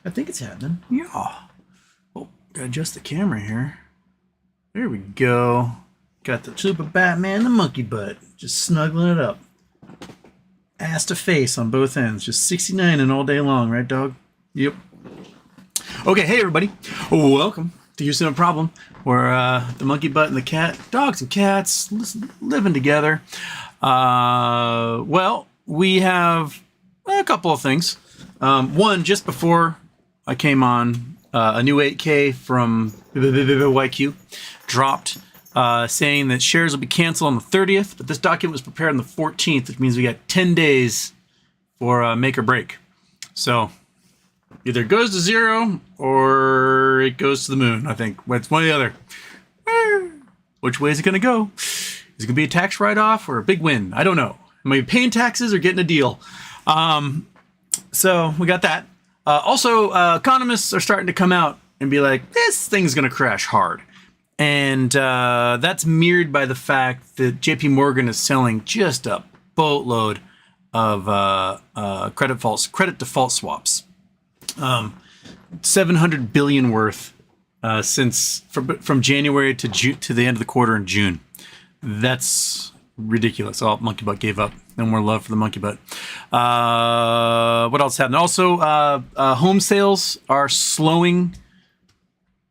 I think it's happening. Yeah. Oh, gotta adjust the camera here. There we go. Got the Super Batman, the monkey butt, just snuggling it up. Ass to face on both ends. Just 69 and all day long, right, dog? Yep. Okay, hey everybody. Welcome to Houston No Problem, where the monkey butt and the cat, dogs and cats, living together. Well, we have a couple of things. One, just before I came on, a new 8K from YQ dropped saying that shares will be canceled on the 30th, but this document was prepared on the 14th, which means we got 10 days for make or break. So either it goes to zero or it goes to the moon, I think. It's one or the other. Which way is it going to go? Is it going to be a tax write-off or a big win? I don't know. Am I paying taxes or getting a deal? So we got that. Also, economists are starting to come out and be like, this thing's going to crash hard. And that's mirrored by the fact that JP Morgan is selling just a boatload of credit default swaps. 700 billion worth from January to the end of the quarter in June. That's ridiculous. Oh, monkey butt gave up. No more love for the monkey butt. What else happened? Also, home sales are slowing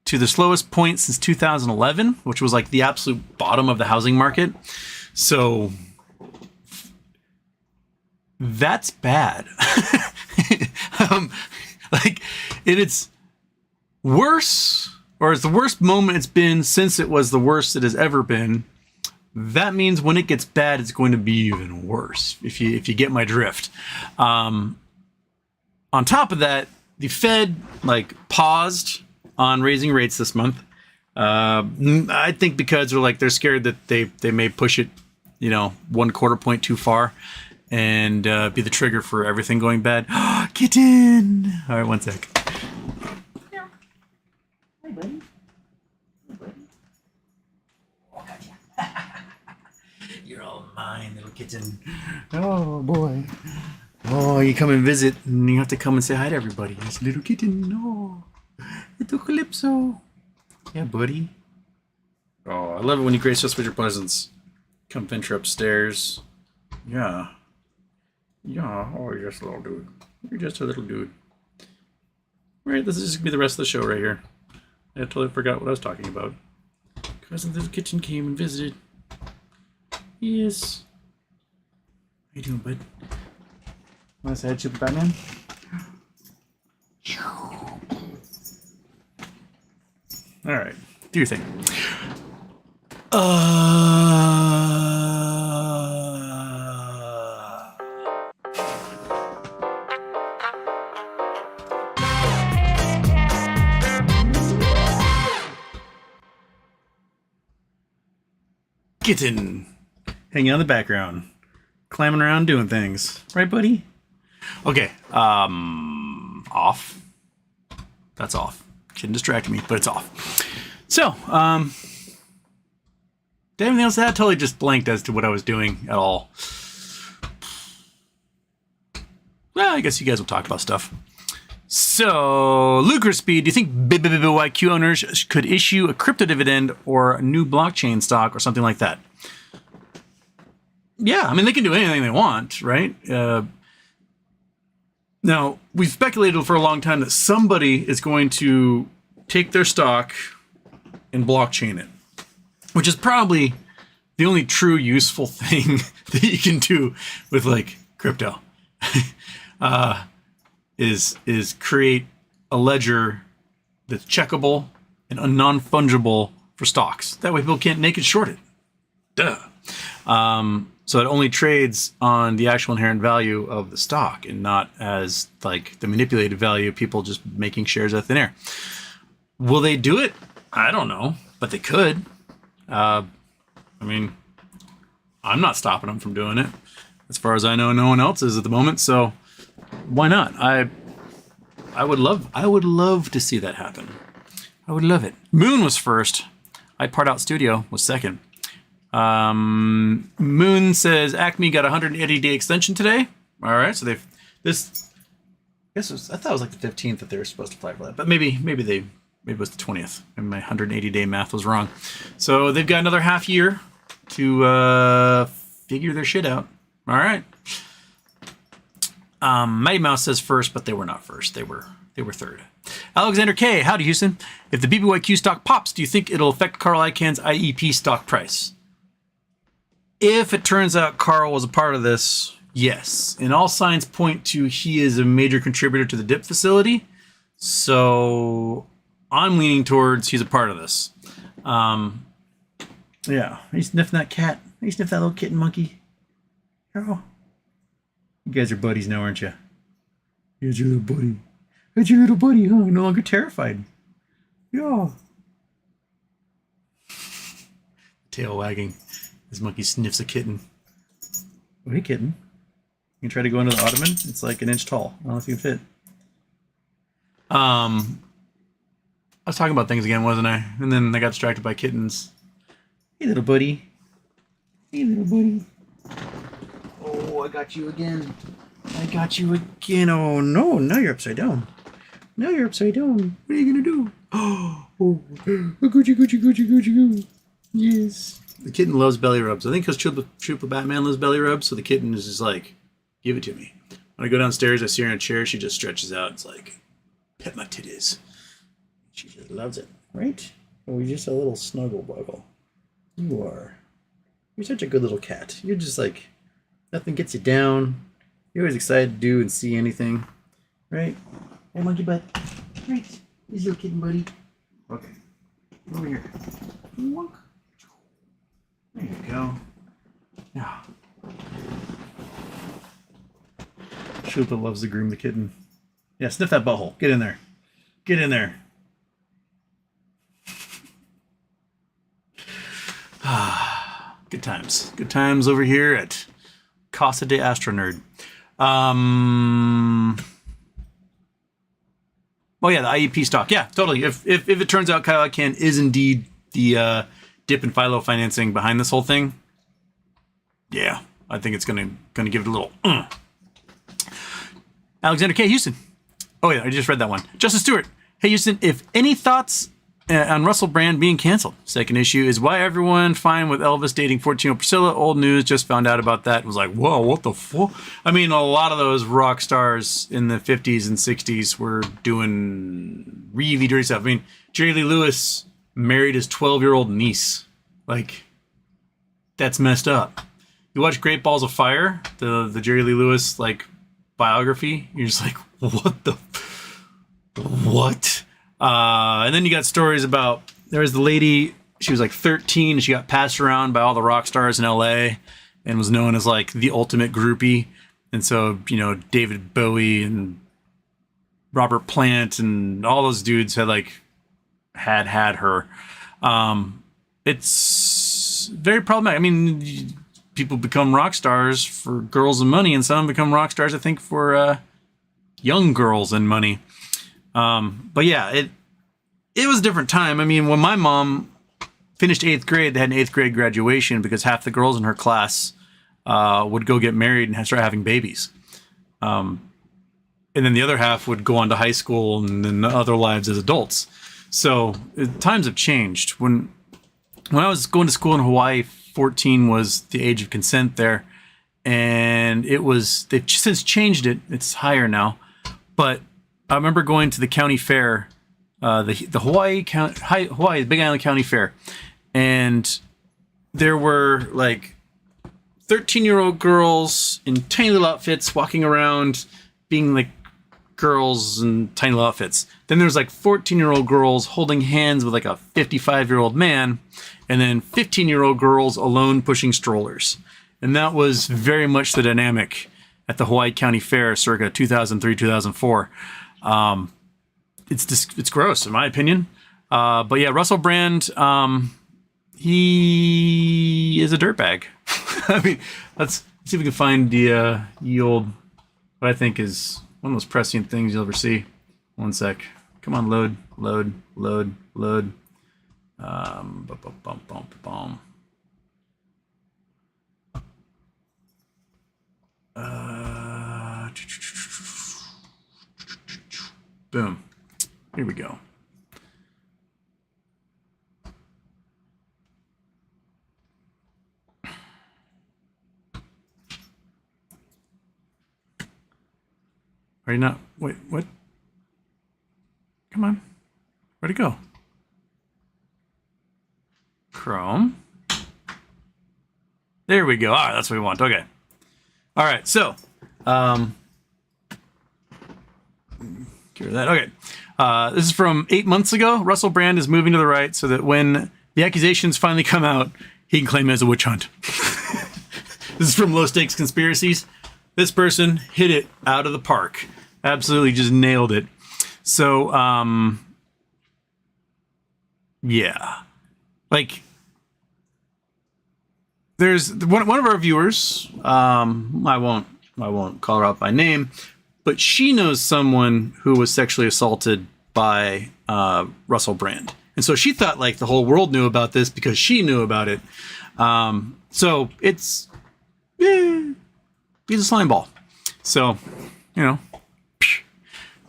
to the slowest point since 2011, which was like the absolute bottom of the housing market. So that's bad. It's worse, or it's the worst moment it's been since it was the worst it has ever been. That means when it gets bad, it's going to be even worse, if you get my drift. On top of that, the Fed paused on raising rates this month. I think because they're scared that they may push it, 1/4 point too far and be the trigger for everything going bad. Kitten! All right, one sec. Yeah. Hi, buddy. Hi, buddy. Oh, gotcha. You're all mine, little kitten. Oh, boy. Oh, you come and visit, and you have to come and say hi to everybody. It's little kitten. Oh, little Calypso. Yeah, buddy. Oh, I love it when you grace us with your presence. Come venture upstairs. Yeah. Yeah. Oh, you're just a little dude. You're just a little dude. Right, this is just going to be the rest of the show right here. I totally forgot what I was talking about. Cousin Little Kitchen came and visited. Yes. How you doing, bud? Want to say hi to Super Batman? All right, do your thing. Kitten, hanging out in the background, clamming around, doing things. Right, buddy? Okay, off. That's off. Shouldn't distract me, but it's off. So, did anything else? That totally just blanked as to what I was doing at all. Well, I guess you guys will talk about stuff. So, Lucre Speed, do you think YQ owners could issue a crypto dividend or a new blockchain stock or something like that? Yeah, I mean, they can do anything they want, right? Now, we've speculated for a long time that somebody is going to take their stock and blockchain it, which is probably the only true useful thing that you can do with crypto. Is create a ledger that's checkable and non-fungible for stocks. That way people can't naked short it. Duh. So it only trades on the actual inherent value of the stock and not as the manipulated value of people just making shares out of thin air. Will they do it? I don't know, but they could. I mean, I'm not stopping them from doing it. As far as I know, no one else is at the moment, so why not? I would love to see that happen. I would love it. Moon was first. Part Out Studio was second. Moon says Acme got a 180-day extension today. All right, so I thought it was like the 15th that they were supposed to fly for that, but maybe it was the 20th, and my 180-day math was wrong. So they've got another half year to figure their shit out. All right. Mighty Mouse says first, but they were not first. They were third. Alexander K. Howdy, Houston. If the BBYQ stock pops, do you think it'll affect Carl Icahn's IEP stock price? If it turns out Carl was a part of this, yes. And all signs point to he is a major contributor to the dip facility. So I'm leaning towards he's a part of this. Yeah. Are you sniffing that cat? Are you sniffing that little kitten monkey? Oh. You guys are buddies now, aren't you? Here's your little buddy. That's your little buddy, huh? You're no longer terrified. Yeah. Tail wagging. This monkey sniffs a kitten. Oh, hey, kitten. You can try to go into the ottoman. It's like an inch tall. I don't know if you can fit. I was talking about things again, wasn't I? And then I got distracted by kittens. Hey, little buddy. Hey, little buddy. Oh, I got you again. I got you again. Oh, no. Now you're upside down. Now you're upside down. What are you going to do? Oh, Gucci. Yes. The kitten loves belly rubs. I think because Chupa Batman loves belly rubs, so the kitten is just like, give it to me. When I go downstairs, I see her in a chair. She just stretches out. It's like, pet my titties. She just loves it, right? Oh, you're just a little snuggle buggle. You are. You're such a good little cat. You're just like, nothing gets you down. You're always excited to do and see anything, right? Hey, monkey butt. Right. He's a little kitten buddy. Okay. Over here. Walk. There you go. Now. Chupa loves to groom the kitten. Yeah, sniff that butthole. Get in there. Get in there. Good times. Good times over here at Casa de Astronerd. Oh yeah, the IEP stock. Yeah, totally. If it turns out Kyle Icahn is indeed the dip and Philo financing behind this whole thing, yeah, I think it's gonna give it a little. Alexander K. Houston. Oh yeah, I just read that one. Justin Stewart. Hey Houston, if any thoughts on Russell Brand being canceled? Second issue is why everyone fine with Elvis dating 14-year-old Priscilla. Old news, just found out about that. It was like, whoa, what the fuck? I mean, a lot of those rock stars in the 50s and 60s were doing really dirty stuff. I mean, Jerry Lee Lewis married his 12-year-old niece. Like, that's messed up. You watch Great Balls of Fire, the Jerry Lee Lewis, like, biography, you're just like, what? And then you got stories about, there was the lady, she was like 13, and she got passed around by all the rock stars in LA and was known as like the ultimate groupie. And so, you know, David Bowie and Robert Plant and all those dudes had her. It's very problematic. I mean, people become rock stars for girls and money, and some become rock stars, I think, for young girls and money. But yeah, it was a different time. I mean, when my mom finished 8th grade, they had an 8th grade graduation because half the girls in her class would go get married and start having babies. And then the other half would go on to high school and then other lives as adults. So times have changed. When I was going to school in Hawaii, 14 was the age of consent there. And they've since changed it. It's higher now. But I remember going to the county fair, the Hawaii Big Island County Fair, and there were like 13-year-old girls in tiny little outfits walking around, being like girls in tiny little outfits. Then there's like 14-year-old girls holding hands with like a 55-year-old man, and then 15-year-old girls alone pushing strollers. And that was very much the dynamic at the Hawaii County Fair circa 2003, 2004. It's gross in my opinion. But yeah, Russell Brand, he is a dirtbag. I mean, let's see if we can find the old, what I think is one of the most prescient things you'll ever see. One sec. Come on, load. Boom. Here we go. Are you not? Wait, what? Come on. Where'd it go? Chrome. There we go. All right, that's what we want. Okay. All right, so, get rid of that. Okay. This is from 8 months ago. Russell Brand is moving to the right so that when the accusations finally come out, he can claim it as a witch hunt. This is from Low Stakes Conspiracies. This person hit it out of the park. Absolutely just nailed it. So, yeah. Like, there's one of our viewers, I won't call her out by name, but she knows someone who was sexually assaulted by Russell Brand. And so she thought like the whole world knew about this because she knew about it. So it's, he's a slime ball. So, you know,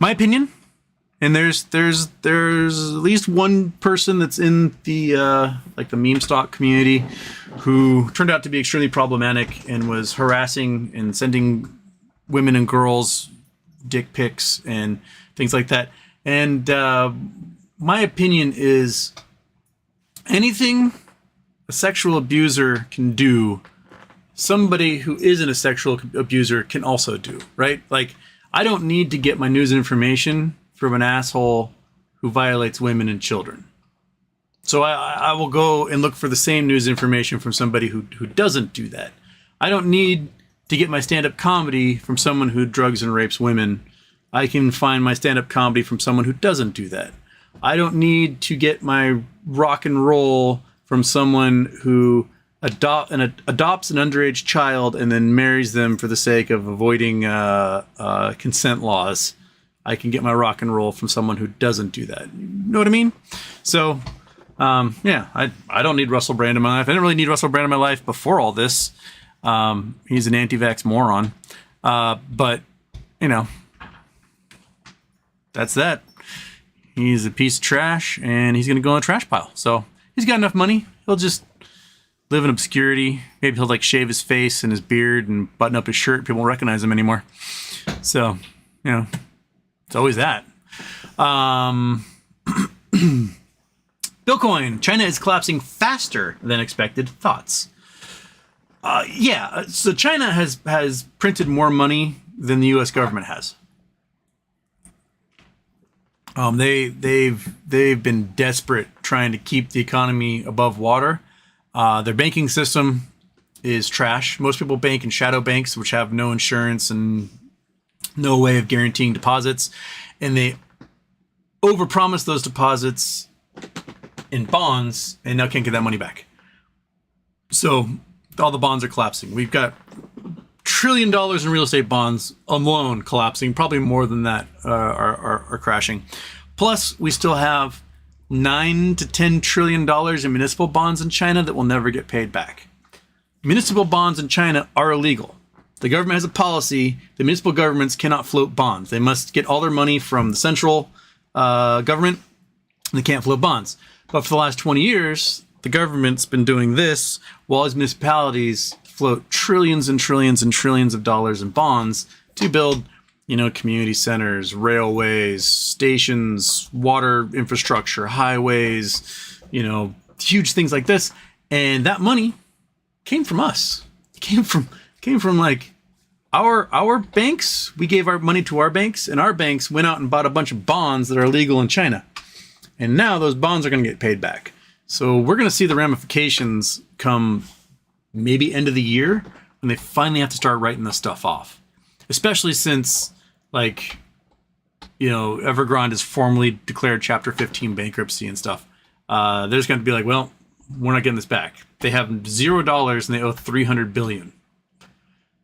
my opinion. And there's at least one person that's in the like the meme stock community who turned out to be extremely problematic and was harassing and sending women and girls dick pics and things like that. And my opinion is anything a sexual abuser can do, somebody who isn't a sexual abuser can also do, right? Like, I don't need to get my news and information from an asshole who violates women and children. So I will go and look for the same news information from somebody who doesn't do that. I don't need to get my stand-up comedy from someone who drugs and rapes women. I can find my stand-up comedy from someone who doesn't do that. I don't need to get my rock and roll from someone who adopts an underage child and then marries them for the sake of avoiding consent laws. I can get my rock and roll from someone who doesn't do that. You know what I mean? So, yeah, I don't need Russell Brand in my life. I didn't really need Russell Brand in my life before all this. He's an anti-vax moron. But, you know, that's that. He's a piece of trash, and he's going to go in the trash pile. So he's got enough money. He'll just live in obscurity. Maybe he'll, like, shave his face and his beard and button up his shirt. People won't recognize him anymore. So, you know, it's always that. Bitcoin. China is collapsing faster than expected. Thoughts? Yeah. So China has printed more money than the U.S. government has. They've been desperate trying to keep the economy above water. Their banking system is trash. Most people bank in shadow banks, which have no insurance and no way of guaranteeing deposits, and they overpromise those deposits in bonds and now can't get that money back. So all the bonds are collapsing. We've got $1 trillion in real estate bonds alone collapsing. Probably more than that are crashing. Plus, we still have $9 to $10 trillion in municipal bonds in China that will never get paid back. Municipal bonds in China are illegal. The government has a policy that municipal governments cannot float bonds. They must get all their money from the central government. And they can't float bonds. But for the last 20 years, the government's been doing this while as municipalities float trillions and trillions and trillions of dollars in bonds to build, you know, community centers, railways, stations, water infrastructure, highways, you know, huge things like this. And that money came from us. It came from like our banks. We gave our money to our banks, and our banks went out and bought a bunch of bonds that are illegal in China. And now those bonds are going to get paid back. So we're going to see the ramifications come maybe end of the year when they finally have to start writing this stuff off. Especially since, like, you know, Evergrande has formally declared Chapter 15 bankruptcy and stuff. They're just going to be like, well, we're not getting this back. They have $0 and they owe $300 billion.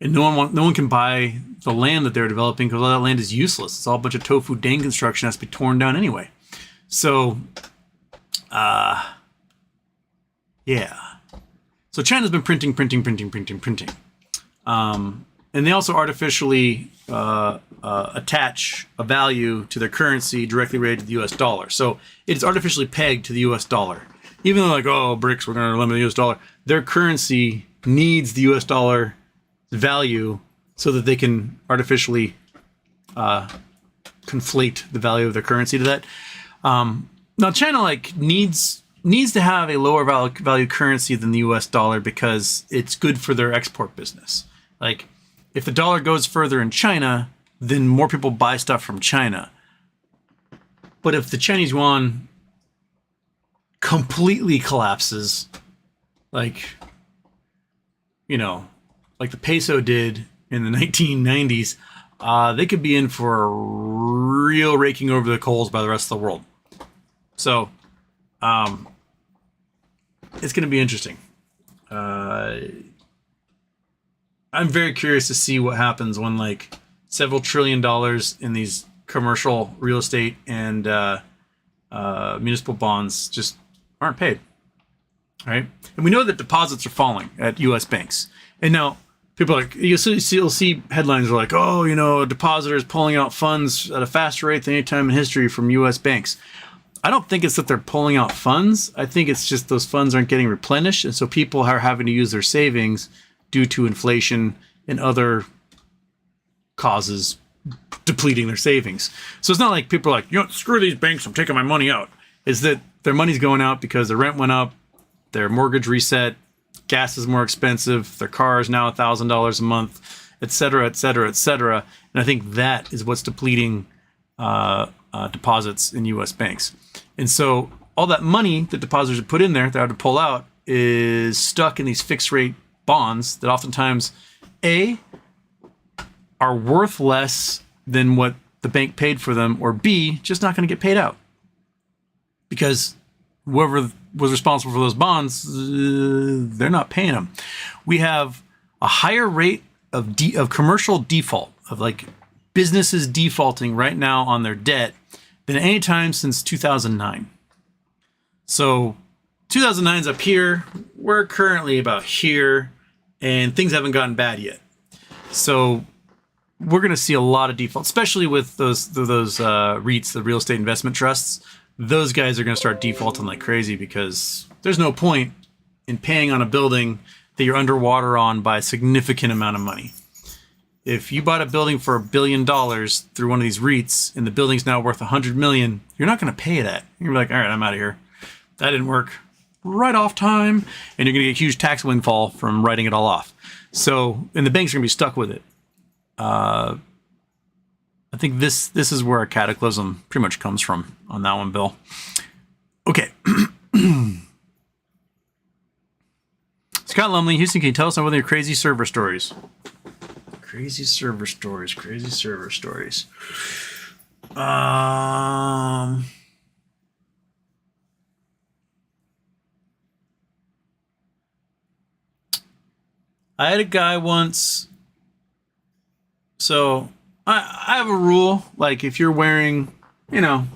And no one can buy the land that they're developing because all that land is useless. It's all a bunch of tofu dang construction that has to be torn down anyway. So, yeah. So China's been printing. and they also artificially attach a value to their currency directly related to the U.S. dollar. So it's artificially pegged to the U.S. dollar. Even though like, oh, BRICS, we're going to limit the U.S. dollar. Their currency needs the U.S. dollar value so that they can artificially conflate the value of their currency to that. Now, China like needs to have a lower value currency than the U.S. dollar because it's good for their export business. Like, if the dollar goes further in China, then more people buy stuff from China. But if the Chinese yuan completely collapses, like, you know, like the peso did in the 1990s, they could be in for a real raking over the coals by the rest of the world. So, it's going to be interesting. I'm very curious to see what happens when like several $1 trillion in these commercial real estate and municipal bonds just aren't paid. Right? And we know that deposits are falling at U.S. banks. And now people are like, you'll see headlines are like, oh, you know, depositors pulling out funds at a faster rate than any time in history from U.S. banks. I don't think it's that they're pulling out funds. I think it's just those funds aren't getting replenished. And so people are having to use their savings due to inflation and other causes depleting their savings. So it's not like people are like, you know, screw these banks, I'm taking my money out. It's that their money's going out because their rent went up, their mortgage reset, gas is more expensive, their car is now $1,000 a month, et cetera, et cetera, et cetera. And I think that is what's depleting deposits in U.S. banks. And so all that money that depositors have put in there that have to pull out is stuck in these fixed rate bonds that oftentimes A, are worth less than what the bank paid for them, or B, just not going to get paid out. Because whoever was responsible for those bonds, they're not paying them. We have a higher rate of commercial default, of like businesses defaulting right now on their debt than any time since 2009. So 2009's up here. We're currently about here, and things haven't gotten bad yet. So we're going to see a lot of default, especially with those REITs, the real estate investment trusts. Those guys are going to start defaulting like crazy because there's no point in paying on a building that you're underwater on by a significant amount of money. If you bought a building for $1 billion through one of these REITs and the building's now worth $100 million, you're not going to pay that. You're like, all right, I'm out of here. That didn't work. Write off time. And you're going to get a huge tax windfall from writing it all off. So, and the banks are going to be stuck with it. I think this is where a cataclysm pretty much comes from on that one, Bill. Okay. Scott Lumley, Houston, can you tell us some of your crazy server stories? Crazy server stories. I had a guy once. So I have a rule, like if you're wearing, you know,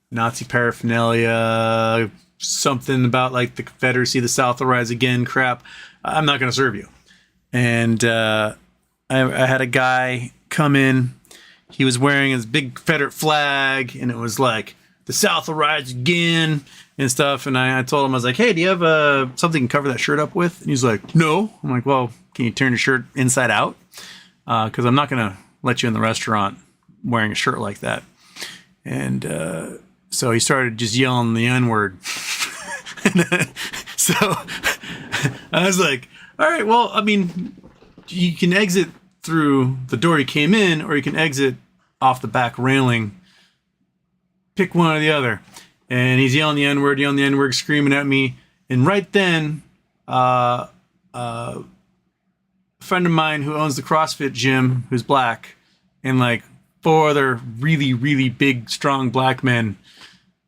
Nazi paraphernalia, something about like the Confederacy, the South will rise again crap, I'm not going to serve you. And I had a guy come in. He was wearing his big Confederate flag, and it was like, the South will rise again and stuff. And I told him, I was like, hey, do you have something you can cover that shirt up with? And he's like, no. I'm like, well, can you turn your shirt inside out? Because I'm not going to let you in the restaurant wearing a shirt like that. And so he started just yelling the N-word. So I was like, all right, well, I mean, you can exit through the door you came in, or you can exit off the back railing. Pick one or the other. And he's yelling the N-word, screaming at me. And right then, a friend of mine who owns the CrossFit gym, who's black, and like 4 other really, really big, strong black men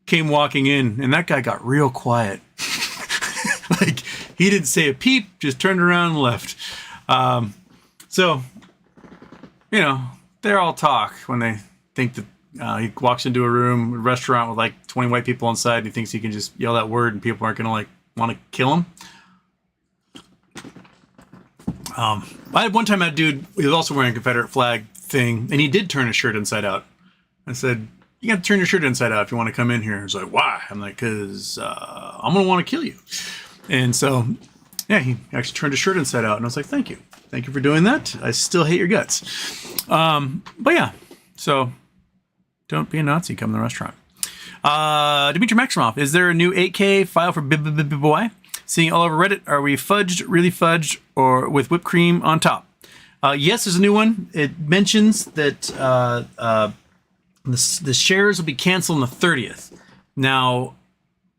came walking in, and that guy got real quiet. Like, he didn't say a peep, just turned around and left. So, you know, they're all talk when they think that he walks into a restaurant with like 20 white people inside, and he thinks he can just yell that word and people aren't going to like want to kill him. I had one time I had a dude, he was also wearing a Confederate flag thing, and he did turn his shirt inside out. I said, you got to turn your shirt inside out if you want to come in here. He's like, why? I'm like, because I'm going to want to kill you. And so, yeah, he actually turned his shirt inside out. And I was like, thank you. Thank you for doing that. I still hate your guts. But yeah, so don't be a Nazi. Come to the restaurant. Dimitri Maximoff, is there a new 8K file for boy? Seeing all over Reddit, are we fudged, really fudged, or with whipped cream on top? Yes, there's a new one. It mentions that the shares will be canceled on the 30th. Now,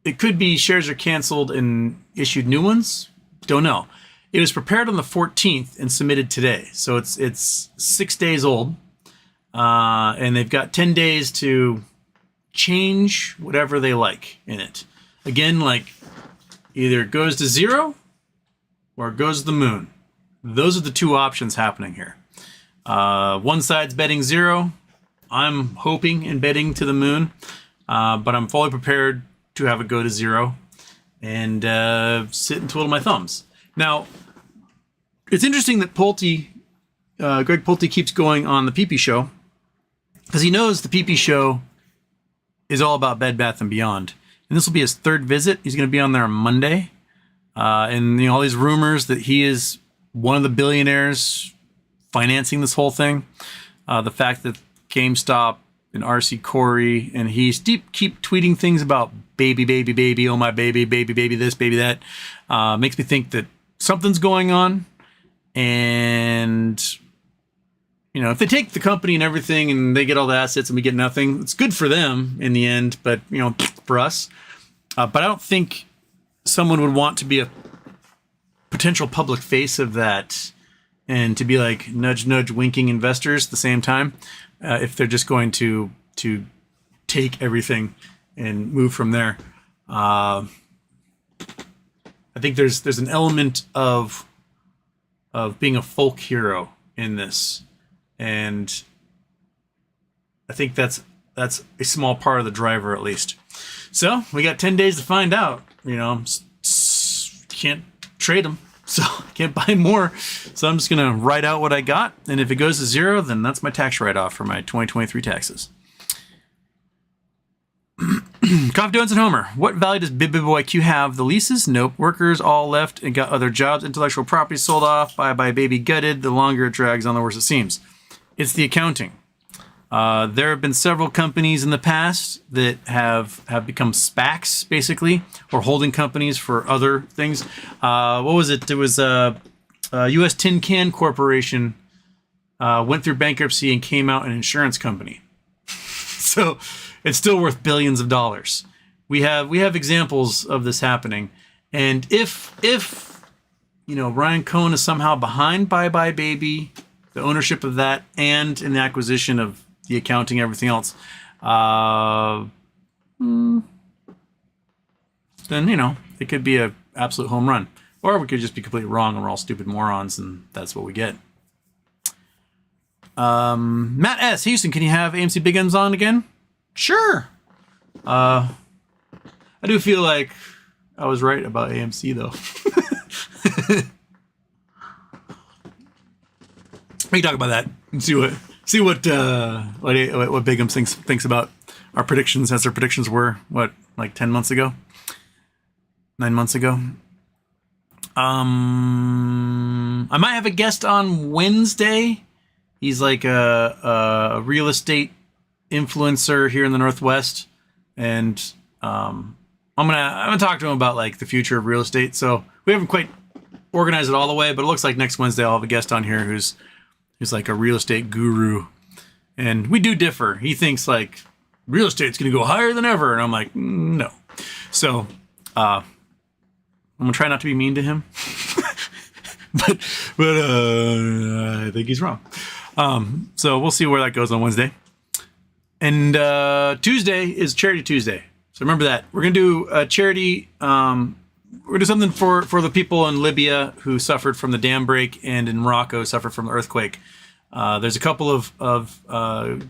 it could be shares are canceled and issued new ones. Don't know. It was prepared on the 14th and submitted today. So it's 6 days old. And they've got 10 days to change whatever they like in it. Again, like either it goes to 0 or it goes to the moon. Those are the two options happening here. One side's betting 0. I'm hoping and betting to the moon, but I'm fully prepared to have it go to 0 and sit and twiddle my thumbs. Now, it's interesting that Greg Pulte keeps going on the PP show because he knows the PP show is all about Bed Bath & Beyond. And this will be his 3rd visit. He's going to be on there on Monday. And all these rumors that he is one of the billionaires financing this whole thing. The fact that GameStop and RC Corey and he's keep tweeting things about baby, oh my baby this, baby that. Makes me think that something's going on. And, if they take the company and everything and they get all the assets and we get nothing, it's good for them in the end, but, for us. But I don't think someone would want to be a potential public face of that and to be like nudge, nudge, winking investors at the same time. If they're just going to take everything and move from there. I think there's an element of being a folk hero in this. And I think that's a small part of the driver, at least. So we got 10 days to find out. Can't trade them, so can't buy more. So I'm just gonna write out what I got, and if it goes to 0, then that's my tax write-off for my 2023 taxes. Coffee Donuts and Homer. What value does BibBibYQ have? The leases? Nope. Workers all left and got other jobs. Intellectual property sold off. Bye baby gutted. The longer it drags on, the worse it seems. It's the accounting. There have been several companies in the past that have become SPACs, basically, or holding companies for other things. What was it? There was U.S. Tin Can Corporation went through bankruptcy and came out an insurance company. So it's still worth billions of dollars. We have examples of this happening. And if Ryan Cohn is somehow behind Bye Bye Baby, the ownership of that, and in the acquisition of the accounting, everything else, then, it could be an absolute home run. Or we could just be completely wrong and we're all stupid morons and that's what we get. Matt S. Houston, can you have AMC Big Guns on again? Sure. I do feel like I was right about AMC, though. We can talk about that and see what Bigum thinks about our predictions, as their predictions were, like 10 months ago? 9 months ago? I might have a guest on Wednesday. He's like a real estate influencer here in the Northwest, and I'm gonna talk to him about like the future of real estate. So we haven't quite organized it all the way, but it looks like next Wednesday I'll have a guest on here who's like a real estate guru, and we do differ. He thinks like real estate's gonna go higher than ever, and I'm like, no. So I'm gonna try not to be mean to him, but I think he's wrong. So we'll see where that goes on Wednesday. And Tuesday is Charity Tuesday. So remember that. We're going to do a charity. We're going to do something for the people in Libya who suffered from the dam break and in Morocco suffered from the earthquake. There's a couple of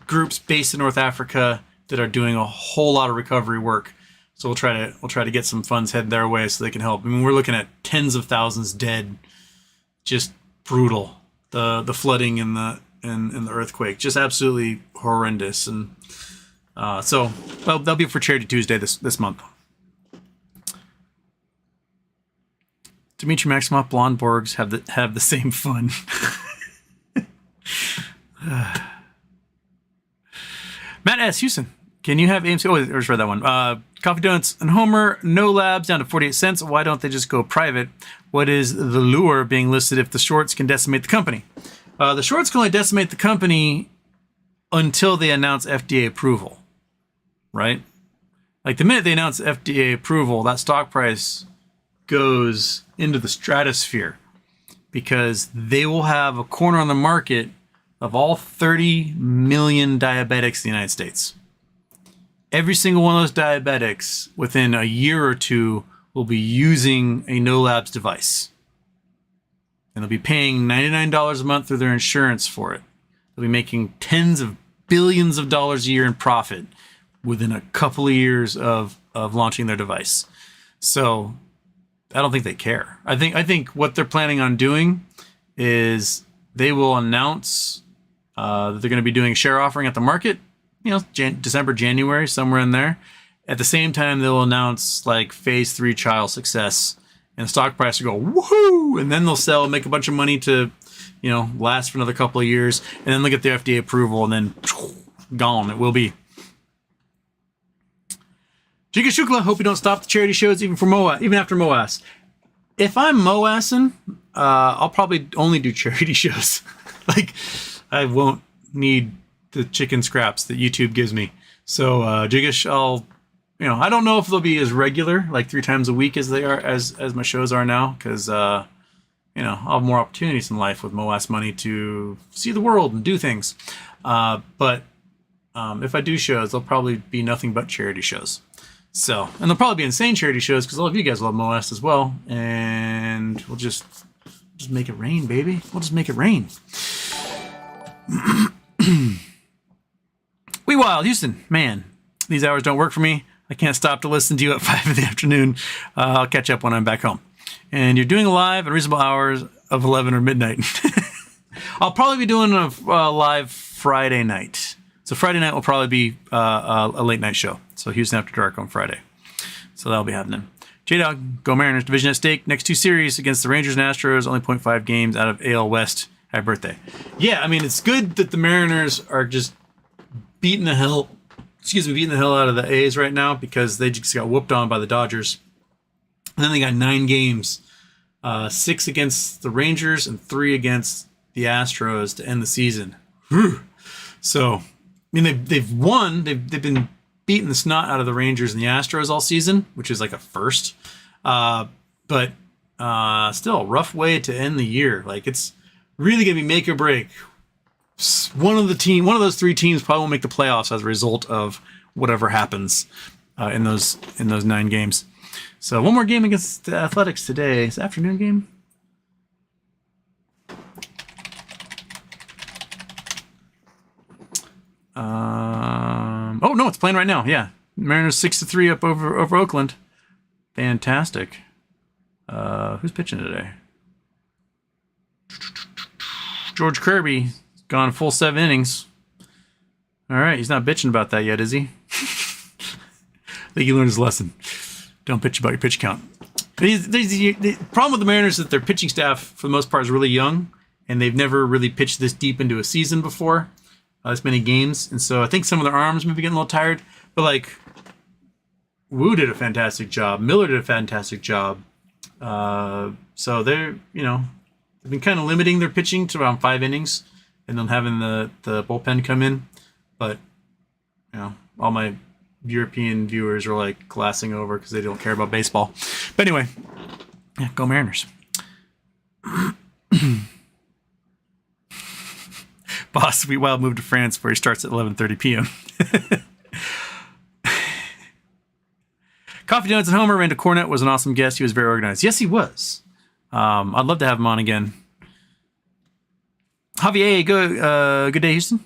groups based in North Africa that are doing a whole lot of recovery work. So we'll try to get some funds headed their way so they can help. I mean, we're looking at tens of thousands dead just brutal. The flooding and the earthquake, just absolutely horrendous. And so, well, that'll be for Charity Tuesday this month. Dimitri Maximoff, blonde Borgs have the same fun. Matt S. Houston, can you have AMC? Oh, I just read that one. Coffee Donuts and Homer, no labs, down to 48 cents. Why don't they just go private? What is the lure of being listed if the shorts can decimate the company? The shorts can only decimate the company until they announce FDA approval, right? Like the minute they announce FDA approval, that stock price goes into the stratosphere because they will have a corner on the market of all 30 million diabetics in the United States. Every single one of those diabetics within a year or two will be using a no labs device. And they'll be paying $99 a month through their insurance for it. They'll be making tens of billions of dollars a year in profit within a couple of years of launching their device. So I don't think they care. I think what they're planning on doing is they will announce that they're going to be doing a share offering at the market, December, January, somewhere in there. At the same time, they'll announce like phase 3 trial success, and the stock price will go woohoo, and then they'll sell, make a bunch of money to, last for another couple of years, and then they'll get the FDA approval, and then gone it will be. Giga Shukla, hope you don't stop the charity shows even after MOAS. If I'm MOASing, I'll probably only do charity shows. Like, I won't need the chicken scraps that YouTube gives me. So Giga, I don't know if they'll be as regular, like 3 times a week as they are, as my shows are now, because I'll have more opportunities in life with MOAS money to see the world and do things. But if I do shows, they'll probably be nothing but charity shows. So, and they'll probably be insane charity shows because all of you guys love MOAS as well, and we'll just make it rain, baby. We'll just make it rain. Wee Wild, Houston, man, these hours don't work for me. I can't stop to listen to you at 5 in the afternoon. I'll catch up when I'm back home. And you're doing a live at reasonable hours of 11 or midnight. I'll probably be doing a live Friday night. So Friday night will probably be a late night show. So Houston After Dark on Friday. So that'll be happening. J-Dog, go Mariners, division at stake. Next 2 series against the Rangers and Astros, only 0.5 games out of AL West. Happy birthday. Yeah, I mean, it's good that the Mariners are just beating the hell out of the A's right now because they just got whooped on by the Dodgers. And then they got 9 games, 6 against the Rangers and 3 against the Astros to end the season. Whew. So, I mean, they've won. They've been beating the snot out of the Rangers and the Astros all season, which is like a first. But still, a rough way to end the year. Like, it's really going to be make or break. One of those 3 teams probably won't make the playoffs as a result of whatever happens in those 9 games. So one more game against the Athletics today. It's the afternoon game. Oh no, it's playing right now. Yeah, Mariners 6-3 up over Oakland. Fantastic. Who's pitching today? George Kirby. Gone full 7 innings. All right, he's not bitching about that yet, is he? I think he learned his lesson. Don't bitch about your pitch count. The problem with the Mariners is that their pitching staff, for the most part, is really young, and they've never really pitched this deep into a season before, this many games. And so I think some of their arms may be getting a little tired. But, like, Wu did a fantastic job. Miller did a fantastic job. So they're, they've been kind of limiting their pitching to around 5 innings. And then having the bullpen come in. But, all my European viewers are like glassing over because they don't care about baseball. But anyway, yeah, go Mariners. Boss, Sweet Wild moved to France where he starts at 11:30 p.m. Coffee Donuts and Homer. Randy Cornett was an awesome guest. He was very organized. Yes, he was. I'd love to have him on again. Javier, good day, Houston.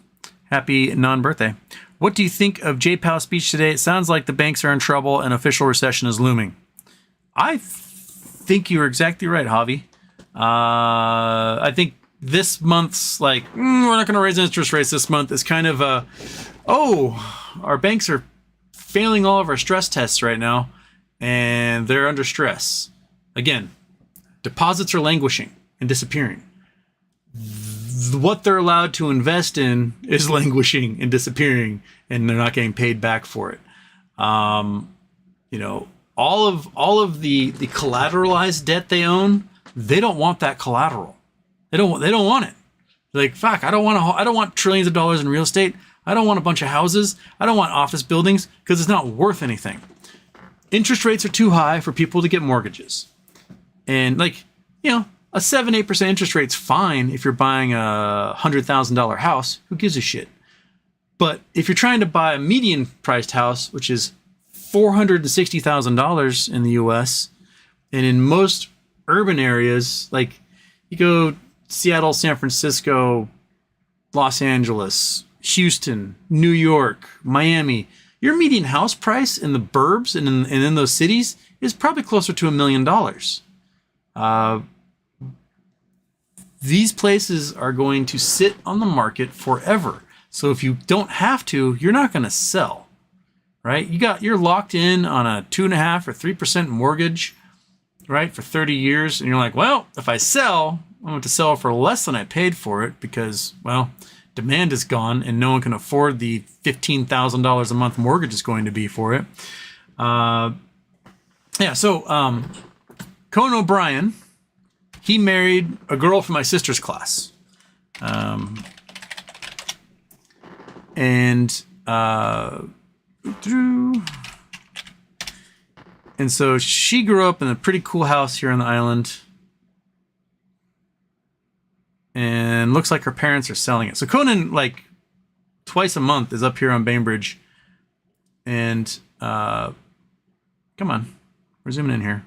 Happy non-birthday. What do you think of J. Powell's speech today? It sounds like the banks are in trouble and official recession is looming. I think you're exactly right, Javi. I think this month's like, we're not going to raise interest rates this month is kind of our banks are failing all of our stress tests right now, and they're under stress. Again, deposits are languishing and disappearing. What they're allowed to invest in is languishing and disappearing, and they're not getting paid back for it. You know, all of the collateralized debt they own, they don't want that collateral. They don't want it. They're like, fuck, I don't want trillions of dollars in real estate. I don't want a bunch of houses. I don't want office buildings because it's not worth anything. Interest rates are too high for people to get mortgages. And like, you know, a 7-8% interest rate's fine if you're buying a $100,000 house. Who gives a shit? But if you're trying to buy a median priced house, which is $460,000 in the US, and in most urban areas, like you go Seattle, San Francisco, Los Angeles, Houston, New York, Miami, your median house price in the burbs and in those cities is probably closer to $1 million. These places are going to sit on the market forever. So if you don't have to, you're not going to sell, right? You're locked in on a 2.5 or 3% mortgage, right, for 30 years, and you're like, well, if I sell, I'm going to sell for less than I paid for it because, well, demand is gone and no one can afford the $15,000 a month mortgage is going to be for it. So Conan O'Brien, he married a girl from my sister's class. And so she grew up in a pretty cool house here on the island. And looks like her parents are selling it. So Conan, like, twice a month is up here on Bainbridge. And, come on. We're zooming in here.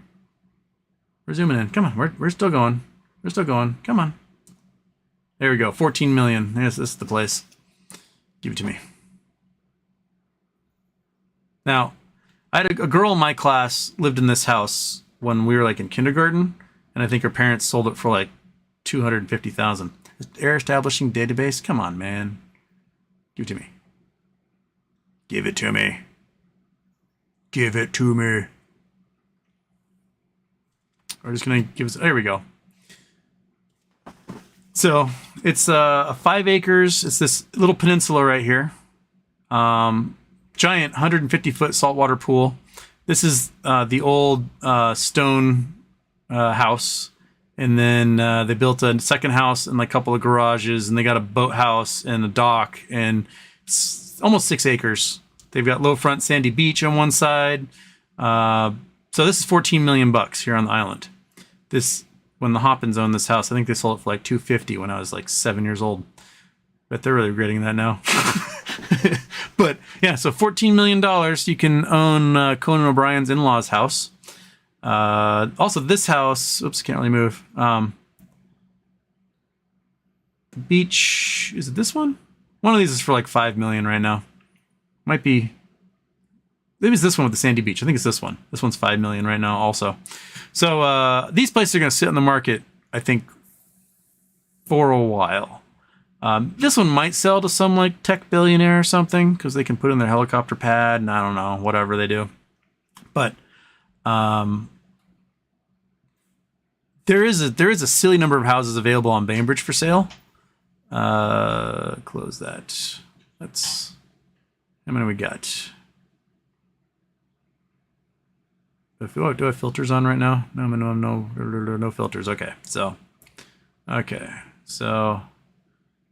We're zooming in. Come on. We're still going. We're still going. Come on. There we go. 14 million. This is the place. Give it to me. Now, I had a girl in my class lived in this house when we were like in kindergarten. And I think her parents sold it for like $250,000. Air establishing database. Come on, man. Give it to me. Give it to me. Give it to me. We're just gonna give us. There we go. So it's 5 acres. It's this little peninsula right here. Giant 150-foot saltwater pool. This is the old stone house. And then they built a second house and like a couple of garages, and they got a boathouse and a dock, and it's almost 6 acres. They've got low front sandy beach on one side. So this is $14 million here on the island. When the Hoppins owned this house, I think they sold it for like $250 when I was like 7 years old. Bet they're really regretting that now. But yeah, so $14 million you can own Conan O'Brien's in-laws house. Also this house, oops, can't really move. The beach, is it this one? One of these is for like 5 million right now. Might be, maybe it's this one with the sandy beach. I think it's this one. This one's 5 million right now also. So, these places are going to sit on the market, I think, for a while. This one might sell to some like tech billionaire or something because they can put in their helicopter pad and I don't know, whatever they do. But, there is a silly number of houses available on Bainbridge for sale. Close that. That's how many we got. Do I have filters on right now? No filters. Okay, so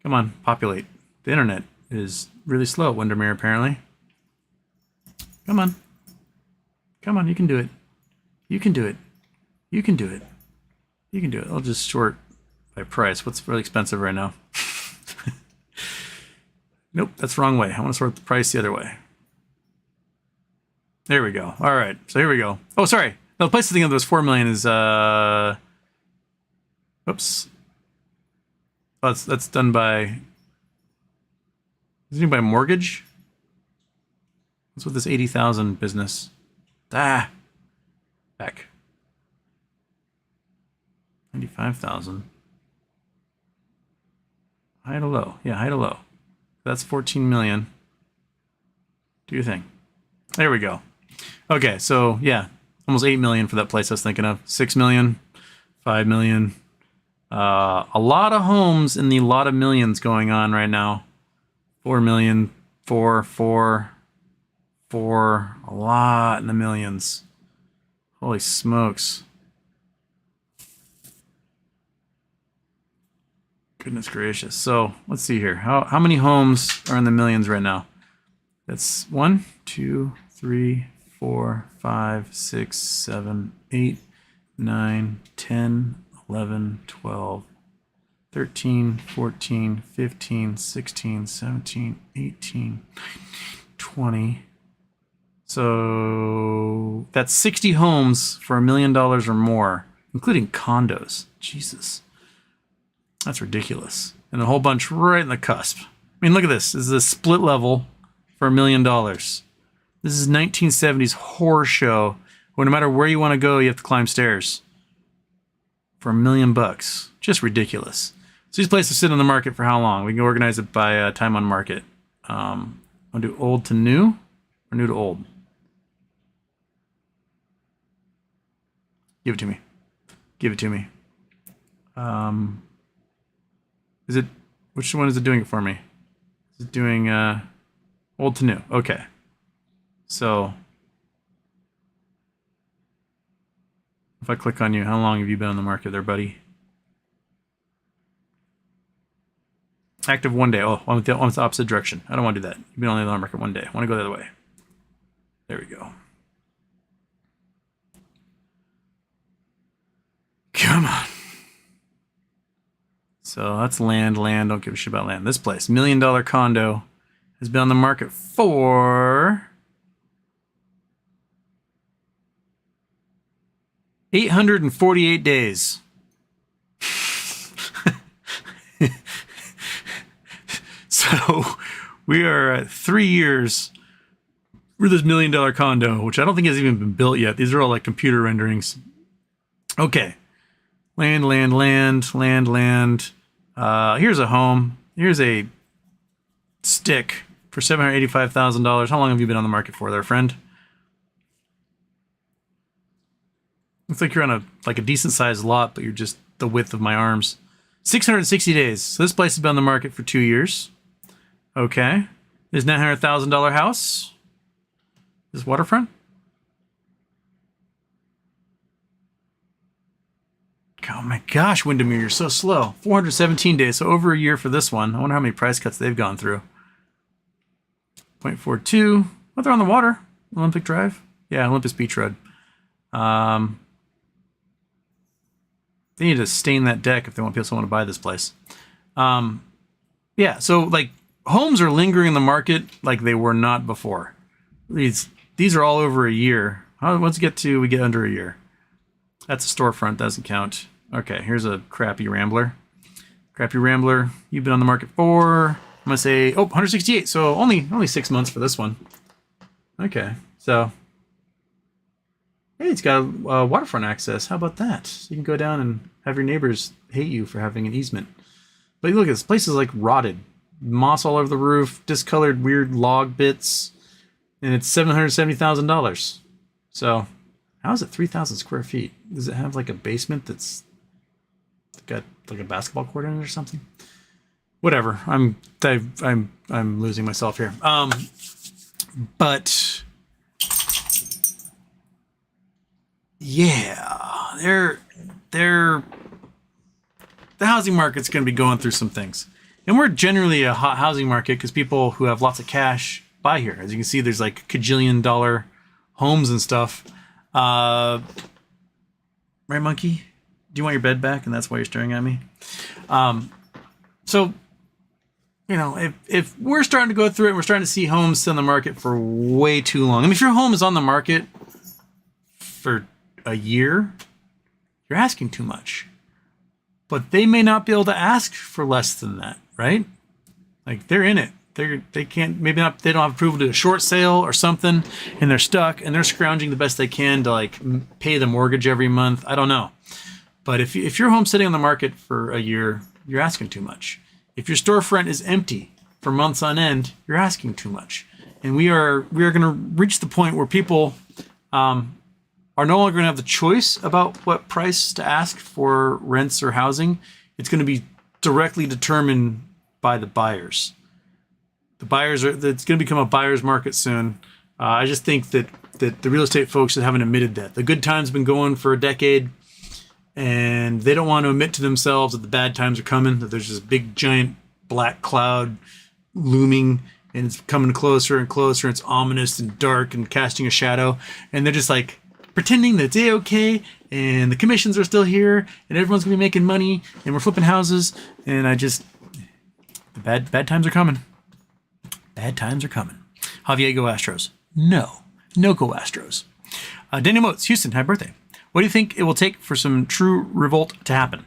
come on, populate. The internet is really slow at Windermere apparently. Come on, you can do it. You can do it. You can do it. You can do it. I'll just sort by price. What's really expensive right now? Nope, that's the wrong way. I want to sort the price the other way. There we go. All right, so here we go. Oh, sorry. No, the place I think of was 4 million is whoops. Oh, that's done by. Is it by mortgage? What's with this 80,000 business? Back. I 95,000. High to low. Yeah, high to low. That's 14 million. Do your thing. There we go. Okay, so yeah, almost 8 million for that place I was thinking of. 6 million, 5 million. A lot of homes in the lot of millions going on right now. 4 million, 4. A lot in the millions. Holy smokes. Goodness gracious. So let's see here. How many homes are in the millions right now? That's 1, 2, 3, 4, 5, 6, 7, 8, 9, 10, 11, 12, 13, 14, 15, 16, 17, 18, 20. So that's 60 homes for $1 million or more, including condos. Jesus. That's ridiculous. And a whole bunch right in the cusp. I mean, look at this. This is a split level for $1 million. This is 1970s horror show where no matter where you want to go, you have to climb stairs for $1 million. Just ridiculous. So these places sit on the market for how long? We can organize it by time on market. I'll do old to new or new to old. Give it to me. Give it to me. Is it, which one is it doing it for me? Is it doing old to new? Okay. So if I click on you, how long have you been on the market there, buddy? Active 1 day. Oh, I want the opposite direction. I don't want to do that. You've been on the market 1 day. I want to go the other way. There we go. Come on. So that's land. Don't give a shit about land. This place, $1 million condo, has been on the market for 848 days. So we are at 3 years for this $1 million condo, which I don't think has even been built yet. These are all like computer renderings. Okay. Land. Here's a home. Here's a stick for $785,000. How long have you been on the market for there, friend? Looks like you're on a decent sized lot, but you're just the width of my arms. 660 days. So this place has been on the market for 2 years. Okay. This $900,000 house. This waterfront. Oh my gosh, Windermere, you're so slow. 417 days, so over a year for this one. I wonder how many price cuts they've gone through. 0.42. Oh, they're on the water. Olympic Drive. Yeah, Olympus Beach Road. They need to stain that deck if they want people to buy this place. Yeah, so like homes are lingering in the market like they were not before. These are all over a year. Let's get to, we get under a year. That's a storefront, doesn't count. Okay, here's a crappy Rambler. Crappy Rambler, you've been on the market for, I'm gonna say, 168. So only 6 months for this one. Okay, so hey, it's got waterfront access. How about that? So you can go down and have your neighbors hate you for having an easement. But look at this place is like rotted, moss all over the roof, discolored weird log bits, and it's $770,000. So how is it 3,000 square feet? Does it have like a basement that's got like a basketball court in it or something? Whatever. I'm losing myself here. But yeah, the housing market's going to be going through some things, and we're generally a hot housing market because people who have lots of cash buy here. As you can see, there's like $1 homes and stuff. Right, monkey? Do you want your bed back? And that's why you're staring at me. So, you know, if we're starting to go through it, and we're starting to see homes sit on the market for way too long. I mean, if your home is on the market for a year, you're asking too much. But they may not be able to ask for less than that, right? Like they're in it. They can't, maybe not, they don't have approval to do a short sale or something, and they're stuck and they're scrounging the best they can to like pay the mortgage every month. I don't know. But if your home's sitting on the market for a year, you're asking too much. If your storefront is empty for months on end, you're asking too much. And we are going to reach the point where people are no longer going to have the choice about what price to ask for rents or housing. It's going to be directly determined by the buyers. It's going to become a buyer's market soon. I just think that the real estate folks that haven't admitted that. The good times have been going for a decade, and they don't want to admit to themselves that the bad times are coming, that there's this big giant black cloud looming, and it's coming closer and closer. It's ominous and dark and casting a shadow. And they're just like pretending that it's A-okay, and the commissions are still here, and everyone's going to be making money, and we're flipping houses. And the bad times are coming. Bad times are coming. Javier, go Astros. No go Astros. Daniel Motes, Houston, happy birthday. What do you think it will take for some true revolt to happen?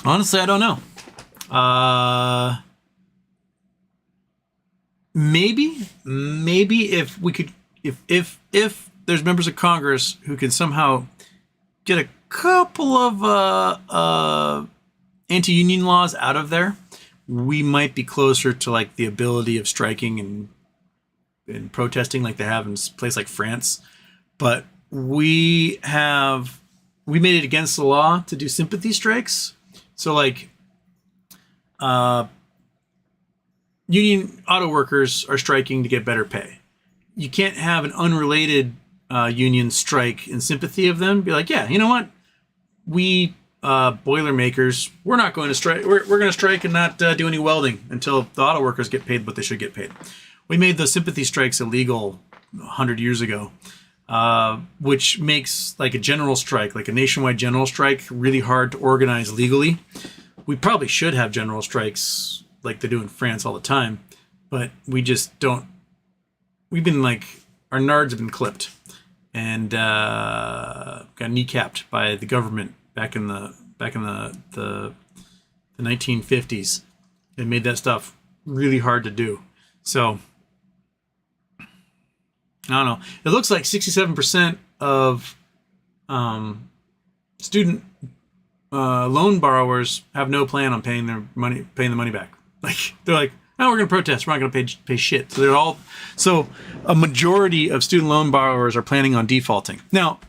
Honestly, I don't know. Maybe if we could, if there's members of Congress who can somehow get a couple of anti-union laws out of there, we might be closer to like the ability of striking and protesting like they have in a place like France. But we made it against the law to do sympathy strikes. So like union auto workers are striking to get better pay. You can't have an unrelated union strike in sympathy of them. Be like, yeah, you know what? We Boilermakers, we're not going to strike. We're going to strike and not do any welding until the auto workers get paid what they should get paid. We made those sympathy strikes illegal 100 years ago, which makes like a general strike, like a nationwide general strike, really hard to organize legally. We probably should have general strikes like they do in France all the time, but we just don't. We've been like, our nards have been clipped and got kneecapped by the government back in the 1950s. It made that stuff really hard to do. So I don't know. It looks like 67% of student loan borrowers have no plan on paying the money back. Like they're like, no, we're going to protest. We're not going to pay shit. So a majority of student loan borrowers are planning on defaulting. Now,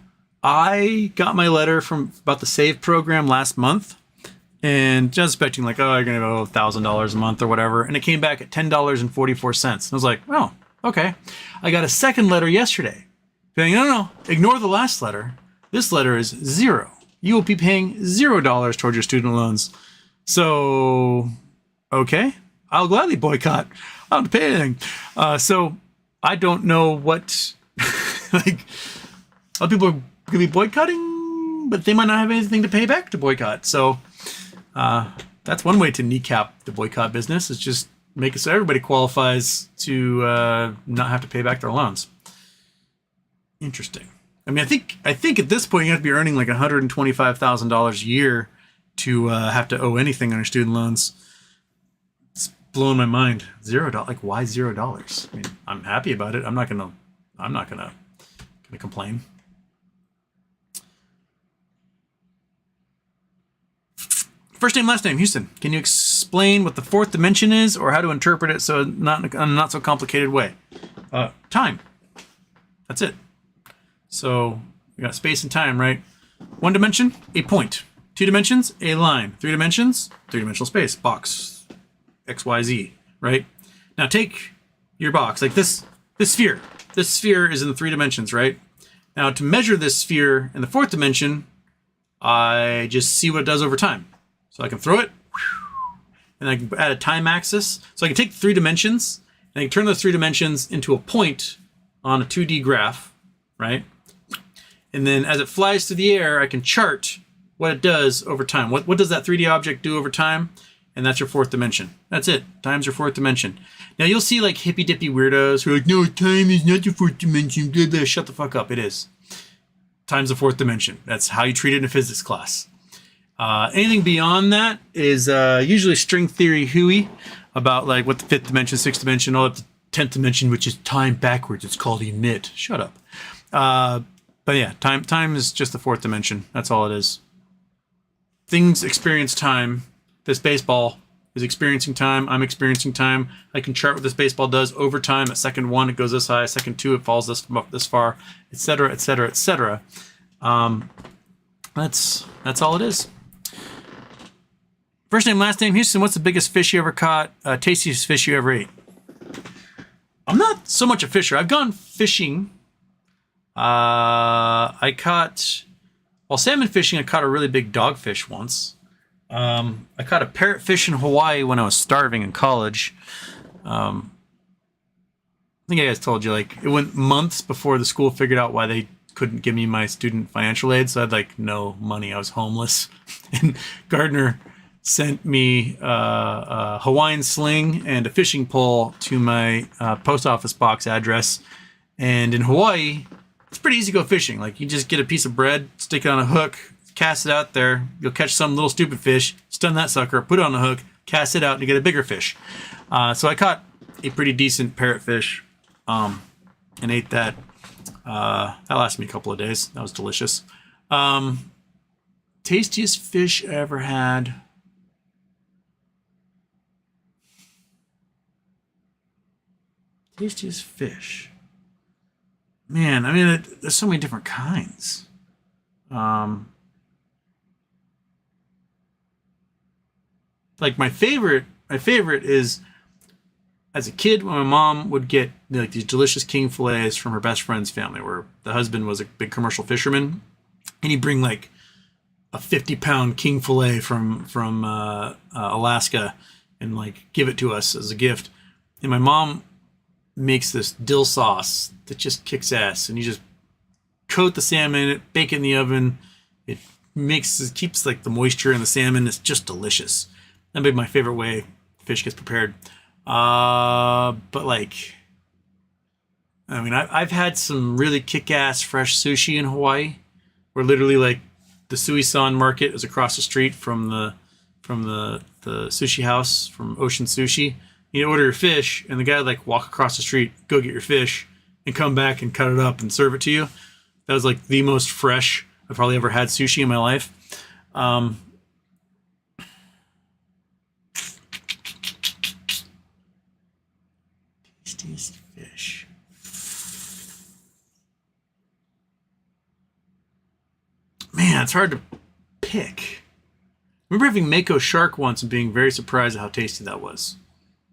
I got my letter about the SAVE program last month, and just expecting like, oh, you're going to owe $1,000 a month or whatever. And it came back at $10.44. And I was like, oh, okay. I got a second letter yesterday saying, no, ignore the last letter. This letter is $0. You will be paying $0 towards your student loans. So, okay, I'll gladly boycott. I don't have to pay anything. So I don't know what, like, a lot of people are going to be boycotting, but they might not have anything to pay back to boycott. So that's one way to kneecap the boycott business, is just make it so everybody qualifies to not have to pay back their loans. Interesting. I mean, I think at this point you have to be earning like $125,000 a year to have to owe anything on your student loans. It's blowing my mind. $0. Like, why $0? I mean, I'm happy about it. I'm not gonna complain. First name, last name, Houston. Can you explain what the fourth dimension is, or how to interpret it so not in a not so complicated way? Time. That's it. So we got space and time, right? One dimension, a point. 2 dimensions, a line. 3 dimensions, 3-dimensional space, box, X, Y, Z, right? Now take your box, like this sphere. This sphere is in the 3 dimensions, right? Now to measure this sphere in the 4th dimension, I just see what it does over time. So I can throw it, and I can add a time axis. So I can take 3 dimensions, and I can turn those 3 dimensions into a point on a 2D graph, right? And then as it flies through the air, I can chart what it does over time. What does that 3D object do over time? And that's your 4th dimension. That's it. Time's your 4th dimension. Now you'll see like hippy-dippy weirdos who are like, no, time is not your 4th dimension. Blah, blah. Shut the fuck up. It is. Time's the 4th dimension. That's how you treat it in a physics class. Anything beyond that is usually string theory hooey about like what the 5th dimension, 6th dimension, all up to 10th dimension, which is time backwards. It's called emit. Shut up. But yeah, time is just the 4th dimension. That's all it is. Things experience time. This baseball is experiencing time. I'm experiencing time. I can chart what this baseball does over time. At second 1, it goes this high. Second 2, it falls this far, etc., etc., etc. That's all it is. First name, last name, Houston. What's the biggest fish you ever caught? Tastiest fish you ever ate? I'm not so much a fisher. I've gone fishing. I caught, while salmon fishing, I caught a really big dogfish once. I caught a parrotfish in Hawaii when I was starving in college. I think I guys told you, like, it went months before the school figured out why they couldn't give me my student financial aid. So I had like no money. I was homeless. And Gardner sent me a Hawaiian sling and a fishing pole to my post office box address. And in Hawaii, it's pretty easy to go fishing. Like, you just get a piece of bread, stick it on a hook, cast it out there. You'll catch some little stupid fish, stun that sucker, put it on the hook, cast it out, and you get a bigger fish. So I caught a pretty decent parrotfish and ate that. That lasted me a couple of days. That was delicious. Tastiest fish I ever had. Tastiest fish. Man, I mean, there's so many different kinds. Like my favorite is, as a kid, when my mom would get like these delicious king fillets from her best friend's family, where the husband was a big commercial fisherman, and he'd bring like a 50-pound king fillet from Alaska and like give it to us as a gift. And my mom makes this dill sauce that just kicks ass, and you just coat the salmon in it, bake it in the oven. It keeps like the moisture in the salmon. It's just delicious. That'd be my favorite way fish gets prepared. But like, I mean, I've had some really kick-ass fresh sushi in Hawaii, where literally like the Suisan market is across the street from the sushi house from Ocean Sushi. You order your fish, and the guy would like walk across the street, go get your fish, and come back and cut it up and serve it to you. That was like the most fresh I've probably ever had sushi in my life. Tastiest fish. Man, it's hard to pick. I remember having mako shark once and being very surprised at how tasty that was.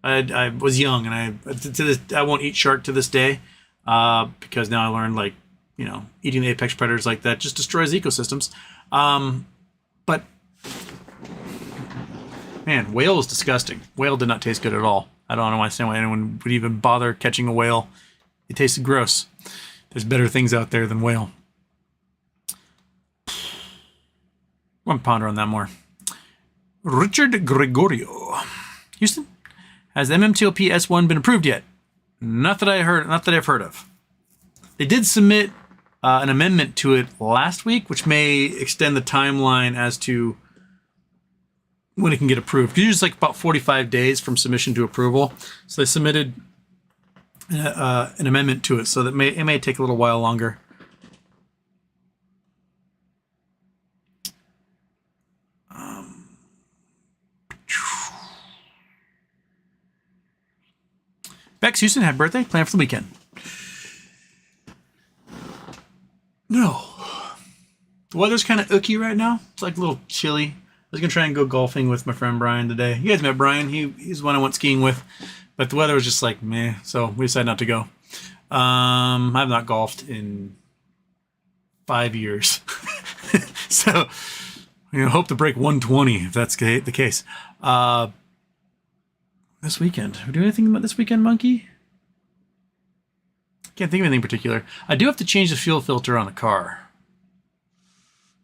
I was young, and I won't eat shark to this day because now I learned, like, you know, eating the apex predators like that just destroys ecosystems. But man, whale was disgusting. Whale did not taste good at all. I don't understand why anyone would even bother catching a whale. It tasted gross. There's better things out there than whale. I'm going to ponder on that more. Richard Gregorio. Houston, has the MMTLP S1 been approved yet? Not that I've heard of. They did submit an amendment to it last week, which may extend the timeline as to when it can get approved. Usually it's like about 45 days from submission to approval. So they submitted an amendment to it, so that it may take a little while longer. Bex Houston had birthday planned for the weekend. No. The weather's kind of ooky right now. It's like a little chilly. I was going to try and go golfing with my friend Brian today. You guys met Brian. He's the one I went skiing with. But the weather was just like, meh. So we decided not to go. I've not golfed in 5 years. So, hope to break 120 if that's the case. This weekend. We do anything about this weekend, Monkey? Can't think of anything particular. I do have to change the fuel filter on the car.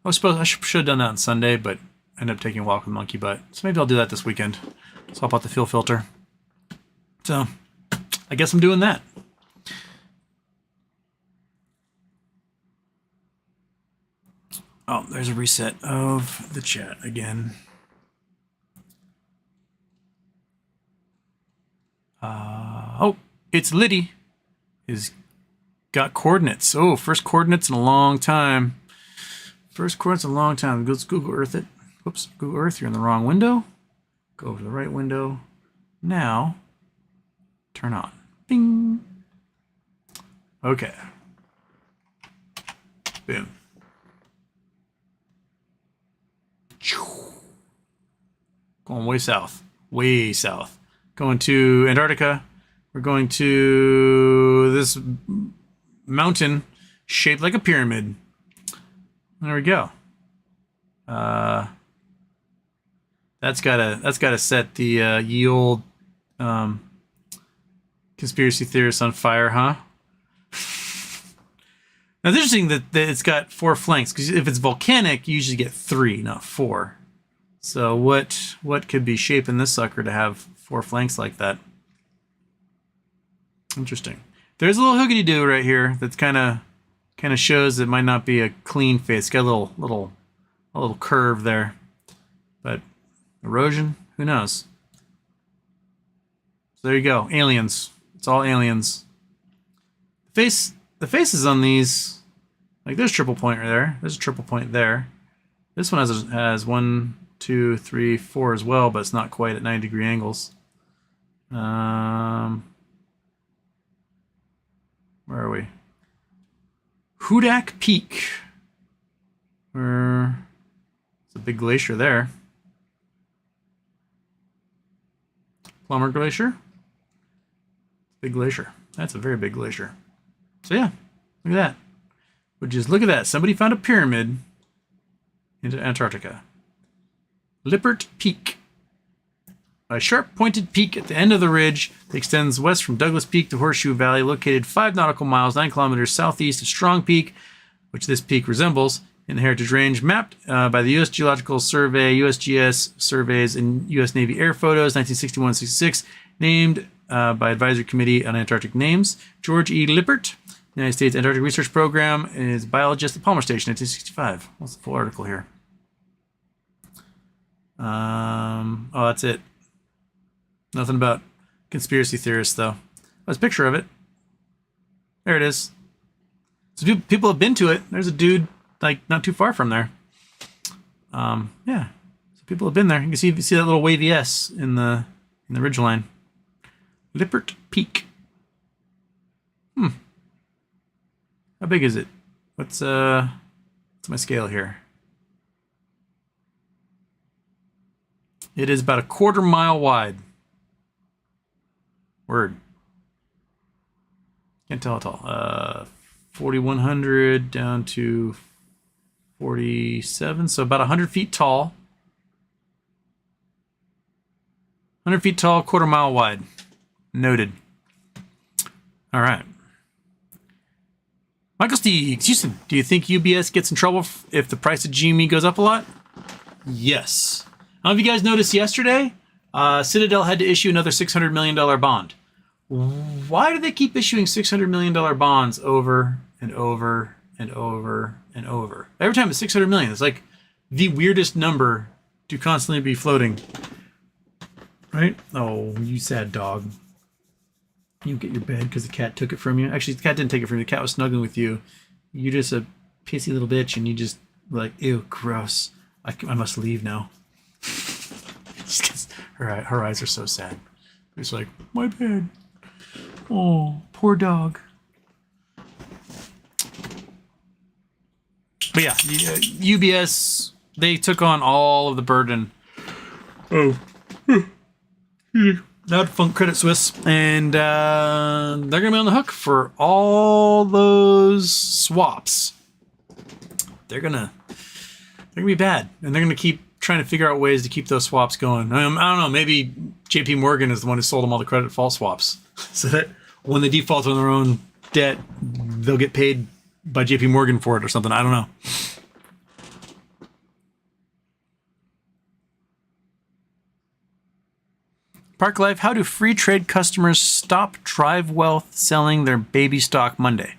I should have done that on Sunday, but I ended up taking a walk with Monkey Butt. So maybe I'll do that this weekend. Swap out the fuel filter. So, I guess I'm doing that. Oh, there's a reset of the chat again. It's Liddy is got coordinates. Oh, first coordinates in a long time. First coordinates in a long time. Let's Google Earth it. Whoops, Google Earth, you're in the wrong window. Go to the right window. Now, turn on. Bing. Okay. Boom. Going way south. Way south. Going to Antarctica. We're going to this mountain shaped like a pyramid. There we go. That's gotta set the ye old conspiracy theorists on fire, huh? Now, it's interesting that it's got 4 flanks, because if it's volcanic, you usually get 3, not 4. So what could be shaping this sucker to have 4 flanks like that? Interesting. There's a little hoogity-doo right here that's kind of shows it might not be a clean face. It's got a little curve there, but erosion, who knows? So there you go, aliens. It's all aliens. The faces on these, like there's triple point right there. There's a triple point there. This one has 1, 2, 3, 4 as well, but it's not quite at 90-degree angles. Where are we? Hudak Peak. It's a big glacier there. Plummer Glacier. Big glacier. That's a very big glacier. So yeah, look at that. But just look at that. Somebody found a pyramid into Antarctica. Lippert Peak. A sharp pointed peak at the end of the ridge that extends west from Douglas Peak to Horseshoe Valley, located 5 nautical miles, 9 kilometers southeast of Strong Peak, which this peak resembles, in the Heritage Range, mapped by the U.S. Geological Survey, USGS surveys, and U.S. Navy air photos, 1961-66, named by Advisory Committee on Antarctic Names. George E. Lippert, United States Antarctic Research Program, is biologist at Palmer Station, 1965. What's the full article here? Oh, that's it. Nothing about conspiracy theorists, though. There's a picture of it. There it is. So people have been to it. There's a dude, like, not too far from there. Yeah. So people have been there. You can see that little wavy S in the ridgeline. Lippert Peak. How big is it? What's my scale here? It is about a 1/4 mile wide. Word. Can't tell at all. 4,100 down to 47, so about 100 feet tall. 100 feet tall, 1/4 mile wide. Noted. All right. Michael Steegs, Houston, do you think UBS gets in trouble if the price of GME goes up a lot? Yes. I don't know if you guys noticed yesterday, Citadel had to issue another $600 million bond. Why do they keep issuing $600 million bonds over and over and over and over? Every time it's $600 million. It's like the weirdest number to constantly be floating. Right? Oh, you sad dog. You get your bed because the cat took it from you. Actually, the cat didn't take it from you. The cat was snuggling with you. You're just a pissy little bitch, and you just were like, ew, gross. I must leave now. Her eyes are so sad. It's like, my bed. Oh, poor dog. But yeah, UBS, they took on all of the burden. Oh. Now defunct Credit Suisse, and they're gonna be on the hook for all those swaps. They're gonna be bad, and they're gonna keep trying to figure out ways to keep those swaps going. I don't know. Maybe J.P. Morgan is the one who sold them all the credit default swaps, so that when they default on their own debt, they'll get paid by J.P. Morgan for it or something. I don't know. Park Life, how do free trade customers stop Drive Wealth selling their baby stock Monday?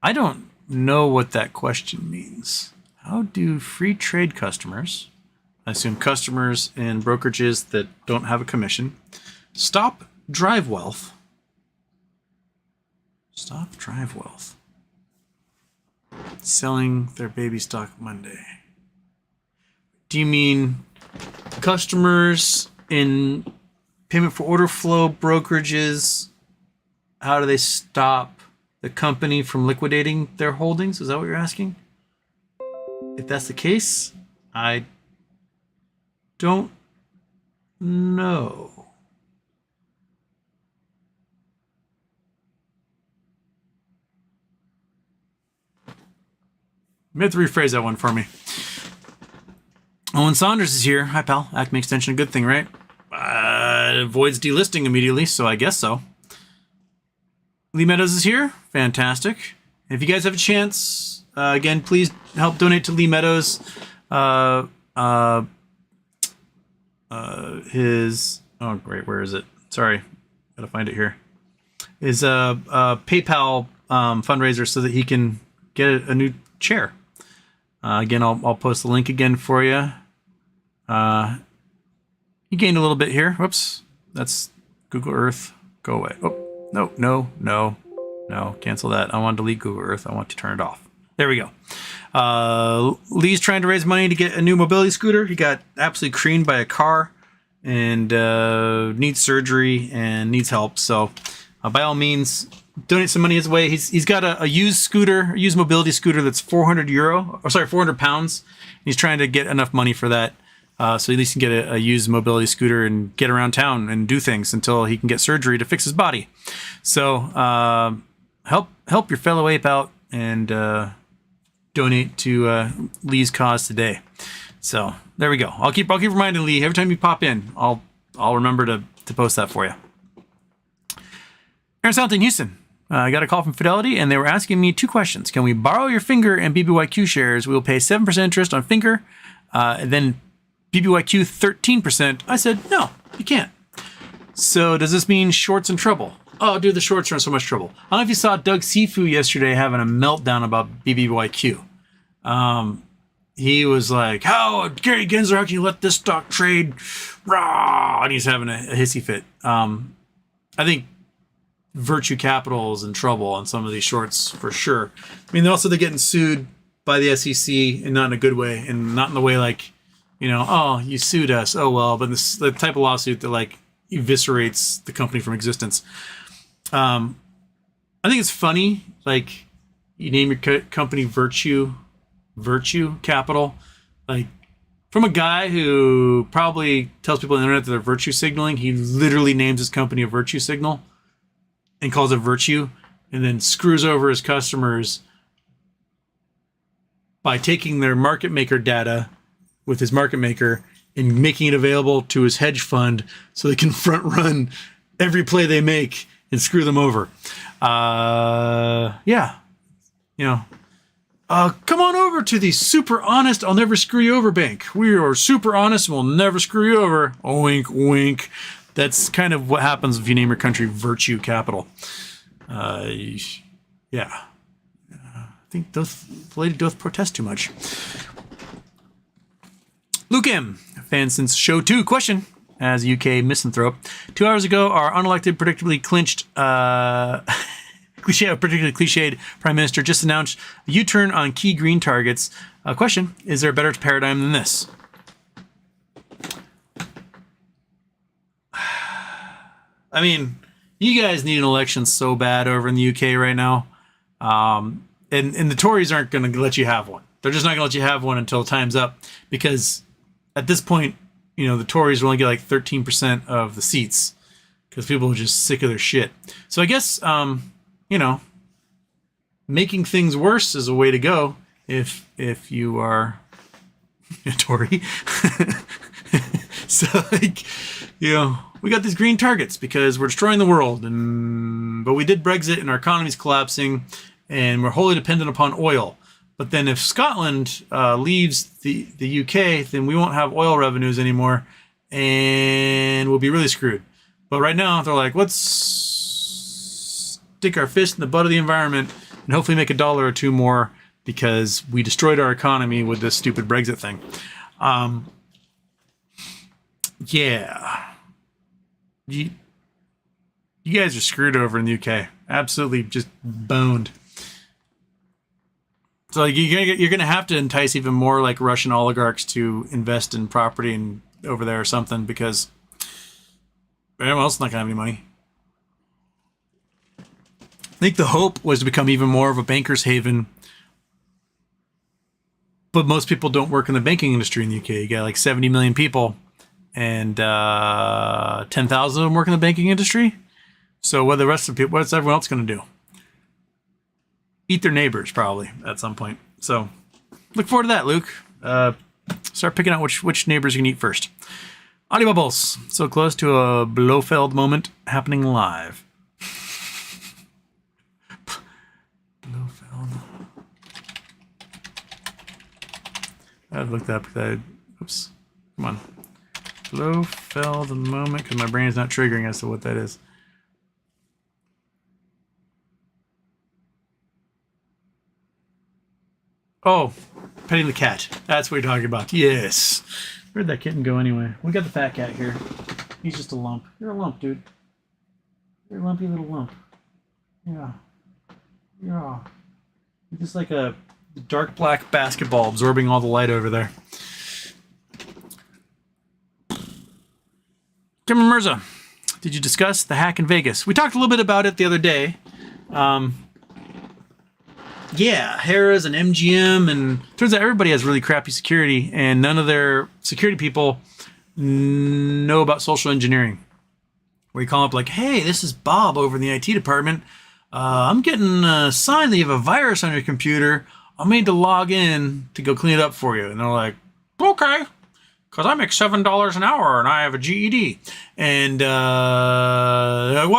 I don't know what that question means. How do free trade customers, I assume customers and brokerages that don't have a commission. Stop Drive Wealth. Stop Drive Wealth. Selling their baby stock Monday. Do you mean customers in payment for order flow brokerages? How do they stop the company from liquidating their holdings? Is that what you're asking? If that's the case, I don't know. You have to rephrase that one for me. Owen Saunders is here. Hi, pal. Acme extension, a good thing, right? It avoids delisting immediately, so I guess so. Lee Meadows is here. Fantastic. If you guys have a chance, again, please help donate to Lee Meadows. His... Oh, great. Where is it? Sorry. Gotta find it here. His PayPal fundraiser so that he can get a new chair. Again, I'll post the link again for you. You gained a little bit here. Whoops. That's Google Earth. Go away. Oh, no. Cancel that. I want to delete Google Earth. I want to turn it off. There we go. Lee's trying to raise money to get a new mobility scooter. He got absolutely creamed by a car and needs surgery and needs help. So by all means, donate some money his way. He's got a used scooter, a used mobility scooter that's 400 pounds. He's trying to get enough money for that. So at least he can get a used mobility scooter and get around town and do things until he can get surgery to fix his body. So help your fellow ape out and donate to Lee's cause today. So there we go. I'll keep reminding Lee every time you pop in. I'll remember to post that for you. Aaron South in Houston. I got a call from Fidelity, and they were asking me 2 questions. Can we borrow your Finger and BBYQ shares? We will pay 7% interest on Finger, and then BBYQ 13%. I said, no, you can't. So does this mean shorts in trouble? Oh, dude, the shorts are in so much trouble. I don't know if you saw Doug Sifu yesterday having a meltdown about BBYQ. He was like, how, Gary Gensler, how can you let this stock trade? Rah! And he's having a hissy fit. I think Virtue Capital is in trouble on some of these shorts for sure. I mean, they're getting sued by the SEC, and not in a good way, and not in the way like, oh, you sued us. Oh, well, but the type of lawsuit that like eviscerates the company from existence. I think it's funny. Like, you name your company Virtue Capital, like from a guy who probably tells people on the internet that they're virtue signaling. He literally names his company a virtue signal and calls it Virtue, and then screws over his customers by taking their market maker data with his market maker and making it available to his hedge fund so they can front run every play they make and screw them over. Come on over to the super honest, I'll never screw you over bank. We are super honest and we'll never screw you over. Wink, wink. That's kind of what happens if you name your country Virtue Capital. I think the lady don't protest too much. Luke M, fan since show 2. Question, as UK misanthrope. 2 hours ago, our unelected, predictably clinched, particularly cliched Prime Minister just announced a U-turn on key green targets. Question, is there a better paradigm than this? I mean, you guys need an election so bad over in the UK right now. And the Tories aren't going to let you have one. They're just not going to let you have one until time's up. Because at this point, the Tories will only get like 13% of the seats. Because people are just sick of their shit. So I guess, making things worse is a way to go if you are a Tory. So, we got these green targets because we're destroying the world, but we did Brexit and our economy's collapsing, and we're wholly dependent upon oil. But then if Scotland leaves the UK, then we won't have oil revenues anymore, and we'll be really screwed. But right now, they're like, let's stick our fist in the butt of the environment and hopefully make $1 or $2 more because we destroyed our economy with this stupid Brexit thing. yeah, you guys are screwed over in the UK. Absolutely just boned. So like, you're gonna have to entice even more like Russian oligarchs to invest in property and over there or something, because everyone else is not gonna have any money. I think the hope was to become even more of a banker's haven, but most people don't work in the banking industry in the UK. You got like 70 million people, and 10,000 of them work in the banking industry. So what are the rest of the people? What's everyone else going to do? Eat their neighbors probably at some point. So look forward to that, Luke. Start picking out which neighbors you can eat first. Audio bubbles. So close to a Blofeld moment happening live. Blofeld. I've looked up that. Oops. Come on. Blofeld moment, because my brain is not triggering as to what that is. Oh, petting the cat. That's what you're talking about. Yes. Where'd that kitten go anyway? We got the fat cat here. He's just a lump. You're a lump, dude. You're a lumpy little lump. Yeah. Yeah. You're just like a dark black basketball absorbing all the light over there. Jim Mirza, did you discuss the hack in Vegas? We talked a little bit about it the other day. Yeah, Harrah's and MGM, and turns out everybody has really crappy security, and none of their security people know about social engineering. Where you call up like, hey, this is Bob over in the IT department. I'm getting a sign that you have a virus on your computer. I'm made to log in to go clean it up for you. And they're like, okay, because I make $7 an hour and I have a GED. And what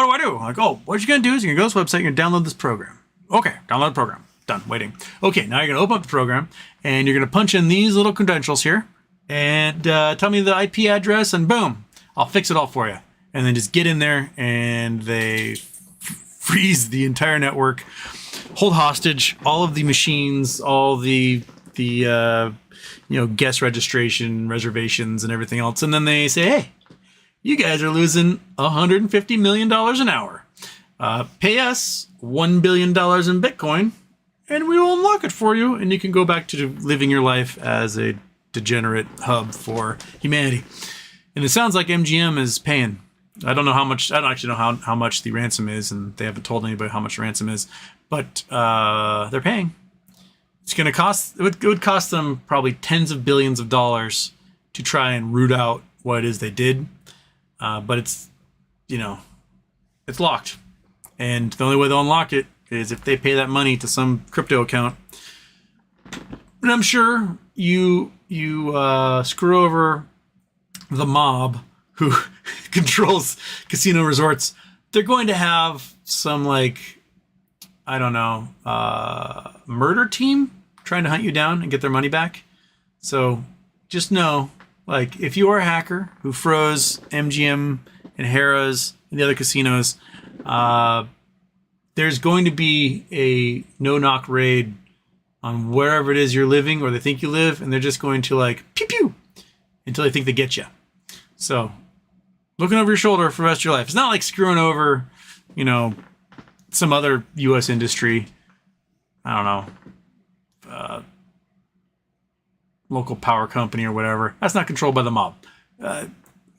do I do? I'm like, oh, what you're going to do is you're going to go to this website, you're going to download this program. Okay, download the program. Done, waiting. Okay, now you're going to open up the program and you're going to punch in these little credentials here and tell me the IP address, and boom, I'll fix it all for you. And then just get in there and they freeze the entire network, hold hostage all of the machines, all the guest registration, reservations, and everything else. And then they say, hey, you guys are losing $150 million an hour. Pay us $1 billion in Bitcoin, and we will unlock it for you, and you can go back to living your life as a degenerate hub for humanity. And it sounds like MGM is paying. I don't know how much. I don't actually know how much the ransom is, and they haven't told anybody how much the ransom is. But they're paying. It's going to cost. It would cost them probably tens of billions of dollars to try and root out what it is they did. But it's locked, and the only way they'll unlock it is if they pay that money to some crypto account. And I'm sure you screw over the mob who controls casino resorts. They're going to have some murder team trying to hunt you down and get their money back. So just know, if you are a hacker who froze MGM and Harrah's and the other casinos, there's going to be a no-knock raid on wherever it is you're living or they think you live, and they're just going to pew-pew until they think they get you. So looking over your shoulder for the rest of your life. It's not like screwing over, some other U.S. industry. I don't know. Local power company or whatever. That's not controlled by the mob.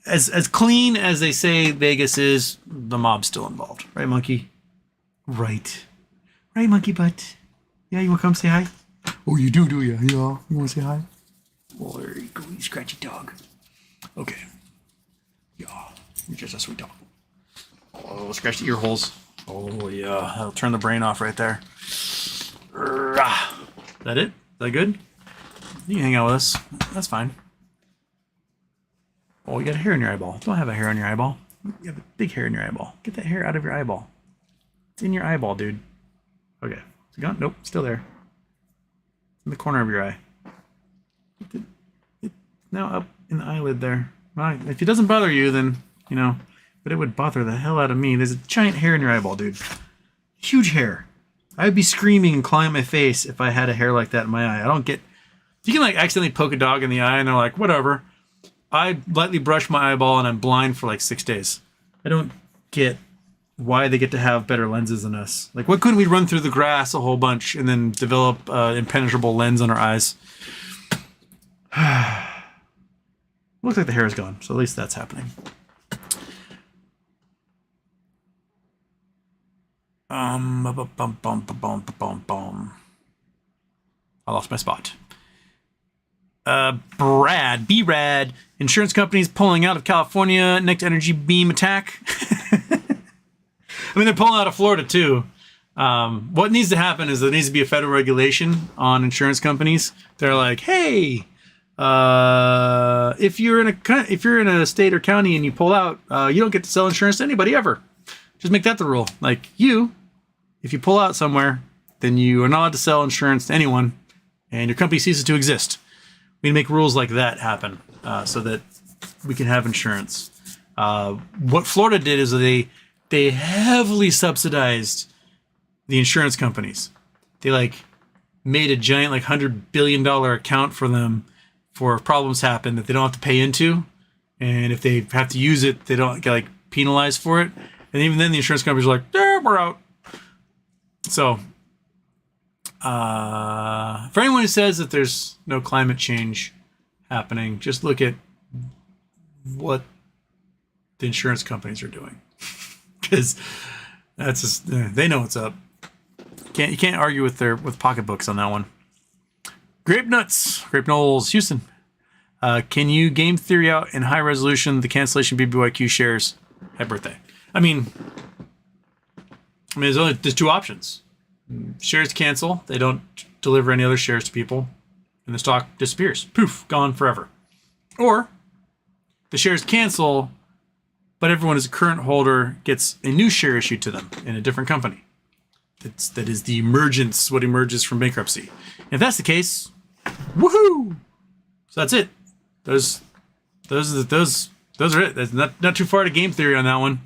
As clean as they say Vegas is, the mob's still involved. Right, monkey? Right. Right, monkey butt? Yeah, you want to come say hi? Oh, you do you? Yeah. You want to say hi? Oh, there you go, you scratchy dog. Okay. Yeah. You're just a sweet dog. Oh, scratch the ear holes. Oh, yeah. That'll turn the brain off right there. Is that it? Is that good? You can hang out with us. That's fine. Oh, you got a hair in your eyeball. Don't have a hair on your eyeball. You have a big hair in your eyeball. Get that hair out of your eyeball. It's in your eyeball, dude. Okay. Is it gone? Nope. Still there. It's in the corner of your eye. It's now up in the eyelid there. Well, if it doesn't bother you, then, but it would bother the hell out of me. There's a giant hair in your eyeball, dude. Huge hair. I would be screaming and clawing my face if I had a hair like that in my eye. I don't get... You can accidentally poke a dog in the eye and they're like, whatever. I lightly brush my eyeball and I'm blind for like 6 days. I don't get why they get to have better lenses than us. Like, what couldn't we run through the grass a whole bunch and then develop impenetrable lens on our eyes? Looks like the hair is gone, so at least that's happening. I lost my spot. Brad, B-Rad, insurance companies pulling out of California, next energy beam attack. I mean, they're pulling out of Florida too. What needs to happen is there needs to be a federal regulation on insurance companies. They're like, hey, if you're in a state or county and you pull out, you don't get to sell insurance to anybody ever. Just make that the rule. Like, if you pull out somewhere, then you are not allowed to sell insurance to anyone, and your company ceases to exist. We need to make rules like that happen so that we can have insurance. What Florida did is they heavily subsidized the insurance companies. They made a giant $100 billion account for them for if problems happen that they don't have to pay into, and if they have to use it, they don't get penalized for it. And even then, the insurance companies are like, "Yeah, we're out." So, for anyone who says that there's no climate change happening, just look at what the insurance companies are doing, because that's just, they know what's up. You can't argue with pocketbooks on that one. Grape Nuts, Grape Knowles, Houston. Can you game theory out in high resolution the cancellation BBYQ shares? Happy birthday. I mean, there's two options. Shares cancel. They don't deliver any other shares to people, and the stock disappears. Poof, gone forever. Or the shares cancel, but everyone as a current holder gets a new share issued to them in a different company. That is the emergence, what emerges from bankruptcy. And if that's the case, woohoo! So that's it. Those are it. That's not too far to game theory on that one.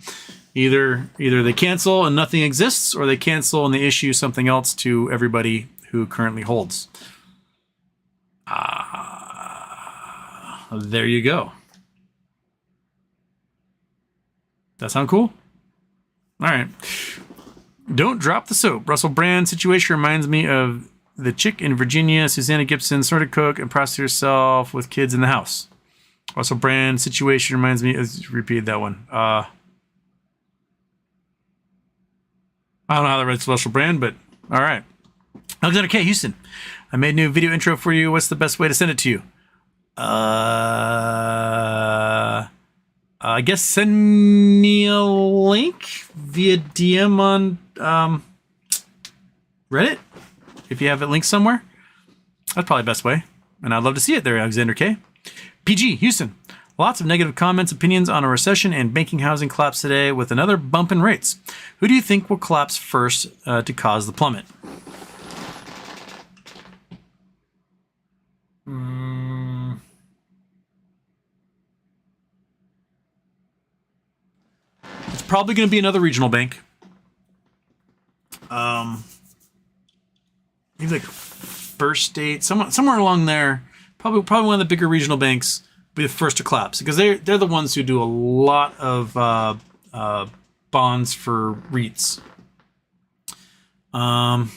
Either they cancel and nothing exists, or they cancel and they issue something else to everybody who currently holds. There you go. That sound cool? All right. Don't drop the soap. Russell Brand situation reminds me of the chick in Virginia, Susanna Gibson, sort of cook and prostitute herself with kids in the house. Russell Brand situation reminds me. Repeat that one. I don't know how that relates to Russell Brand, but all right. Alexander K. Houston. I made a new video intro for you. What's the best way to send it to you? I guess send me a link via DM on Reddit if you have it linked somewhere. That's probably the best way. And I'd love to see it there, Alexander K. PG, Houston. Lots of negative comments, opinions on a recession and banking housing collapse today with another bump in rates. Who do you think will collapse first to cause the plummet? It's probably going to be another regional bank. Maybe First State, somewhere along there. Probably one of the bigger regional banks be the first to collapse, because they're the ones who do a lot of bonds for REITs. And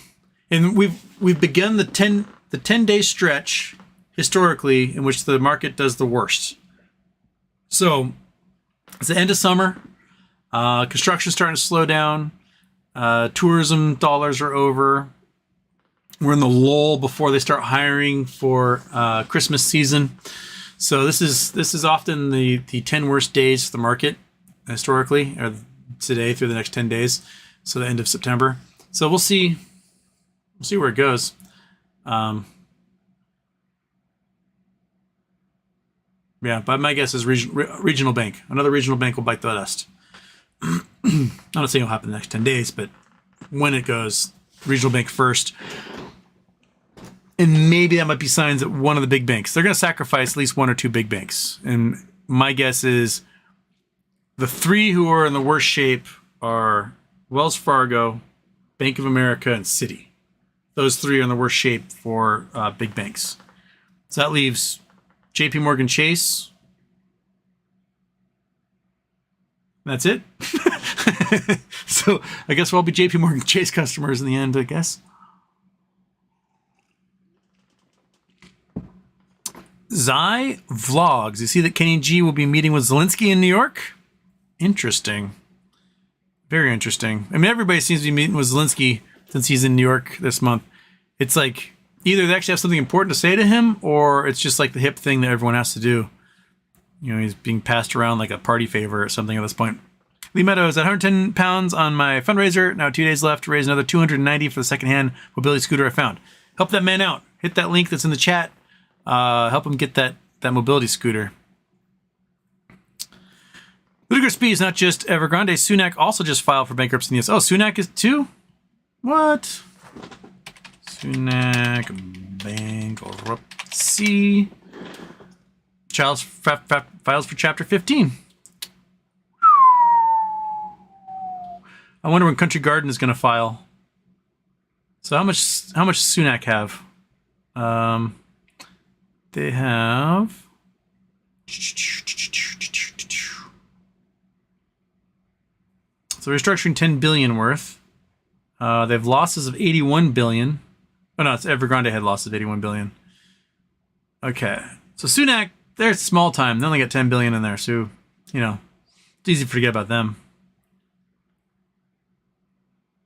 we've begun the 10-day stretch historically in which the market does the worst. So it's the end of summer. Construction's starting to slow down. Tourism dollars are over. We're in the lull before they start hiring for Christmas season. So this is often the 10 worst days for the market historically, or today through the next 10 days. So the end of September. So we'll see where it goes. Yeah, but my guess is regional bank. Another regional bank will bite the dust. I'm not saying it'll happen in the next 10 days, but when it goes, regional bank first. And maybe that might be signs that one of the big banks, they're going to sacrifice at least one or two big banks. And my guess is the three who are in the worst shape are Wells Fargo, Bank of America, and Citi. Those three are in the worst shape for big banks. So that leaves JP Morgan Chase, That's it. So I guess we'll all be JP Morgan Chase customers in the end, I guess. Zai Vlogs. You see that Kenny G will be meeting with Zelensky in New York? Interesting. Very interesting. I mean, everybody seems to be meeting with Zelensky since he's in New York this month. It's like either they actually have something important to say to him, or it's just like the hip thing that everyone has to do. You know, he's being passed around like a party favor or something at this point. Lee Meadows at 110 pounds on my fundraiser. Now 2 days left to raise another 290 for the secondhand mobility scooter I found. Help that man out. Hit that link that's in the chat. Help him get that mobility scooter. Ludicrous Speed is not just Evergrande. Sunak also just filed for bankruptcy in the US. Oh, Sunak is too? What? Sunak bankruptcy. Child's files for Chapter 15. I wonder when Country Garden is going to file. So how much Sunak have? They have. So restructuring 10 billion worth. They have losses of 81 billion. Oh no, it's Evergrande had losses of 81 billion. Okay, so Sunak, they're small time. They only got 10 billion in there, so you know it's easy to forget about them.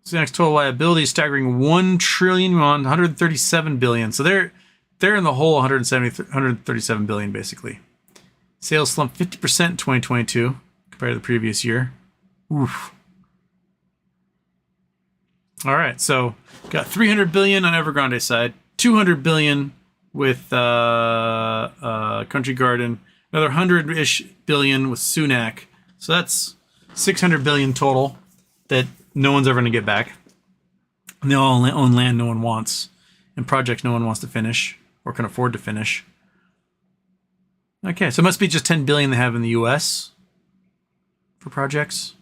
Sunak's total liability is staggering 1 trillion yuan, 137 billion. So they're in the whole 137 billion basically. Sales slumped 50% in 2022 compared to the previous year. Oof. All right, so got 300 billion on Evergrande's side, 200 billion with Country Garden, another 100-ish billion with Sunak. So that's 600 billion total that no one's ever going to get back. And they all own land no one wants and projects no one wants to finish or can afford to finish. Okay, so it must be just 10 billion they have in the US for projects.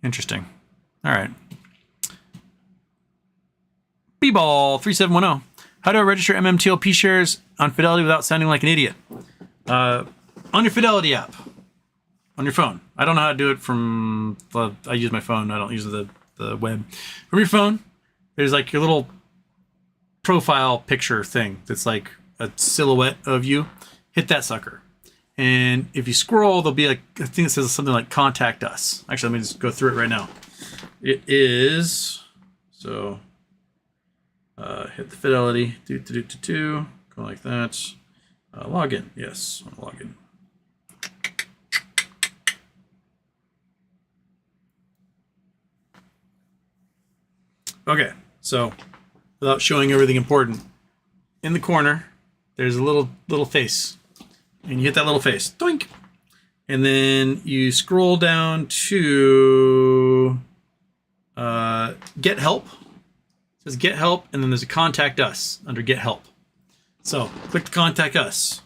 Interesting. All right. B-Ball 3710. How do I register MMTLP shares on Fidelity without sounding like an idiot? On your Fidelity app. On your phone. I don't know how to do it from... I use my phone. I don't use the web. From your phone, there's like your little profile picture thing that's like a silhouette of you. Hit that sucker. And if you scroll, there'll be like a thing that says something like Contact Us. Actually, let me just go through it right now. It is... So... hit the Fidelity. Go like that. Login. Yes, I want to log in. Okay, so without showing everything important, in the corner there's a little face, and you hit that little face, doink, and then you scroll down to Get Help. It says Get Help, and then there's a Contact Us under Get Help. So click the Contact Us,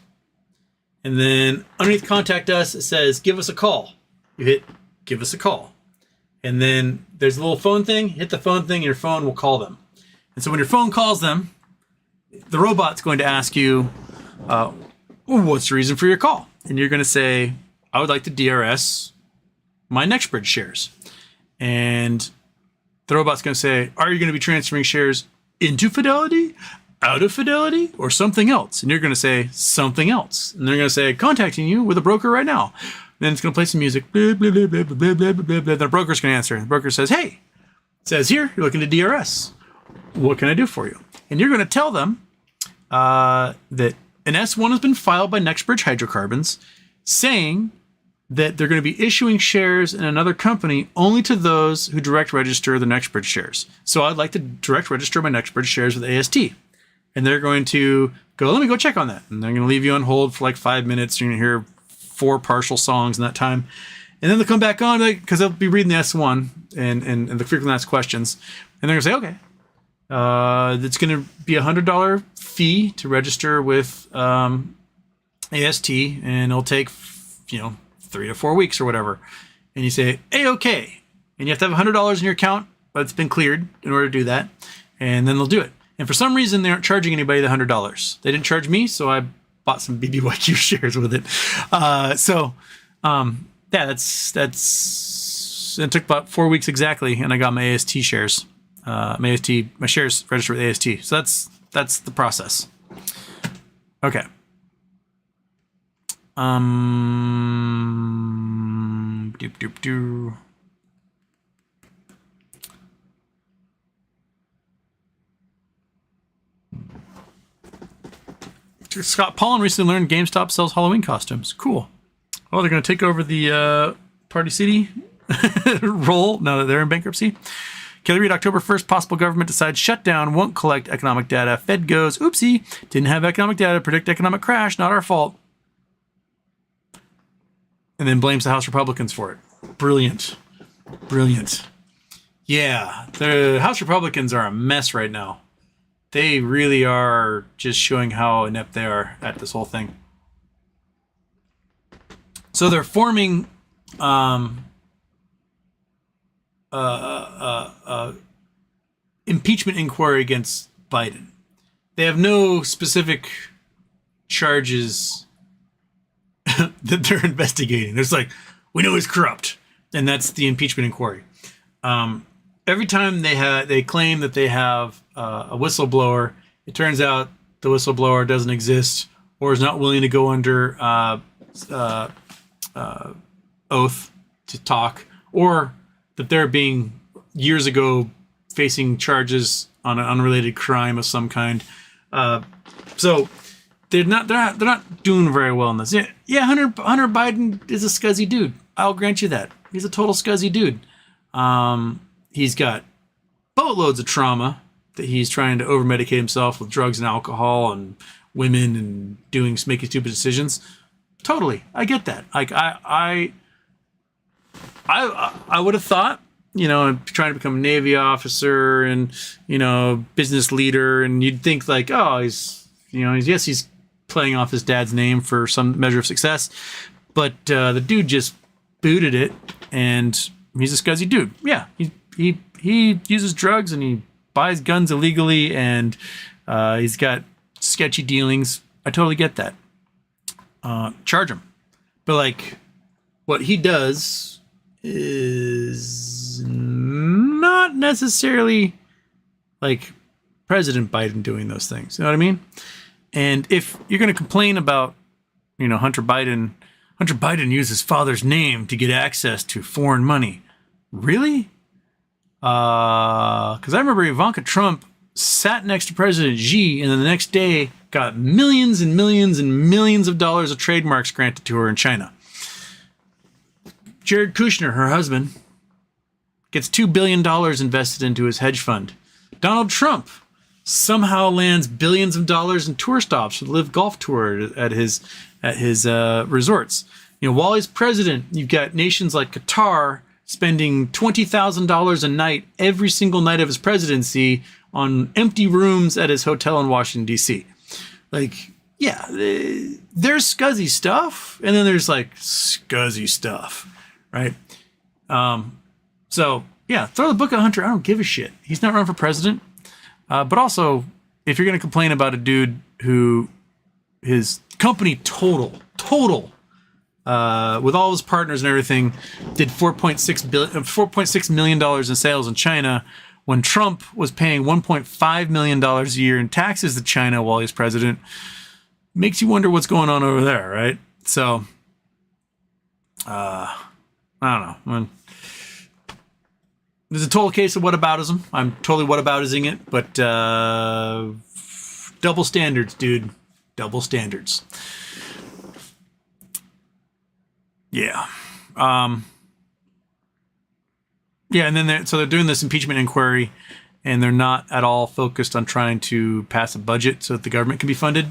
and then underneath Contact Us it says Give Us a Call. You hit Give Us a Call. And then there's a little phone thing. Hit the phone thing, and your phone will call them. And so when your phone calls them, the robot's going to ask you, what's the reason for your call? And you're going to say, I would like to DRS my NextBridge shares. And the robot's going to say, are you going to be transferring shares into Fidelity, out of Fidelity, or something else? And you're going to say something else. And they're going to say, contacting you with a broker right now. Then it's going to play some music. Blah, blah, blah, blah, blah, blah, blah, blah. The broker's going to answer. The broker says, hey, it says here, you're looking to DRS. What can I do for you? And you're going to tell them that an S1 has been filed by NextBridge Hydrocarbons saying that they're going to be issuing shares in another company only to those who direct register the NextBridge shares. So I'd like to direct register my NextBridge shares with AST. And they're going to go, let me go check on that. And they're going to leave you on hold for like 5 minutes. You're going to hear 4 partial songs in that time, and then they'll come back on because they'll be reading the S1 and the frequently asked questions, and they're gonna say, okay, it's gonna be $100 fee to register with AST, and it'll take 3 to 4 weeks or whatever. And you say, hey, okay, and you have to have $100 in your account, but it's been cleared in order to do that, and then they'll do it. And for some reason, they aren't charging anybody the $100. They didn't charge me, so I bought some BBYQ shares with it. Yeah, it took about 4 weeks exactly, and I got my AST shares. My shares registered with AST. So that's the process. Okay. Doop doop doo. Scott Pollen recently learned GameStop sells Halloween costumes. Cool. Oh, they're going to take over the Party City role now that they're in bankruptcy. Kelly Reid, October 1st, possible government decides shutdown, won't collect economic data. Fed goes, oopsie, didn't have economic data, predict economic crash, not our fault. And then blames the House Republicans for it. Brilliant. Brilliant. Yeah, the House Republicans are a mess right now. They really are just showing how inept they are at this whole thing. So they're forming impeachment inquiry against Biden. They have no specific charges that they're investigating. There's like, we know he's corrupt, and that's the impeachment inquiry. Every time they claim that they have a whistleblower, it turns out the whistleblower doesn't exist or is not willing to go under oath to talk, or that they're being years ago facing charges on an unrelated crime of some kind. So they're not doing very well in this. Yeah, Hunter Biden is a scuzzy dude. I'll grant you that. He's a total scuzzy dude. He's got boatloads of trauma that he's trying to over-medicate himself with drugs and alcohol and women and making stupid decisions. Totally, I get that. Like I would have thought, trying to become a Navy officer and business leader, and you'd think like, oh, he's playing off his dad's name for some measure of success, but the dude just booted it, and he's a scuzzy dude. Yeah, he uses drugs and he buys guns illegally, and he's got sketchy dealings. I totally get that. Charge him. But like, what he does is not necessarily like President Biden doing those things. You know what I mean? And if you're going to complain about, Hunter Biden used his father's name to get access to foreign money. Really? Because I remember Ivanka Trump sat next to President Xi, and then the next day got millions and millions and millions of dollars of trademarks granted to her in China. Jared Kushner, her husband, gets $2 billion invested into his hedge fund. Donald Trump somehow lands billions of dollars in tour stops for the Live Golf Tour at his resorts. While he's president, you've got nations like Qatar spending $20,000 a night every single night of his presidency on empty rooms at his hotel in Washington, D.C. Like, yeah, there's scuzzy stuff, and then there's like scuzzy stuff, right? So yeah, throw the book at Hunter. I don't give a shit. He's not running for president. But also, if you're going to complain about a dude who his company total, with all his partners and everything, did $4.6 million in sales in China, when Trump was paying $1.5 million a year in taxes to China while he's president, makes you wonder what's going on over there, right? So, I don't know. There's a total case of whataboutism. I'm totally whataboutising it, but double standards, dude. Double standards. Yeah. Yeah, and then they're doing this impeachment inquiry, and they're not at all focused on trying to pass a budget so that the government can be funded.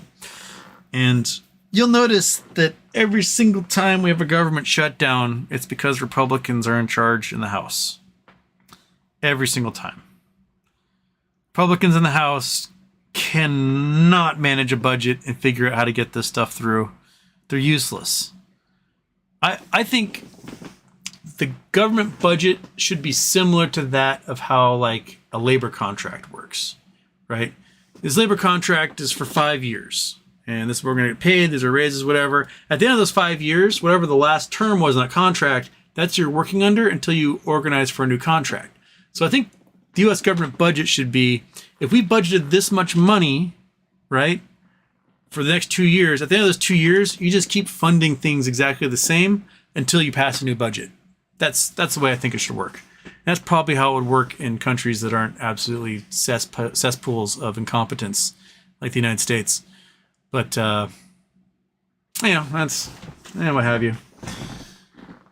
And you'll notice that every single time we have a government shutdown, it's because Republicans are in charge in the House. Every single time. Republicans in the House cannot manage a budget and figure out how to get this stuff through. They're useless. I think the government budget should be similar to that of how like a labor contract works, right? This labor contract is for 5 years, and this is where we're going to get paid. These are raises, whatever. At the end of those 5 years, whatever the last term was in that contract, that's you're working under until you organize for a new contract. So I think the U.S. government budget should be, if we budgeted this much money, right, for the next 2 years, at the end of those 2 years, you just keep funding things exactly the same until you pass a new budget. That's the way I think it should work. And that's probably how it would work in countries that aren't absolutely cesspools of incompetence like the United States. But, that's what have you.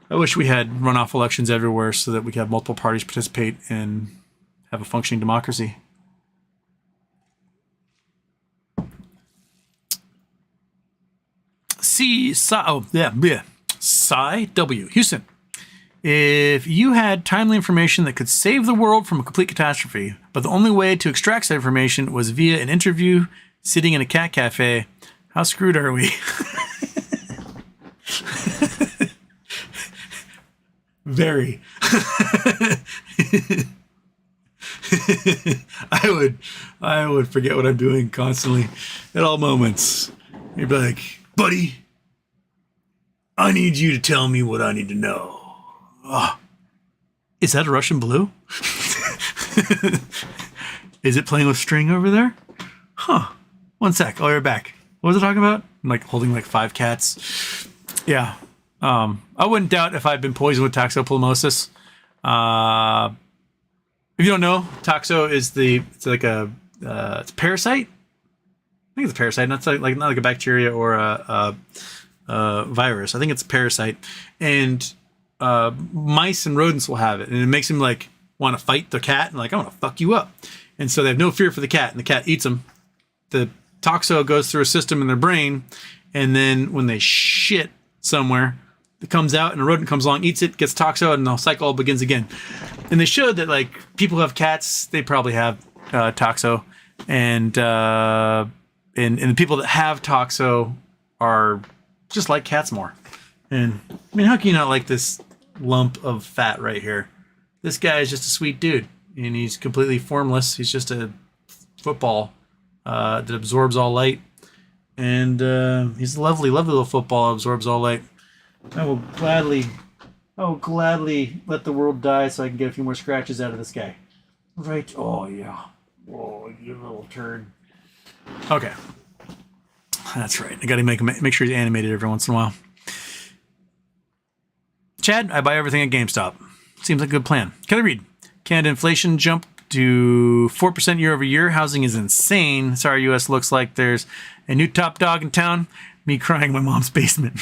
I wish we had runoff elections everywhere so that we could have multiple parties participate and have a functioning democracy. Psy W. Houston. If you had timely information that could save the world from a complete catastrophe, but the only way to extract that information was via an interview sitting in a cat cafe, how screwed are we? Very. I would forget what I'm doing constantly at all moments. You'd be like, buddy, I need you to tell me what I need to know. Oh, is that a Russian blue? Is it playing with string over there? Huh. One sec. Oh, you're back. What was I talking about? I'm like holding like 5 cats. Yeah. I wouldn't doubt if I'd been poisoned with toxoplasmosis. If you don't know, toxo is it's a parasite. I think it's a parasite, not like a bacteria or a virus. I think it's a parasite, and mice and rodents will have it, and it makes them like want to fight the cat and like, I want to fuck you up, and so they have no fear for the cat, and the cat eats them. The toxo goes through a system in their brain, and then when they shit somewhere, it comes out, and a rodent comes along, eats it, gets toxo, and the cycle begins again. And they showed that like people who have cats, they probably have toxo, and the people that have toxo are just like cats more. And I mean, how can you not like this lump of fat right here? This guy is just a sweet dude, and he's completely formless. He's just a football that absorbs all light, and he's a lovely, lovely little football that absorbs all light. I will gladly let the world die so I can get a few more scratches out of this guy. Right? Oh yeah. Oh, you little turd. Okay. That's right. I got to make sure he's animated every once in a while. Chad, I buy everything at GameStop. Seems like a good plan. Kelly Reed. Canada inflation jumped to 4% year over year. Housing is insane. Sorry, U.S. looks like there's a new top dog in town. Me crying in my mom's basement.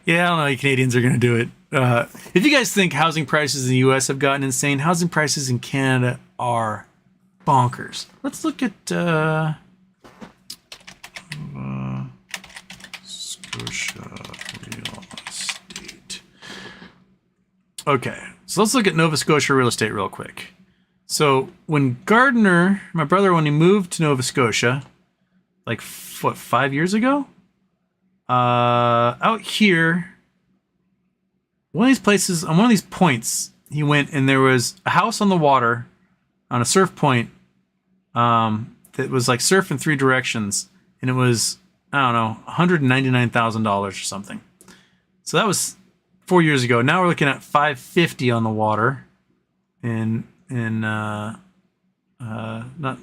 Yeah, I don't know how you Canadians are going to do it. If you guys think housing prices in the U.S. have gotten insane, housing prices in Canada are bonkers. Let's look at Scotia real estate. Okay, so let's look at Nova Scotia real estate real quick. So when Gardner, my brother, when he moved to Nova Scotia, like, 5 years ago? Out here, one of these places, on one of these points, he went and there was a house on the water on a surf point that was like surf in 3 directions, and it was, I don't know, $199,000 or something. So that was 4 years ago. Now we're looking at $550 on the water, and not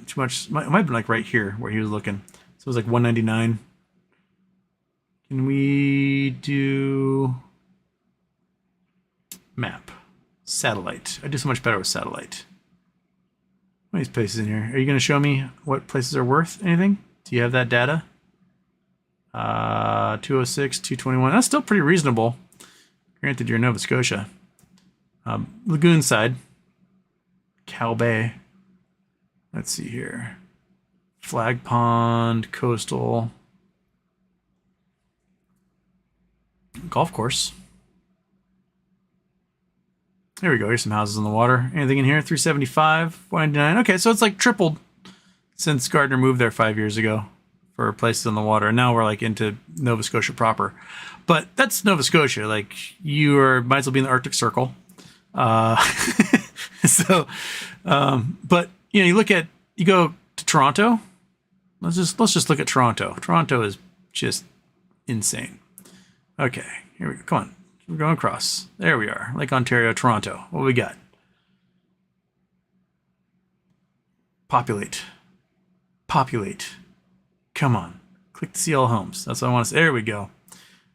too much. It might have been like right here where he was looking. So it was like $199. Can we do map? Satellite. I do so much better with satellite. What are these places in here? Are you going to show me what places are worth anything? Do you have that data? 206, 221. That's still pretty reasonable. Granted, you're in Nova Scotia. Lagoon side. Cow Bay. Let's see here. Flag Pond, Coastal. Golf course. There we go. Here's some houses on the water. Anything in here? 375, 499. Okay, so it's like tripled since Gardner moved there 5 years ago for places on the water. And now we're like into Nova Scotia proper. But that's Nova Scotia. Like, you might as well be in the Arctic Circle. So, but you know, you go to Toronto, Let's just look at Toronto. Toronto is just insane. Okay, here we go. Come on. We're going across. There we are. Lake Ontario, Toronto. What we got? Populate. Populate. Come on. Click to see all homes. That's what I want to say. There we go.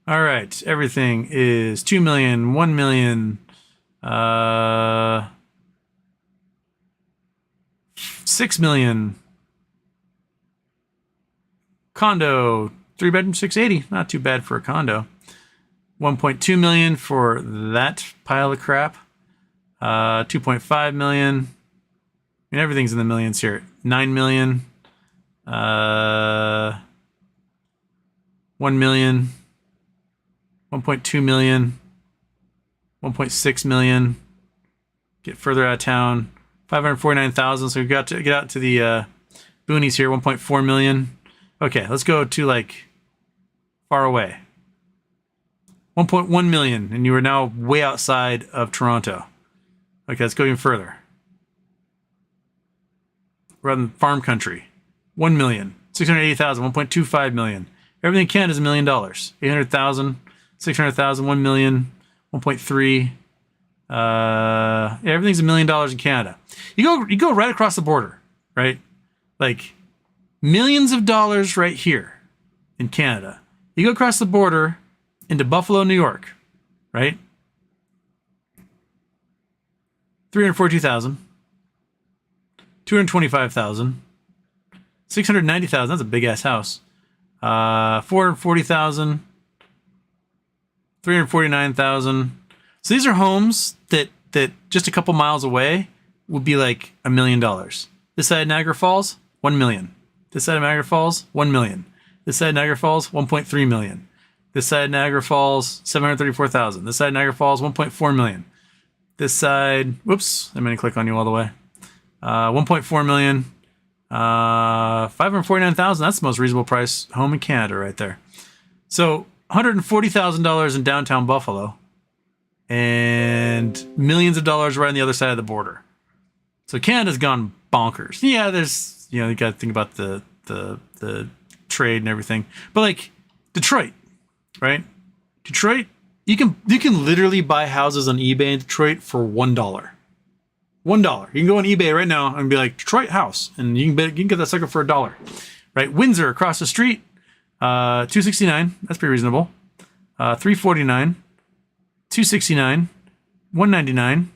All right. Everything is 2 million, 1 million, 6 million. Condo, 3-bedroom, 680. Not too bad for a condo. 1.2 million for that pile of crap. 2.5 million. I mean, everything's in the millions here. 9 million. 1 million. 1.2 million. 1.6 million. Get further out of town. 549,000. So we've got to get out to the boonies here. 1.4 million. Okay, let's go to like far away. 1.1 million, and you are now way outside of Toronto. Okay, let's go even further. We're in farm country. 1 million, 680,000, 1.25 million. Everything in Canada is $1 million. 800,000, 600,000, 1 million, 1.3. Yeah, everything's $1 million in Canada. You go right across the border, right? Like millions of dollars right here in Canada. You go across the border into Buffalo, New York, right? 342,000, 225,000, 690,000. That's a big ass house. 440,000, 349,000. So these are homes that just a couple miles away would be like $1 million. This side of Niagara Falls, 1 million. This side of Niagara Falls, 1 million. This side of Niagara Falls, 1.3 million. This side of Niagara Falls, 734,000. This side of Niagara Falls, 1.4 million. This side, whoops, I'm going to click on you all the way. 1.4 million. 549,000. That's the most reasonable price home in Canada right there. So $140,000 in downtown Buffalo and millions of dollars right on the other side of the border. So Canada's gone bonkers. Yeah, there's, you got to think about the trade and everything. But like Detroit, right? Detroit, you can literally buy houses on eBay in Detroit for $1. $1. You can go on eBay right now and be like Detroit house, and you can get that sucker for $1. Right? Windsor across the street, $269. That's pretty reasonable. $349, $269, $199,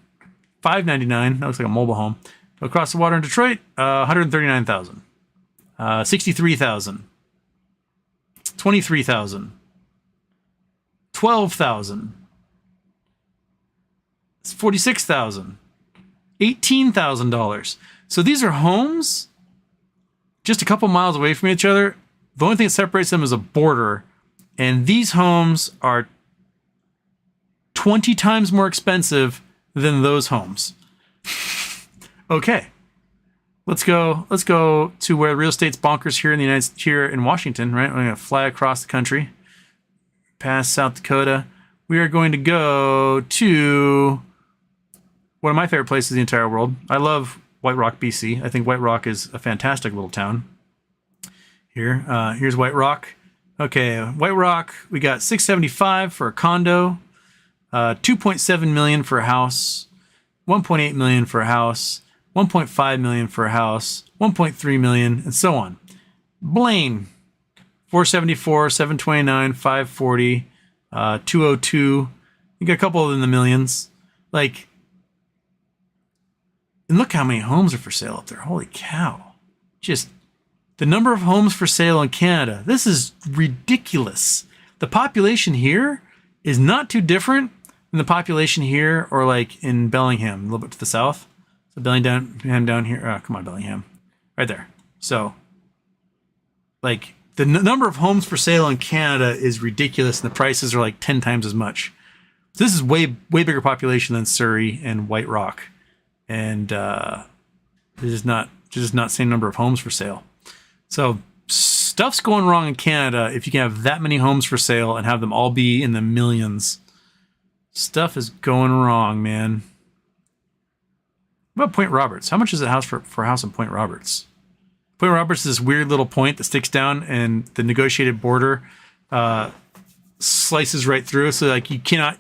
$599. That looks like a mobile home. Across the water in Detroit, $139,000, $63,000, $23,000, $12,000, $46,000, $18,000. So these are homes just a couple miles away from each other. The only thing that separates them is a border, and these homes are 20 times more expensive than those homes. Okay, let's go to where real estate's bonkers here in Washington, right? We're gonna fly across the country, past South Dakota. We are going to go to one of my favorite places in the entire world. I love White Rock, BC. I think White Rock is a fantastic little town. Here's White Rock. Okay, White Rock, we got $675 for a condo, $2.7 million for a house, $1.8 million for a house, $1.5 million for a house, $1.3 million, and so on. Blaine, $474, $729, $540, $202. You got a couple in the millions. Like, and look how many homes are for sale up there. Holy cow. Just the number of homes for sale in Canada. This is ridiculous. The population here is not too different than the population here or like in Bellingham, a little bit to the south. So Bellingham down here. Oh, come on, Bellingham. Right there. So, like, the number of homes for sale in Canada is ridiculous, and the prices are like 10 times as much. So this is way bigger population than Surrey and White Rock. And there's just not same number of homes for sale. So stuff's going wrong in Canada if you can have that many homes for sale and have them all be in the millions. Stuff is going wrong, man. What about Point Roberts? How much is a house for a house in Point Roberts? Point Roberts is this weird little point that sticks down, and the negotiated border slices right through. So like you cannot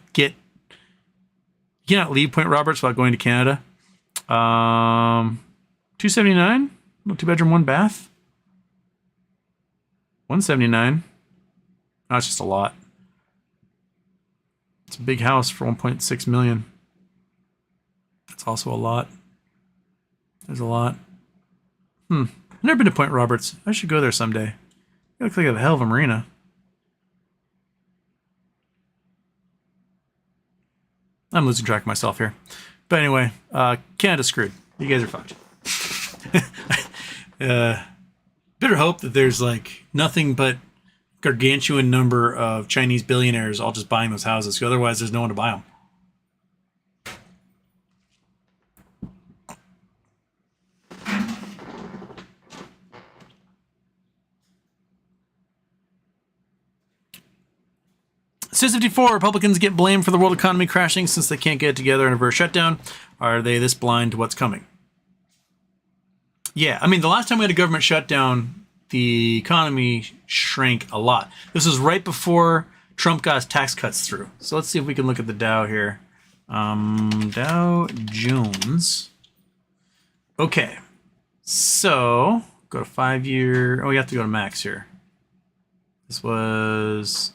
leave Point Roberts without going to Canada. 279, no 2-bedroom, 1 bath. 179. That's just a lot. It's a big house for 1.6 million. That's also a lot. There's a lot. I've never been to Point Roberts. I should go there someday. It looks like a hell of a marina. I'm losing track of myself here. But anyway, Canada's screwed. You guys are fucked. Better hope that there's like nothing but gargantuan number of Chinese billionaires all just buying those houses. Because otherwise, there's no one to buy them. Says 54, Republicans get blamed for the world economy crashing since they can't get it together in a reverse shutdown. Are they this blind to what's coming? Yeah, I mean, the last time we had a government shutdown, the economy shrank a lot. This was right before Trump got his tax cuts through. So let's see if we can look at the Dow here. Dow Jones. Okay, so go to 5-year. Oh, we have to go to max here. This was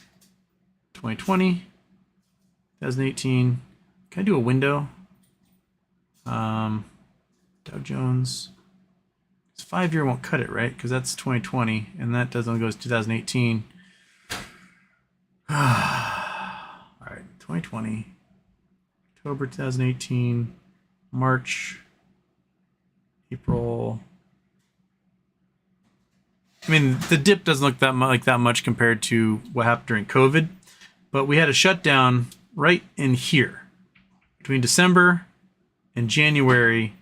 2020, 2018. Can I do a window? Dow Jones. This 5-year won't cut it, right? Because that's 2020, and that doesn't go to 2018. All right, 2020, October 2018, March, April. I mean, the dip doesn't look that much compared to what happened during COVID. But we had a shutdown right in here between December and January.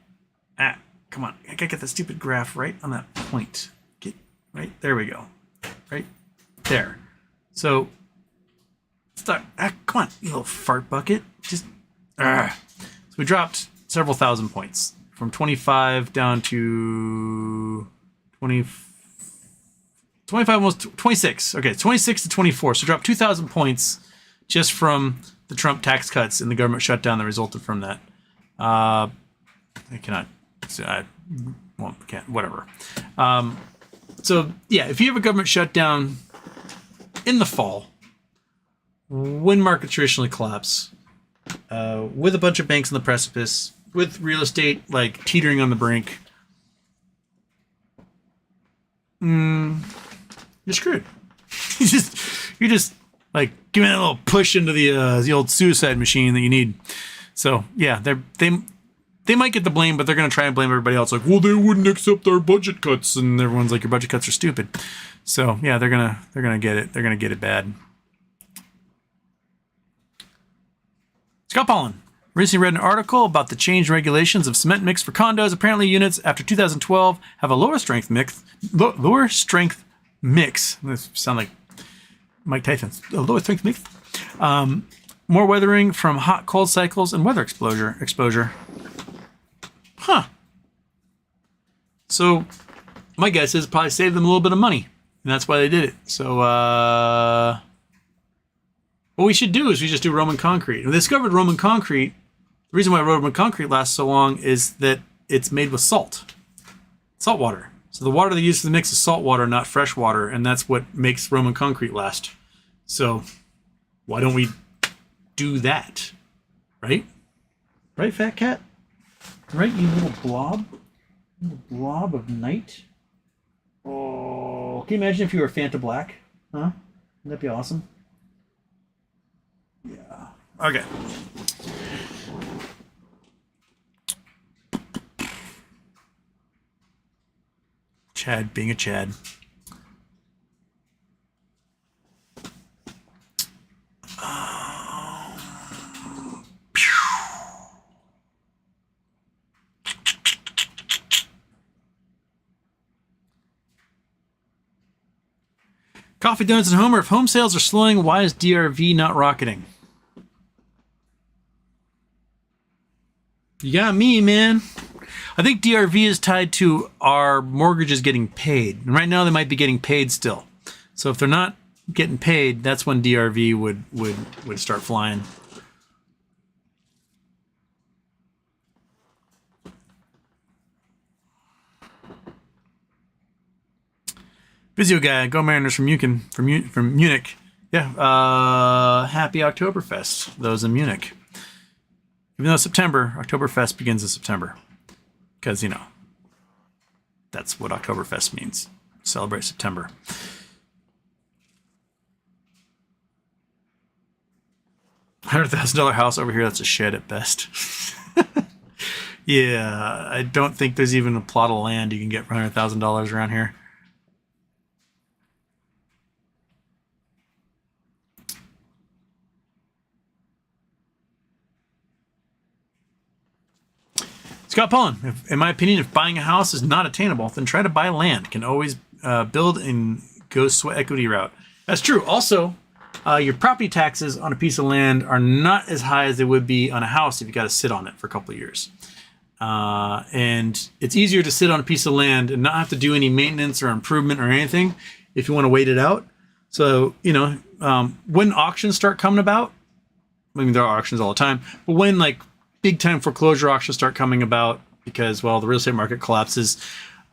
Come on. I gotta get the stupid graph right on that point. Get right there. We go. Right there. So start. Come on, you little fart bucket. Just. So we dropped several thousand points from 25 down to 20. 25, almost 26. Okay, 26 to 24. So dropped 2,000 points just from the Trump tax cuts and the government shutdown that resulted from that. I cannot. Can't. Whatever. So yeah, if you have a government shutdown in the fall, when markets traditionally collapse, with a bunch of banks on the precipice, with real estate like teetering on the brink, you're screwed. You're just like giving that little push into the old suicide machine that you need. So yeah, they might get the blame, but they're gonna try and blame everybody else. Like, well, they wouldn't accept our budget cuts, and everyone's like, your budget cuts are stupid. So yeah, they're gonna get it. They're gonna get it bad. Scott Pollen recently read an article about the change in regulations of cement mix for condos. Apparently, units after 2012 have a lower strength mix. This sound like Mike Tyson's lower strength mix. More weathering from hot, cold cycles and weather exposure. Huh. So my guess is it probably saved them a little bit of money, and that's why they did it. So what we should do is we just do Roman concrete. We discovered Roman concrete. The reason why Roman concrete lasts so long is that it's made with salt water. So the water they use for the mix is salt water, not fresh water, and that's what makes Roman concrete last. So why don't we do that? Right? Right, Fat Cat? Right, you little blob? Little blob of night? Oh, can you imagine if you were Fanta Black? Huh? Wouldn't that be awesome? Yeah. Okay. Chad being a Chad. Coffee, donuts, and Homer. If home sales are slowing, why is DRV not rocketing? You got me, man. I think DRV is tied to our mortgages getting paid. And right now they might be getting paid still. So if they're not getting paid, that's when DRV would start flying. Visio guy, go Mariners from Munich. Yeah, happy Oktoberfest, those in Munich. Even though it's September, Oktoberfest begins in September. Because, you know, that's what Oktoberfest means. Celebrate September. $100,000 house over here, that's a shed at best. Yeah, I don't think there's even a plot of land you can get for $100,000 around here. Scott Pullen, in my opinion, if buying a house is not attainable, then try to buy land. Can always build and go sweat equity route. That's true. Also, your property taxes on a piece of land are not as high as they would be on a house if you got to sit on it for a couple of years. And it's easier to sit on a piece of land and not have to do any maintenance or improvement or anything if you want to wait it out. So, you know, when auctions start coming about, I mean, there are auctions all the time, but when like big time foreclosure auctions start coming about because, well, the real estate market collapses,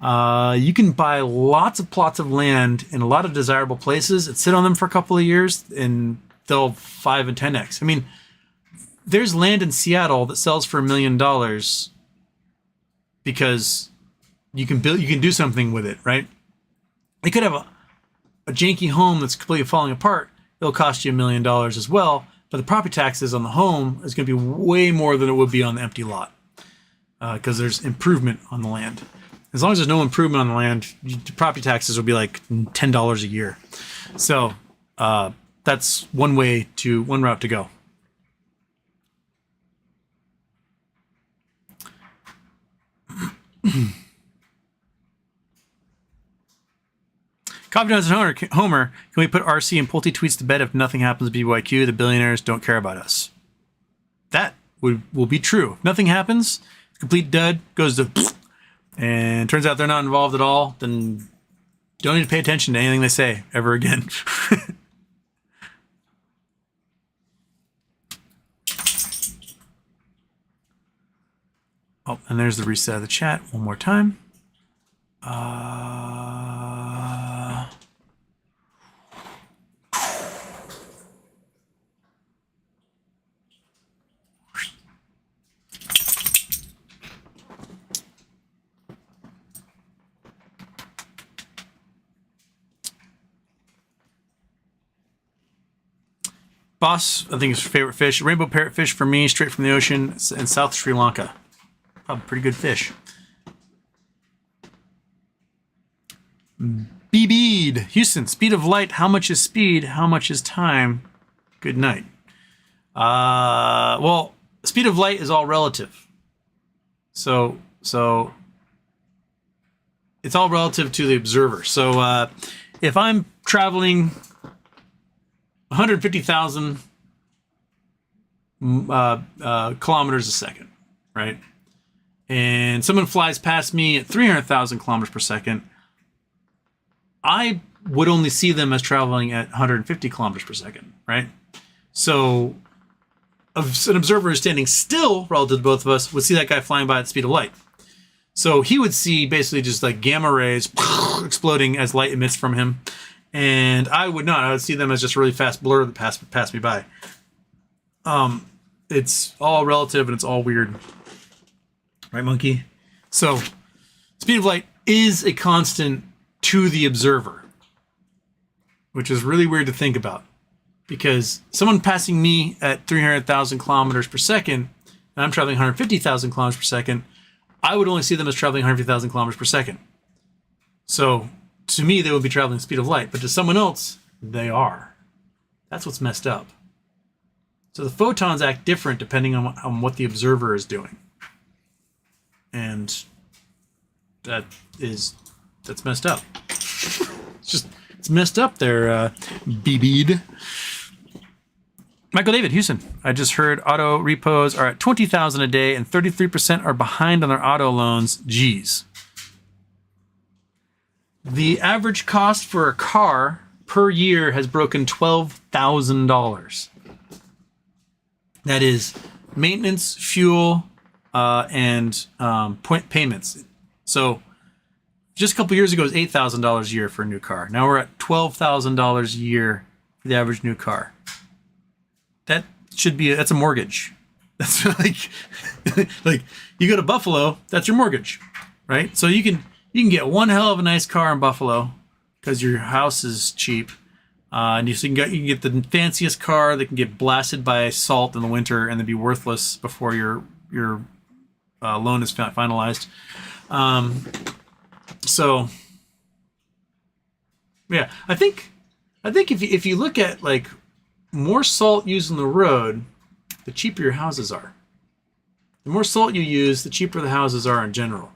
you can buy lots of plots of land in a lot of desirable places and sit on them for a couple of years and they'll 5 and 10x. I mean, there's land in Seattle that sells for $1 million because you can do something with it, right? You could have a janky home that's completely falling apart. It'll cost you $1 million as well. But the property taxes on the home is going to be way more than it would be on the empty lot because there's improvement on the land. As long as there's no improvement on the land, the property taxes will be like $10 a year. So that's one route to go. Coffee Johnson Homer, can we put RC and Pulte tweets to bed if nothing happens to BYQ? The billionaires don't care about us. That will be true. If nothing happens, complete dud, goes to and turns out they're not involved at all, then don't need to pay attention to anything they say ever again. Oh, and there's the reset of the chat one more time. Boss, I think is favorite fish. Rainbow parrotfish for me, straight from the ocean in South Sri Lanka. Probably pretty good fish. BB'd. Houston, speed of light. How much is speed? How much is time? Good night. Well, speed of light is all relative. So it's all relative to the observer. So if I'm traveling 150,000 kilometers a second, right? And someone flies past me at 300,000 kilometers per second, I would only see them as traveling at 150 kilometers per second, right? So an observer who's standing still relative to both of us would see that guy flying by at the speed of light. So he would see basically just like gamma rays exploding as light emits from him. And I would not. I would see them as just a really fast blur that pass me by. It's all relative and it's all weird. Right, monkey? So, speed of light is a constant to the observer, which is really weird to think about. Because someone passing me at 300,000 kilometers per second, and I'm traveling 150,000 kilometers per second, I would only see them as traveling 150,000 kilometers per second. So, to me, they would be traveling the speed of light, but to someone else, they are. That's what's messed up. So the photons act different depending on what the observer is doing. And that's messed up. It's messed up there, BB'd. Michael David, Houston. I just heard auto repos are at $20,000 a day and 33% are behind on their auto loans. Geez. The average cost for a car per year has broken $12,000. That is maintenance, fuel, and point payments. So just a couple years ago, it was $8,000 a year for a new car. Now we're at $12,000 a year for the average new car. That should be that's a mortgage. That's like like you go to Buffalo, that's your mortgage, right? So you can get one hell of a nice car in Buffalo because your house is cheap, and you can get the fanciest car that can get blasted by salt in the winter and then be worthless before your loan is finalized. So yeah, I think if you look at like more salt used on the road, the cheaper your houses are. The more salt you use, the cheaper the houses are in general,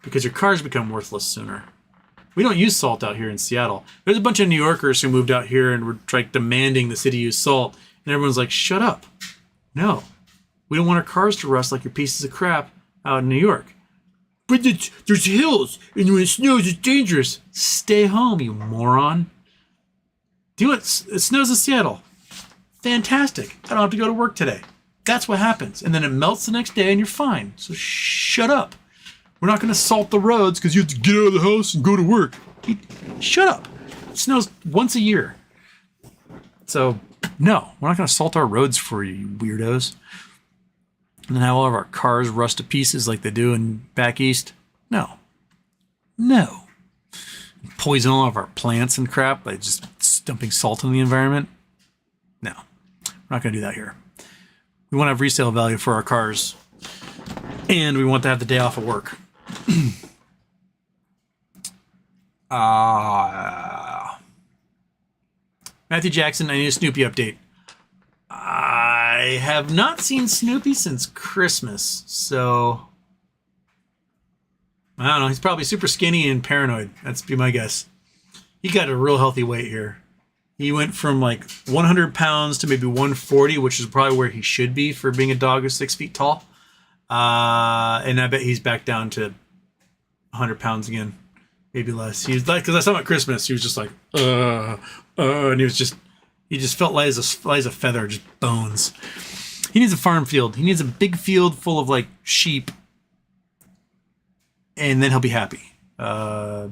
because your cars become worthless sooner. We don't use salt out here in Seattle. There's a bunch of New Yorkers who moved out here and were like demanding the city use salt, and everyone's like, shut up. No, we don't want our cars to rust like your pieces of crap out in New York. But there's hills, and when it snows, it's dangerous. Stay home, you moron. Do it. It snows in Seattle. Fantastic. I don't have to go to work today. That's what happens. And then it melts the next day and you're fine. So shut up. We're not going to salt the roads because you have to get out of the house and go to work. Shut up. It snows once a year. So no, we're not going to salt our roads for you, you weirdos. And then have all of our cars rust to pieces like they do in back east. No. No. Poison all of our plants and crap by just dumping salt in the environment. No. We're not going to do that here. We want to have resale value for our cars, and we want to have the day off of work. Matthew Jackson, I need a Snoopy update. I have not seen Snoopy since Christmas, so I don't know. He's probably super skinny and paranoid. That's be my guess. He got a real healthy weight here. He went from like 100 pounds to maybe 140, which is probably where he should be for being a dog who's 6 feet tall. And I bet he's back down to 100 pounds again, maybe less. He was like, because I saw him at Christmas, he was just like, and he just felt light as a feather, just bones. He needs a farm field. He needs a big field full of like sheep, and then he'll be happy.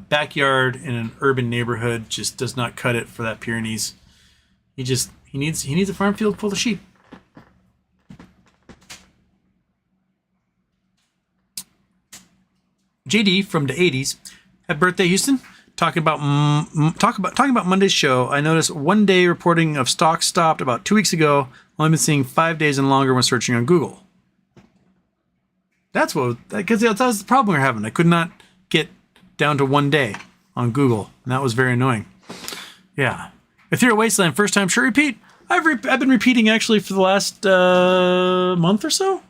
Backyard in an urban neighborhood just does not cut it for that Pyrenees. He needs a farm field full of sheep. JD from the 80s. Happy birthday, Houston. Talking about Monday's show. I noticed one day reporting of stocks stopped about 2 weeks ago. Only been seeing 5 days and longer when searching on Google. That's because that was the problem we were having. I could not get down to 1 day on Google, and that was very annoying. Yeah. Ethereal Wasteland, first time shirt repeat. I've been repeating actually for the last month or so.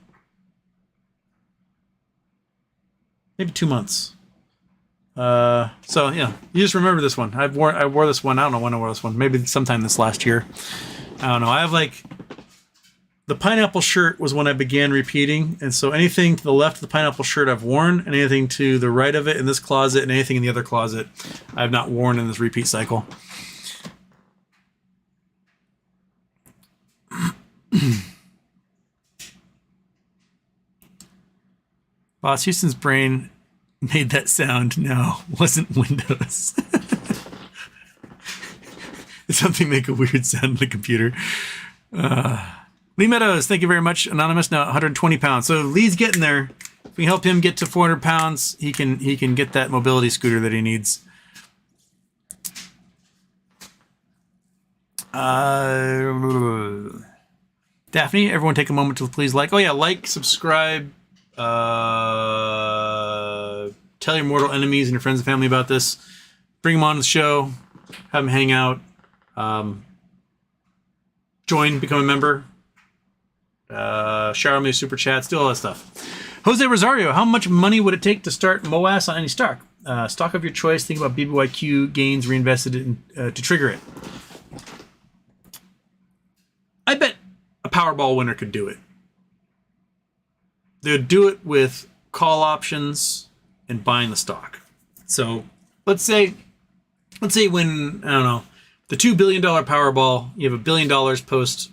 Maybe 2 months. So yeah, you just remember this one. I wore this one. I don't know when I wore this one. Maybe sometime this last year. I don't know. I have like the pineapple shirt was when I began repeating, and so anything to the left of the pineapple shirt I've worn, and anything to the right of it in this closet, and anything in the other closet I have not worn in this repeat cycle. Boss Houston's brain made that sound. No, wasn't Windows. Did something make a weird sound on the computer? Lee Meadows, thank you very much. Anonymous, now 120 pounds. So Lee's getting there. If we can help him get to 400 pounds, he can get that mobility scooter that he needs. Daphne, everyone take a moment to please like. Oh yeah, like, subscribe, tell your mortal enemies and your friends and family about this. Bring them on the show. Have them hang out. Join, become a member. Shower me super chats, do all that stuff. Jose Rosario, how much money would it take to start MOAS on any stock? Stock of your choice. Think about BBYQ gains reinvested in, to trigger it. I bet Powerball winner could do it. They would do it with call options and buying the stock. So let's say when, I don't know, the $2 billion Powerball, you have $1 billion post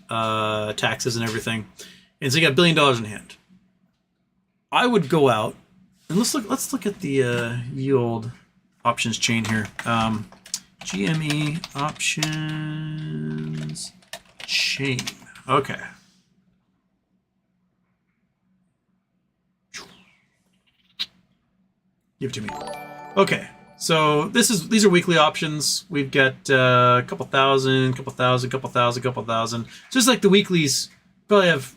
taxes and everything. And so you got $1 billion in hand. I would go out and let's look at the yield options chain here. GME options chain. Okay. Give it to me. Okay. So these are weekly options. We've got a couple thousand. So just like the weeklies, probably have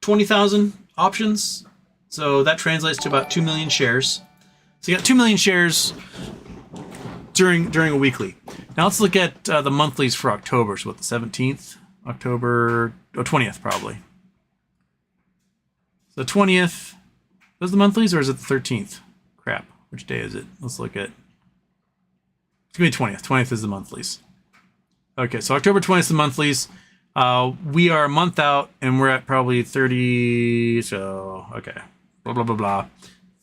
20,000 options. So that translates to about 2 million shares. So you got 2 million shares during a weekly. Now let's look at the monthlies for October. So what, the 17th? October, 20th probably. So the 20th, those the monthlies or is it the 13th? Crap, which day is it? Let's look at, it's gonna be 20th. 20th is the monthlies. Okay, so October 20th is the monthlies. We are a month out and we're at probably 30, so, okay. Blah, blah, blah, blah.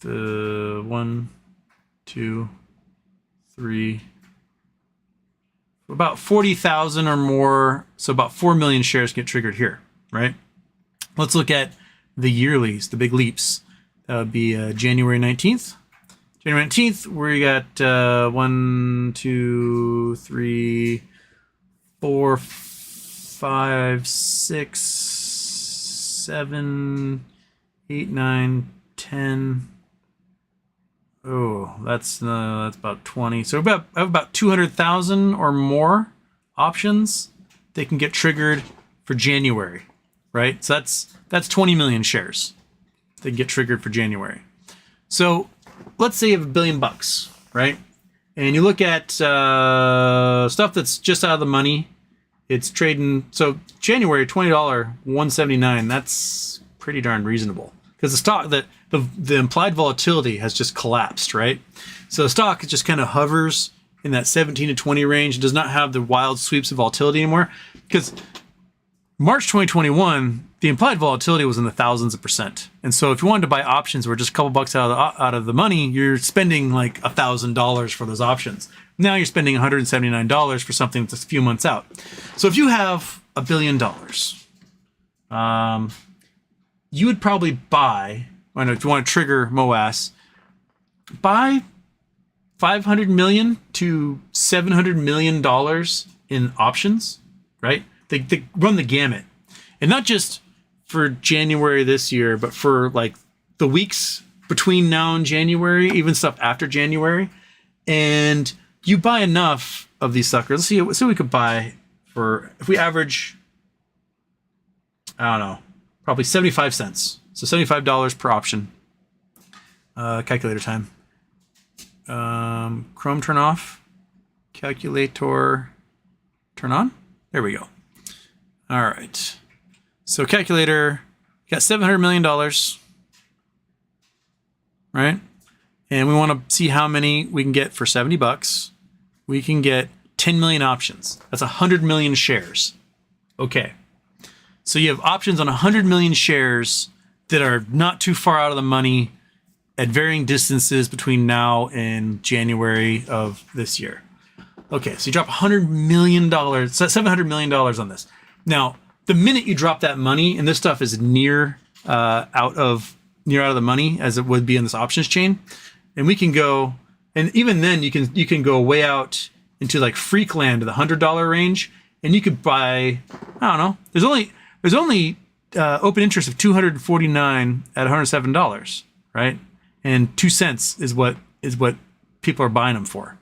The 1, 2, 3, about 40,000 or more. So about 4 million shares get triggered here, right? Let's look at the yearlies, the big leaps. That would be January 19th. January 19th, we got 1, 2, 3, 4, 5, 6, 7, 8, 9, 10. Oh, that's about 20. So I have about 200,000 or more options that can get triggered for January, right? So that's 20 million shares that get triggered for January. So let's say you have $1 billion, right? And you look at stuff that's just out of the money. It's trading. So January, $20, 179. That's pretty darn reasonable because the stock that the implied volatility has just collapsed, right? So the stock just kind of hovers in that 17 to 20 range. It does not have the wild sweeps of volatility anymore because March 2021, the implied volatility was in the thousands of percent. And so if you wanted to buy options where just a couple bucks out of the money, you're spending like $1,000 for those options. Now you're spending $179 for something that's a few months out. So if you have $1 billion, you would probably buy, I know if you want to trigger MOAS, buy $500 million to $700 million in options, right? They run the gamut. And not just for January this year, but for like the weeks between now and January, even stuff after January. And you buy enough of these suckers. Let's see what we could buy for, if we average, I don't know, probably 75 cents. So $75 per option. Calculator time. Chrome turn off. Calculator turn on. There we go. All right. So calculator, got $700 million, right? And we want to see how many we can get for 70 bucks. We can get 10 million options. That's 100 million shares. Okay. So you have options on 100 million shares that are not too far out of the money at varying distances between now and January of this year. Okay, so you drop $100 million, $700 million on this. Now, the minute you drop that money, and this stuff is near out of the money as it would be in this options chain, and we can go, and even then you can go way out into like freak land to the $100 range, and you could buy, I don't know, there's only open interest of 249 at $107, right? And 2 cents is what people are buying them for.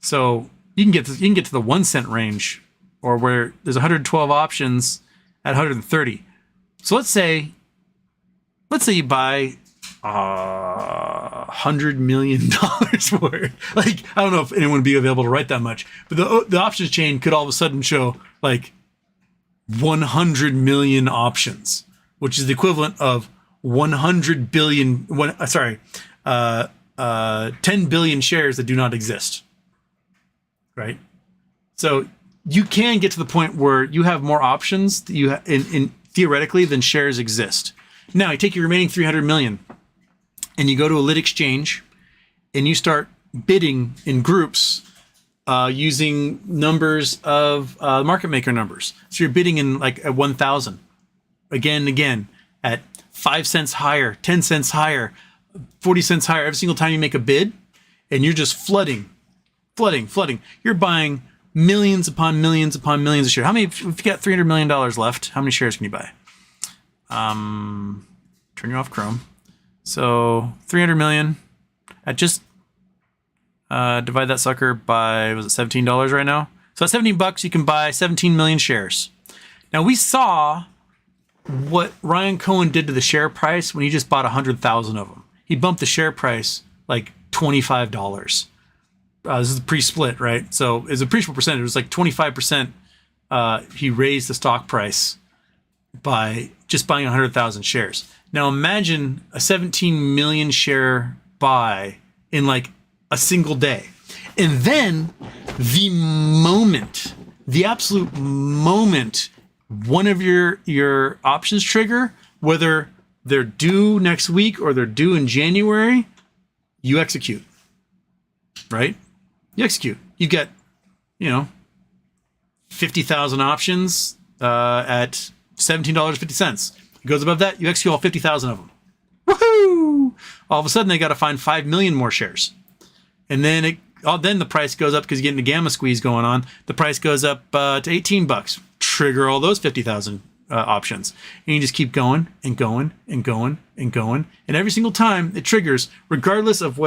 So you can get to the 1 cent range, or where there's 112 options at 130. So let's say you buy $100 million for it. Like, I don't know if anyone would be available to write that much, but the options chain could all of a sudden show like 100 million options, which is the equivalent of 100 billion, 10 billion shares that do not exist, right? So you can get to the point where you have more options that you in theoretically, then shares exist. Now you take your remaining 300 million and you go to a lit exchange and you start bidding in groups using numbers of market maker numbers. So you're bidding in like at 1,000 again and again at 5 cents higher, 10 cents higher, 40 cents higher every single time you make a bid, and you're just flooding. You're buying millions upon millions upon millions of shares. How many, if you got $300 million left, how many shares can you buy? Turn you off Chrome. So 300 million at just, divide that sucker by, was it $17 right now? So at $17, you can buy 17 million shares. Now we saw what Ryan Cohen did to the share price when he just bought 100,000 of them. He bumped the share price like $25. This is pre-split, right? So it's a pre-split percentage. It was like 25%. He raised the stock price by just buying 100,000 shares. Now imagine a 17 million share buy in like a single day. And then the absolute moment one of your options trigger, whether they're due next week or they're due in January, you execute, right? You execute. You get, 50,000 options at $17.50. It goes above that, you execute all 50,000 of them. Woohoo! All of a sudden, they got to find 5 million more shares. And then then the price goes up because you're getting the gamma squeeze going on. The price goes up to $18. Trigger all those 50,000 options. And you just keep going and going and going and going. And every single time it triggers, regardless of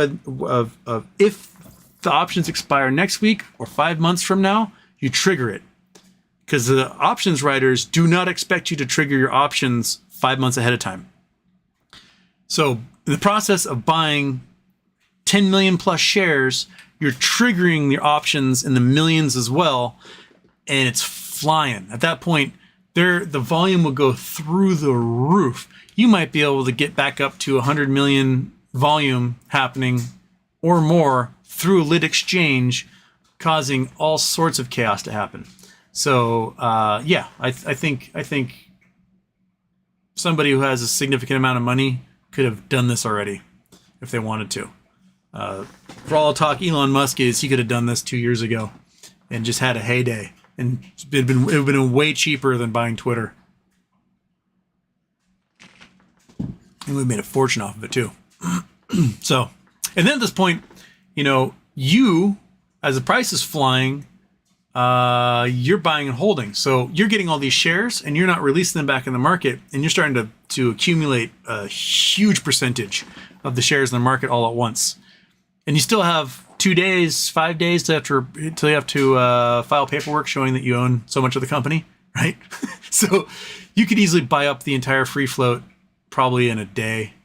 if the options expire next week or 5 months from now, you trigger it. Because the options writers do not expect you to trigger your options 5 months ahead of time. So in the process of buying 10 million plus shares, you're triggering your options in the millions as well, and it's flying. At that point, the volume will go through the roof. You might be able to get back up to 100 million volume happening or more through a lit exchange, causing all sorts of chaos to happen. So I think somebody who has a significant amount of money could have done this already if they wanted to. For all the talk Elon Musk is, he could have done this 2 years ago and just had a heyday, and it would have been way cheaper than buying Twitter. And we made a fortune off of it too. So, and then at this point, you, as the price is flying, you're buying and holding. So you're getting all these shares and you're not releasing them back in the market, and you're starting to accumulate a huge percentage of the shares in the market all at once. And you still have 2 days, 5 days until you have to file paperwork showing that you own so much of the company, right? So you could easily buy up the entire free float probably in a day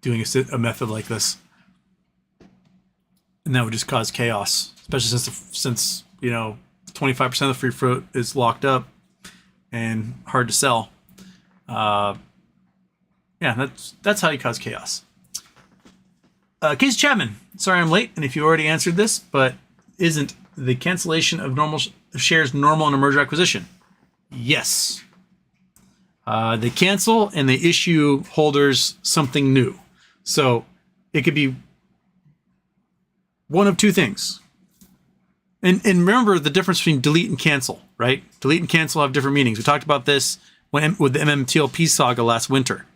doing a method like this. And that would just cause chaos, especially since 25% of the free float is locked up and hard to sell. That's how you cause chaos. Casey Chapman, sorry I'm late, and if you already answered this, but isn't the cancellation of normal shares normal in a merger acquisition? Yes. They cancel and they issue holders something new. So it could be one of two things. And remember the difference between delete and cancel, right? Delete and cancel have different meanings. We talked about this with the MMTLP saga last winter.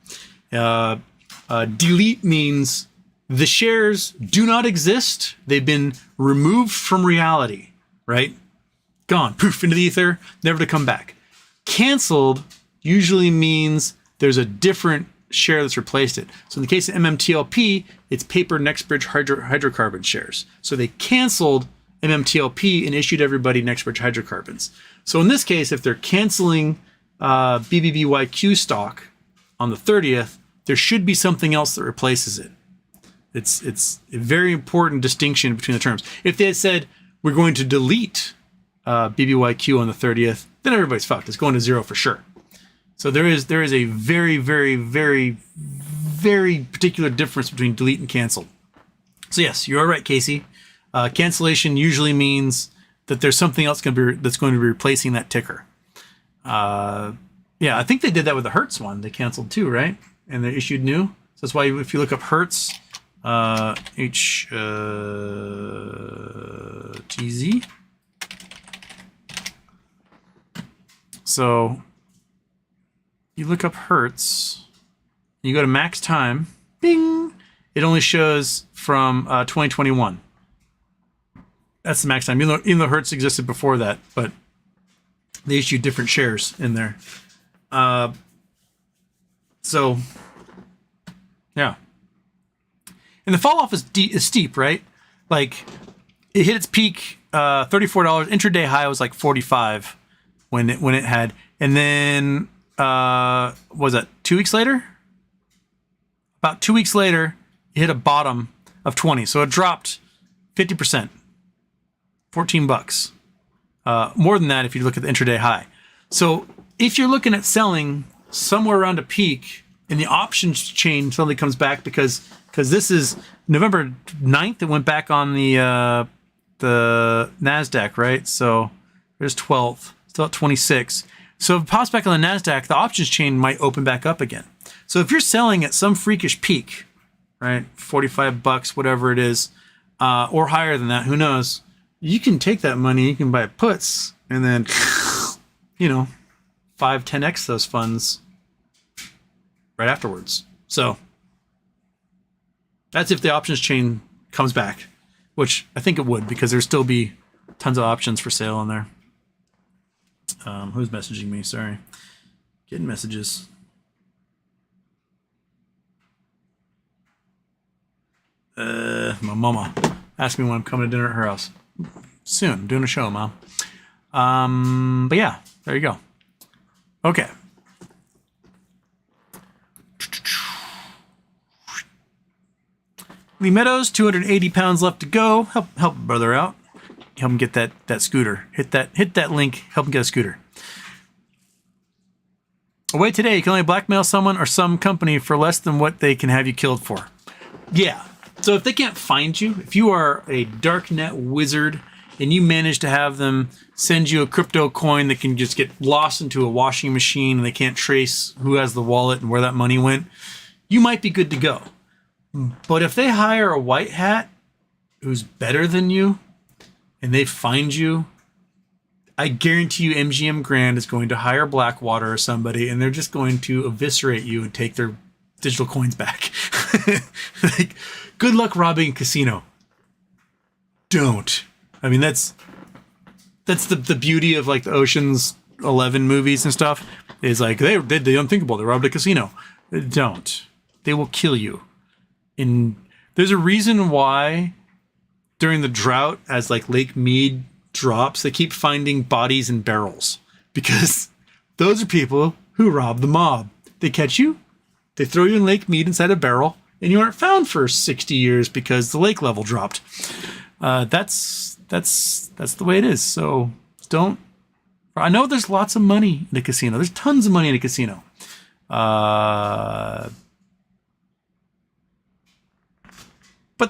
Delete means the shares do not exist. They've been removed from reality, right? Gone, poof, into the ether, never to come back. Canceled usually means there's a different share that's replaced it. So in the case of MMTLP, it's paper NextBridge hydrocarbon shares. So they canceled MMTLP and issued everybody NextBridge hydrocarbons. So in this case, if they're canceling BBBYQ stock on the 30th, there should be something else that replaces it. It's a very important distinction between the terms. If they had said, we're going to delete BBYQ on the 30th, then everybody's fucked. It's going to zero for sure. So there is a very, very, very, very particular difference between delete and cancel. So yes, you're right, Casey. Cancellation usually means that there's something else that's going to be replacing that ticker. Yeah, I think they did that with the Hertz one. They canceled too, right? And they issued new. So that's why if you look up Hertz, HTZ. So you look up Hertz, you go to max time, bing, it only shows from 2021. That's the max time, even though Hertz existed before that, but they issued different shares in there. So, yeah. And the fall off is steep, right? Like, it hit its peak, $34. Intraday high was like 45 when it had, and then what was that 2 weeks later? About 2 weeks later, it hit a bottom of 20, so it dropped 50%, $14. More than that if you look at the intraday high. So if you're looking at selling somewhere around a peak, and the options chain suddenly comes back because this is November 9th, it went back on the NASDAQ, right? So there's 12th, still at 26. So if it pops back on the NASDAQ, the options chain might open back up again. So if you're selling at some freakish peak, right, $45, whatever it is, or higher than that, who knows, you can take that money, you can buy puts, and then, 5-10x those funds right afterwards. So that's if the options chain comes back, which I think it would, because there'd still be tons of options for sale in there. Who's messaging me? Sorry. Getting messages. My mama asked me when I'm coming to dinner at her house. Soon. I'm doing a show, Mom. But yeah, there you go. Okay. Lee Meadows, 280 pounds left to go. Help brother out. Help him get that scooter. Hit that link. Help him get a scooter. Away today, you can only blackmail someone or some company for less than what they can have you killed for. Yeah. So if they can't find you, if you are a darknet wizard and you manage to have them send you a crypto coin that can just get lost into a washing machine and they can't trace who has the wallet and where that money went, you might be good to go. But if they hire a white hat who's better than you and they find you, I guarantee you MGM Grand is going to hire Blackwater or somebody, and they're just going to eviscerate you and take their digital coins back. Like, good luck robbing a casino. Don't. I mean, that's the beauty of like the Ocean's 11 movies and stuff, is like they did the unthinkable. They robbed a casino. Don't. They will kill you. And there's a reason why during the drought, as like Lake Mead drops, they keep finding bodies in barrels, because those are people who rob the mob. They catch you, they throw you in Lake Mead inside a barrel, and you aren't found for 60 years because the lake level dropped. That's the way it is. So don't. I know there's lots of money in the casino. There's tons of money in a casino. But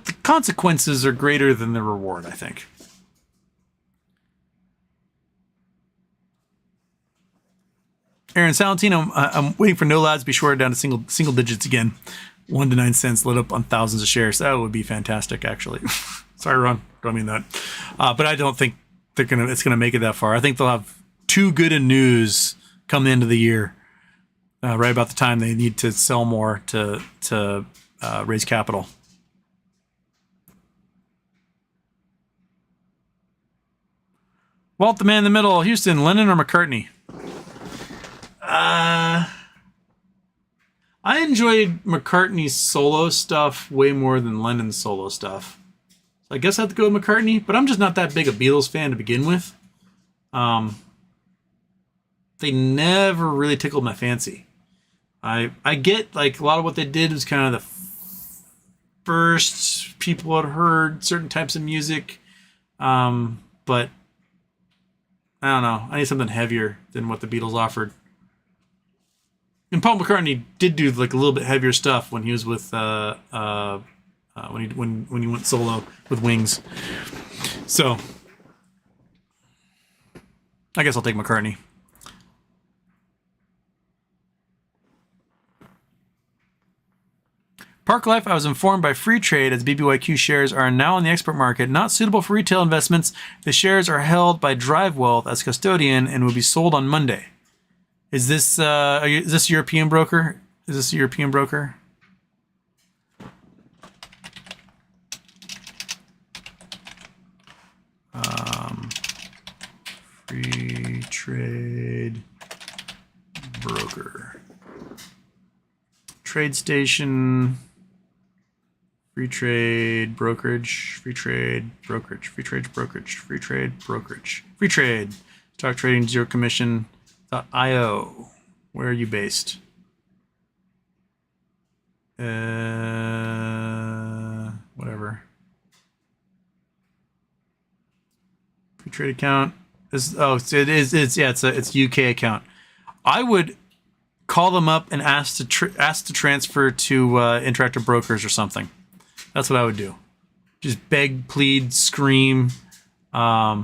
the consequences are greater than the reward, I think. Aaron Salentino, I'm waiting for no lads to be shorted down to single digits again. 1 to 9 cents lit up on thousands of shares. That would be fantastic, actually. Sorry, Ron. Don't mean that. But I don't think it's gonna make it that far. I think they'll have too good a news come the end of the year, right about the time they need to sell more to raise capital. Walt the man in the middle, Houston, Lennon or McCartney? I enjoyed McCartney's solo stuff way more than Lennon's solo stuff. So I guess I have to go with McCartney, but I'm just not that big a Beatles fan to begin with. They never really tickled my fancy. I get like a lot of what they did was kind of the first people had heard certain types of music, but I don't know. I need something heavier than what the Beatles offered. And Paul McCartney did do like a little bit heavier stuff when he was with when he went solo with Wings. So I guess I'll take McCartney. Park Life, I was informed by Free Trade as BBYQ shares are now on the export market, not suitable for retail investments. The shares are held by Drive Wealth as custodian and will be sold on Monday. Is this is this a European broker? Is this a European broker? Free Trade broker. Trade station. Free trade brokerage, free trade brokerage, free trade brokerage, free trade brokerage, free trade, stock trading, zero commission, .io. Where are you based? Whatever. Free trade account. It's a UK account. I would call them up and ask to transfer to Interactive Brokers or something. That's what I would do. Just beg, plead, scream. I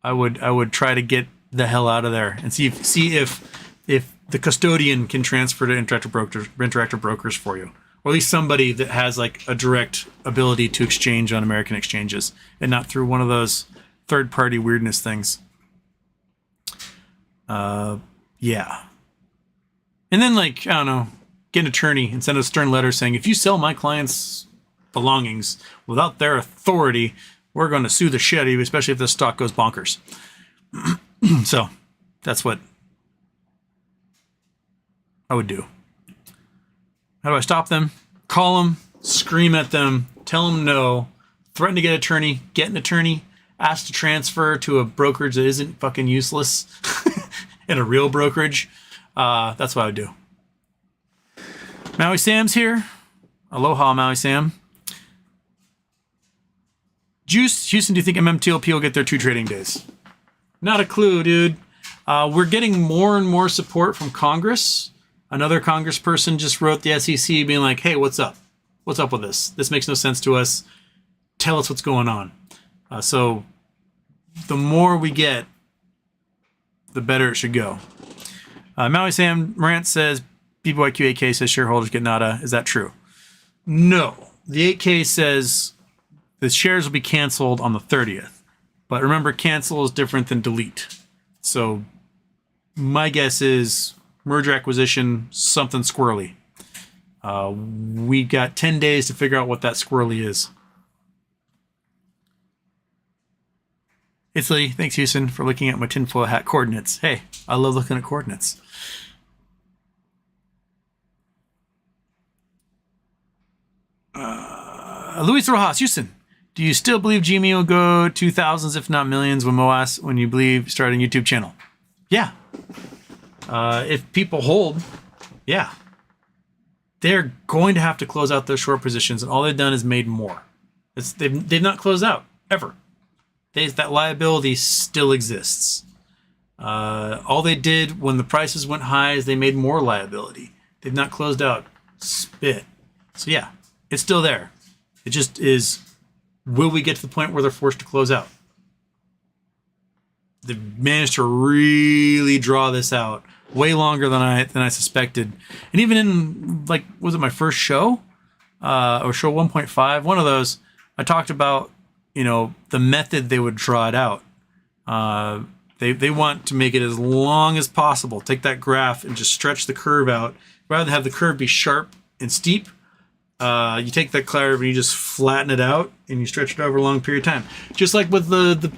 would try to get the hell out of there and see if the custodian can transfer to Interactive Brokers for you, or at least somebody that has like a direct ability to exchange on American exchanges and not through one of those third-party weirdness things. Yeah. And then, like, I don't know, get an attorney and send a stern letter saying, if you sell my client's belongings without their authority, we're going to sue the shit out of you, especially if the stock goes bonkers. So that's what I would do. How do I stop them? Call them, scream at them, tell them no, threaten to get an attorney, ask to transfer to a brokerage that isn't fucking useless and a real brokerage. That's what I would do. Maui Sam's here. Aloha, Maui Sam. Juice, Houston, do you think MMTLP will get their 2 trading days? Not a clue, dude. We're getting more and more support from Congress. Another congressperson just wrote the SEC being like, hey, what's up? What's up with this? This makes no sense to us. Tell us what's going on. So the more we get, the better it should go. Maui Sam Morant says, BBYQ 8K says shareholders get nada. Is that true? No. The 8K says the shares will be canceled on the 30th. But remember, cancel is different than delete. So my guess is merger acquisition, something squirrely. We got 10 days to figure out what that squirrely is. Italy, thanks Houston for looking at my tinfoil hat coordinates. Hey, I love looking at coordinates. Luis Rojas, Houston. Do you still believe GME will go to thousands, if not millions, when you believe starting a YouTube channel? Yeah. If people hold, yeah. They're going to have to close out those short positions, and all they've done is made more. They've not closed out, ever. That liability still exists. All they did when the prices went high is they made more liability. They've not closed out spit. So yeah, it's still there. It just is, will we get to the point where they're forced to close out? They've managed to really draw this out way longer than I suspected. And even in, like, was it my first show? Or show 1.5? One of those, I talked about, the method they would draw it out. They want to make it as long as possible. Take that graph and just stretch the curve out. Rather than have the curve be sharp and steep, you take that curve and you just flatten it out and you stretch it over a long period of time. Just like with the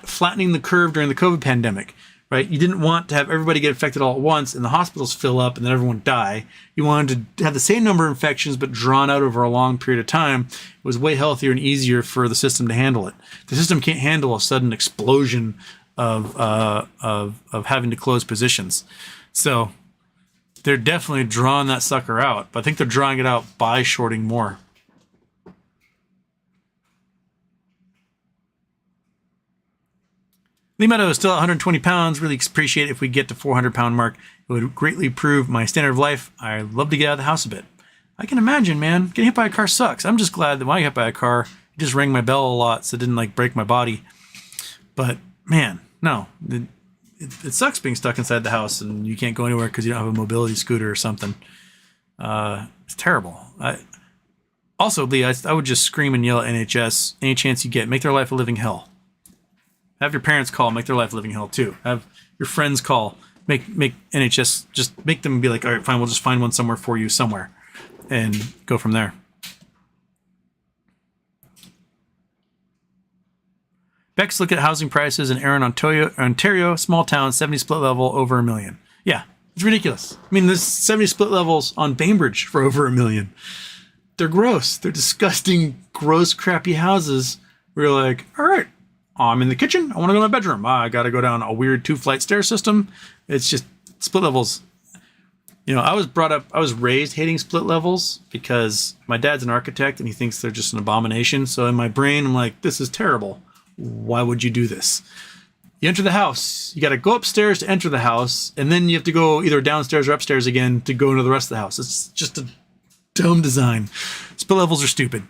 flattening the curve during the COVID pandemic, right? You didn't want to have everybody get infected all at once and the hospitals fill up and then everyone die. You wanted to have the same number of infections but drawn out over a long period of time. It was way healthier and easier for the system to handle it. The system can't handle a sudden explosion of having to close positions. So they're definitely drawing that sucker out, but I think they're drawing it out by shorting more. Lee Meadow is still at 120 pounds. Really appreciate it if we get to 400 pound mark. It would greatly improve my standard of life. I'd love to get out of the house a bit. I can imagine, man. Getting hit by a car sucks. I'm just glad that when I got hit by a car, it just rang my bell a lot so it didn't break my body. But man, no. It sucks being stuck inside the house and you can't go anywhere because you don't have a mobility scooter or something. It's terrible. Also, Lee, I would just scream and yell at NHS any chance you get. Make their life a living hell. Have your parents call, make their life a living hell too. Have your friends call, make NHS, just make them be like, all right, fine, we'll just find one somewhere for you somewhere, and go from there. Bex, look at housing prices in Erin, Ontario, small town, 70 split level, over $1 million. Yeah, it's ridiculous. I mean, there's 70 split levels on Bainbridge for over $1 million. They're gross. They're disgusting, gross, crappy houses. We're like, all right, I'm in the kitchen. I want to go to my bedroom. I got to go down a weird 2-flight stair system. It's just split levels. You know, I was raised hating split levels because my dad's an architect and he thinks they're just an abomination. So in my brain, I'm like, this is terrible. Why would you do this? You enter the house. You got to go upstairs to enter the house. And then you have to go either downstairs or upstairs again to go into the rest of the house. It's just a dumb design. Split levels are stupid.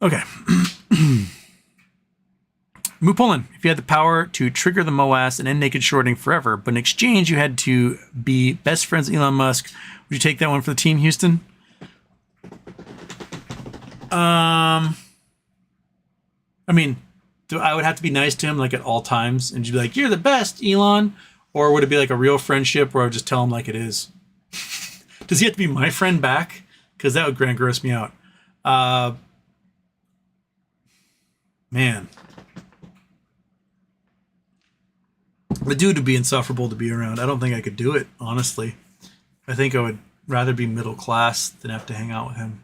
Okay. Mupolin, if you had the power to trigger the MOAS and end naked shorting forever, but in exchange you had to be best friends with Elon Musk, would you take that one for the team, Houston? I mean, I would have to be nice to him like at all times, and you'd be like, "You're the best, Elon," or would it be like a real friendship where I would just tell him like it is? Does he have to be my friend back? Because that would gross me out. Man. The dude would be insufferable to be around. I don't think I could do it, honestly. I think I would rather be middle class than have to hang out with him.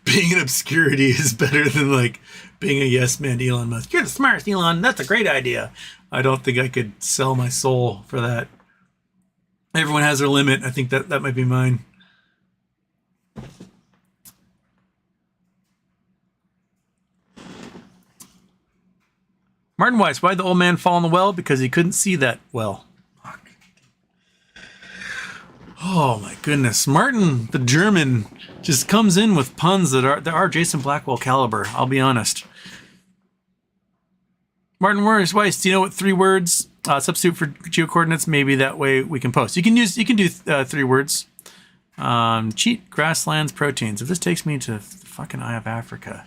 Being in obscurity is better than like being a yes man to Elon Musk. You're the smartest, Elon. That's a great idea. I don't think I could sell my soul for that. Everyone has their limit. I think that might be mine. Martin Weiss, why'd the old man fall in the well? Because he couldn't see that well. Fuck. Oh my goodness. Martin, the German, just comes in with puns that are Jason Blackwell caliber, I'll be honest. Martin Weiss, do you know what 3 words substitute for geocoordinates? Maybe that way we can post. You can do 3 words. Cheat, grasslands, proteins. If this takes me to the fucking Eye of Africa.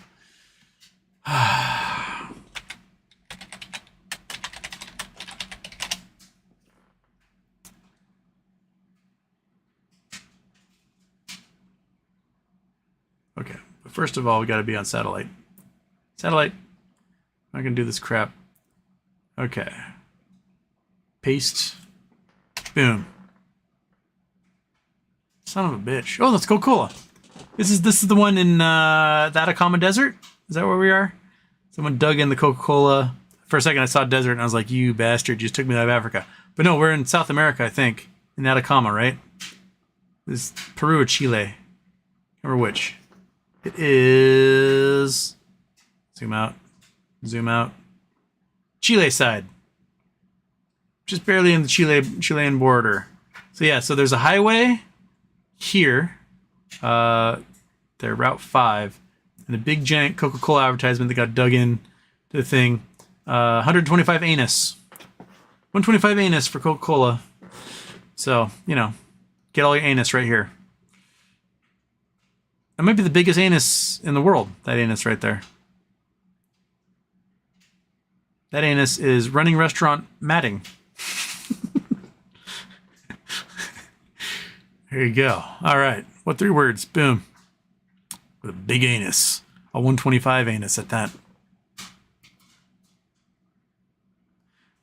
Okay, but first of all, we got to be on satellite. Satellite. I'm not going to do this crap. Okay. Paste. Boom. Son of a bitch. Oh, that's Coca-Cola. This is the one in the Atacama Desert? Is that where we are? Someone dug in the Coca-Cola. For a second, I saw desert, and I was like, you bastard, you just took me out of Africa. But no, we're in South America, I think. In Atacama, right? This is Peru or Chile. I can't remember which. It is... Zoom out. Zoom out. Chile side. Just barely in the Chilean border. So yeah, so there's a highway here. There, Route 5. And a big giant Coca-Cola advertisement that got dug in to the thing. 125 anus. 125 anus for Coca-Cola. So, you know, get all your anus right here. That might be the biggest anus in the world, that anus right there. That anus is running restaurant matting. There you go. All right. What 3 words? Boom. With a big anus. A 125 anus at that.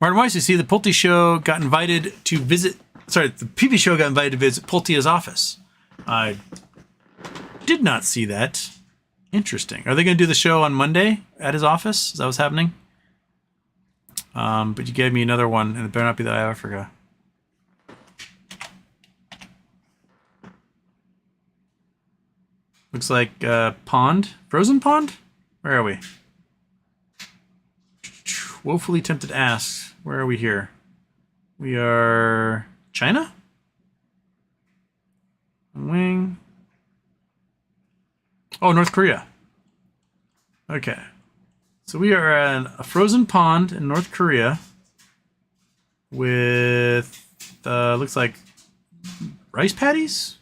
Martin Weiss, you see the Pulte show got invited to visit... Sorry, the PP show got invited to visit Pulte's office. I did not see that. Interesting. Are they going to do the show on Monday at his office? Is that what's happening? But you gave me another one, and it better not be the Eye of Africa. Looks like pond. Frozen pond? Where are we? Woefully tempted to ask. Where are we here? We are... China? Wing. Oh, North Korea. Okay. So we are at a frozen pond in North Korea with looks like rice paddies.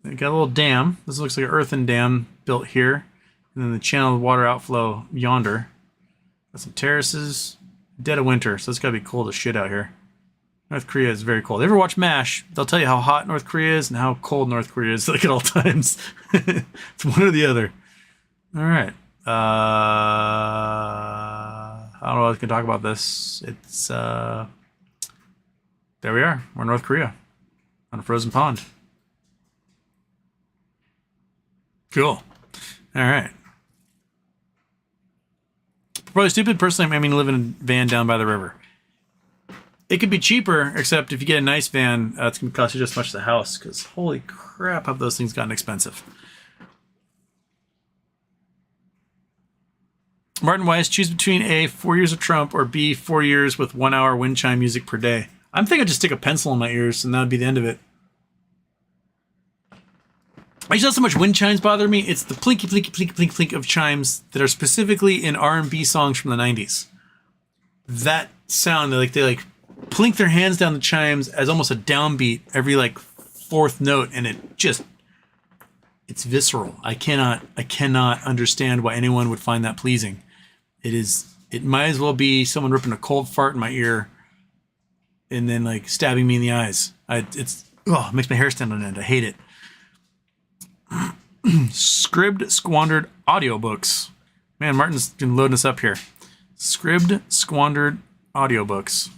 They got a little dam. This looks like an earthen dam built here. And then the channel of water outflow yonder. Got some terraces. Dead of winter, so it's gotta be cold as shit out here. North Korea is very cold. If you ever watch MASH, they'll tell you how hot North Korea is and how cold North Korea is, like at all times. It's one or the other. All right. I don't know if I can talk about this. It's there we are. We're in North Korea on a frozen pond. Cool. All right. Probably stupid. Personally, I mean, live in a van down by the river. It could be cheaper, except if you get a nice van, it's going to cost you just as much as the house, because holy crap, have those things gotten expensive. Martin Weiss, choose between A, 4 years of Trump, or B, 4 years with 1 hour wind chime music per day. I'm thinking I'd just stick a pencil in my ears, and that would be the end of it. It's not so much wind chimes bother me, it's the plinky, plinky, plinky, plinky, plink of chimes that are specifically in R&B songs from the 90s. That sound, they plink their hands down the chimes as almost a downbeat every like fourth note, and it's visceral. I cannot understand why anyone would find that pleasing. It might as well be someone ripping a cold fart in my ear and then like stabbing me in the eyes. It makes my hair stand on end. I hate it. Scribd Squandered Audiobooks. Man, Martin's been loading us up here. Scribd Squandered Audiobooks.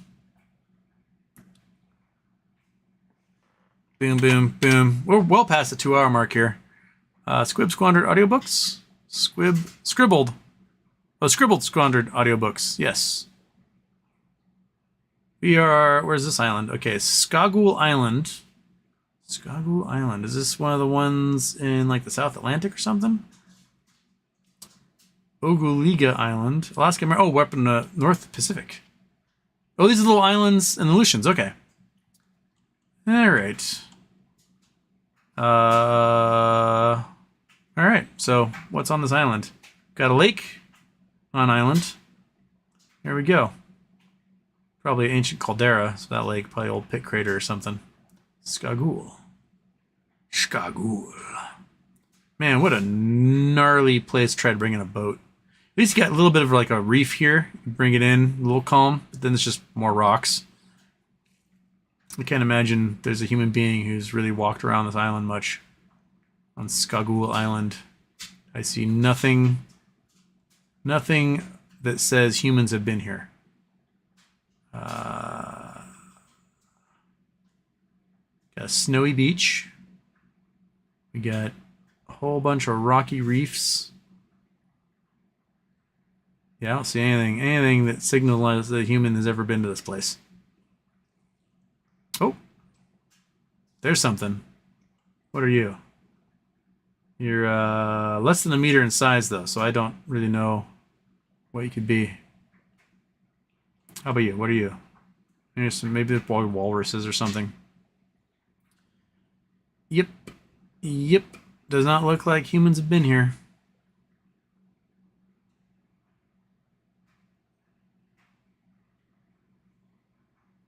Boom, boom, boom. We're well past the 2 hour mark here. Scribd Squandered Audiobooks. Scribbled Squandered Audiobooks. Yes. We are, where's this island? Okay, Skagul Island. Skagul Island. Is this one of the ones in like the South Atlantic or something? Oguliga Island. Alaska. Oh, we're up in the North Pacific. Oh, these are the little islands and the Aleutians. Okay. All right. All right. So what's on this island? Got a lake on island. Here we go. Probably ancient caldera. So that lake, probably old pit crater or something. Skagul. Man, what a gnarly place to try to bring in a boat. At least you got a little bit of like a reef here. You bring it in, a little calm, but then it's just more rocks. I can't imagine there's a human being who's really walked around this island much. On Skagul Island. I see nothing that says humans have been here. Got a snowy beach. We got a whole bunch of rocky reefs. Yeah, I don't see anything that signals that a human has ever been to this place. Oh, there's something. What are you? You're less than a meter in size, though, so I don't really know what you could be. How about you? What are you? Maybe they're probably walruses or something. Yep. Does not look like humans have been here.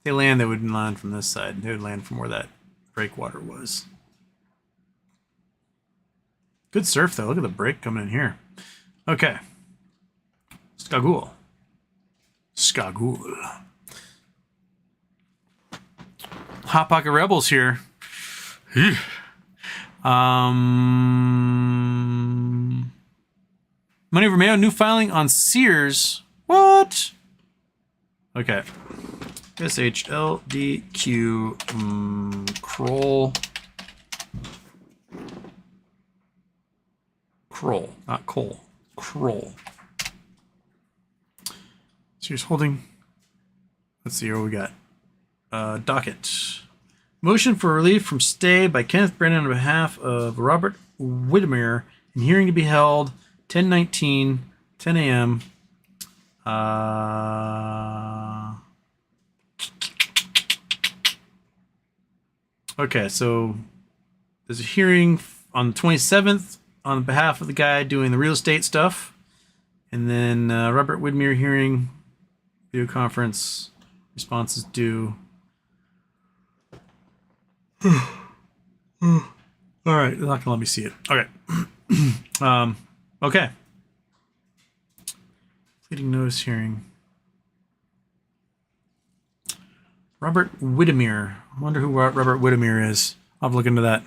They wouldn't land from this side. They would land from where that breakwater was. Good surf, though. Look at the break coming in here. Okay. Skagul. Hot Pocket Rebels here. Money over Mayo, new filing on Sears. What? Okay. SHLDQ Kroll, not Cole. Kroll. Sears Holding. Let's see what we got. Docket. Motion for relief from stay by Kenneth Brennan on behalf of Robert Whittemere in hearing to be held 10/19, 10 a.m. Okay, so there's a hearing on the 27th on behalf of the guy doing the real estate stuff. And then Robert Whittemere hearing, video conference, Response is due. All right, they're not gonna let me see it. Okay. Okay. Pleading notice hearing. Robert Whittemere. I wonder who Robert Whittemere is. I'll have to look into that.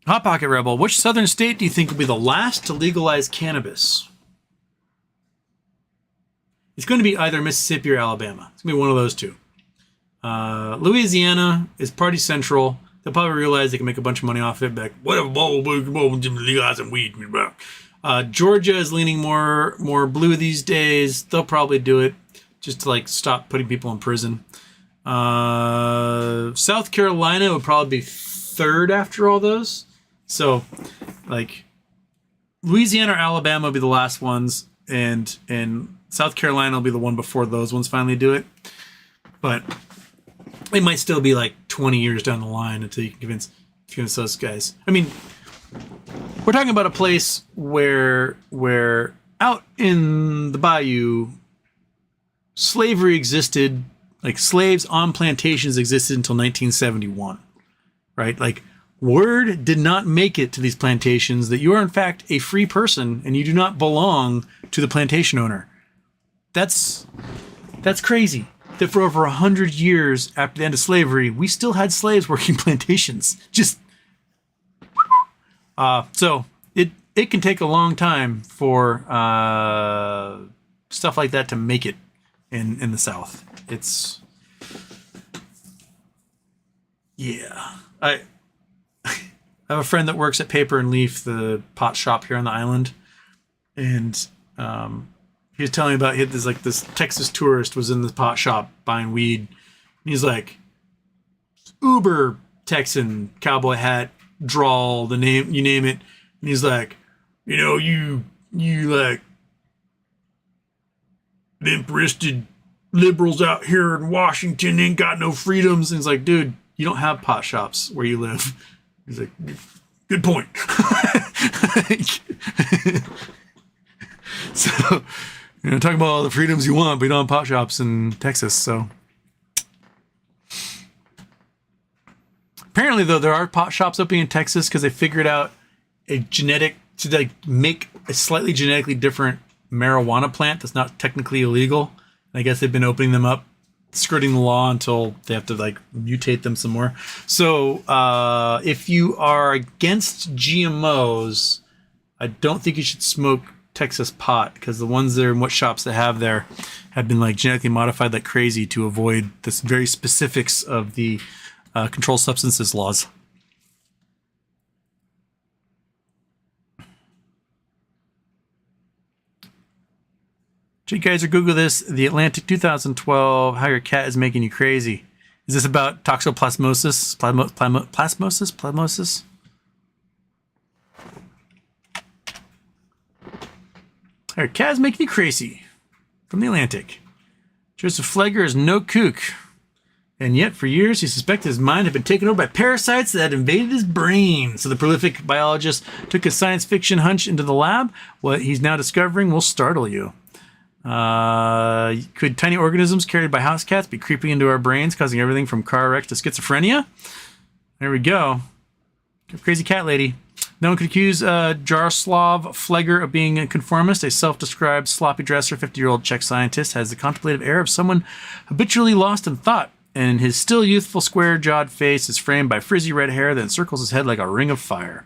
Hot Pocket Rebel. Which southern state do you think will be the last to legalize cannabis? It's going to be either Mississippi or Alabama. It's going to be one of those two. Louisiana is party central. They'll probably realize they can make a bunch of money off it. Be like, whatever, legalizing weed. Georgia is leaning more blue these days. They'll probably do it just to like stop putting people in prison. South Carolina would probably be third after all those. So, like, Louisiana or Alabama will be the last ones, and South Carolina will be the one before those ones finally do it. But it might still be like 20 years down the line until you can convince those guys. I mean, we're talking about a place where out in the bayou, slavery existed, like slaves on plantations existed until 1971, right? Like, word did not make it to these plantations that you are in fact a free person and you do not belong to the plantation owner. That's crazy. That for over 100 years after the end of slavery, we still had slaves working plantations. Just so it can take a long time for stuff like that to make it in the South. It's I have a friend that works at Paper and Leaf, the pot shop here on the island, and he was telling me about this Texas tourist was in the pot shop buying weed. And he's like, uber Texan, cowboy hat, drawl, the name, you name it. And he's like, you like limp-wristed liberals out here in Washington ain't got no freedoms. And he's like, dude, you don't have pot shops where you live. He's like, good point. So, talking about all the freedoms you want, but you don't have pot shops in Texas. So, apparently, though, there are pot shops opening in Texas because they figured out to make a slightly genetically different marijuana plant that's not technically illegal. And I guess they've been opening them up, skirting the law until they have to mutate them some more. So if you are against GMOs, I don't think you should smoke Texas pot, because the ones there and what shops they have there have been genetically modified like crazy to avoid this very specifics of the controlled substances laws. Jake Geyser, Google this. The Atlantic 2012, how your cat is making you crazy. Is this about toxoplasmosis? Plasmosis? How your cat is making you crazy. From the Atlantic. Joseph Flegger is no kook. And yet, for years, he suspected his mind had been taken over by parasites that had invaded his brain. So the prolific biologist took his science fiction hunch into the lab. What he's now discovering will startle you. Could tiny organisms carried by house cats be creeping into our brains, causing everything from car wrecks to schizophrenia? There we go. Crazy cat lady. No one could accuse Jaroslav Flegger of being a conformist. A self-described sloppy dresser, 50-year-old Czech scientist has the contemplative air of someone habitually lost in thought, and his still youthful square-jawed face is framed by frizzy red hair that encircles his head like a ring of fire.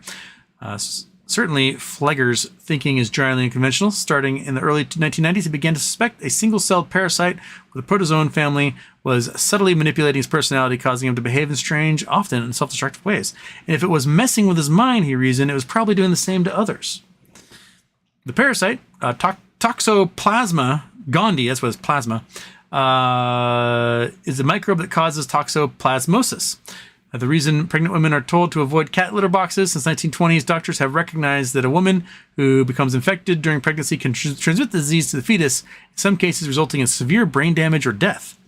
Certainly, Flegger's thinking is dryly unconventional. Starting in the early 1990s, he began to suspect a single-celled parasite with a protozoan family was subtly manipulating his personality, causing him to behave in strange, often in self-destructive ways. And if it was messing with his mind, he reasoned, it was probably doing the same to others. The parasite, Toxoplasma gondii, that's what it's plasma, is a microbe that causes toxoplasmosis. The reason pregnant women are told to avoid cat litter boxes since 1920s, doctors have recognized that a woman who becomes infected during pregnancy can transmit the disease to the fetus, in some cases resulting in severe brain damage or death.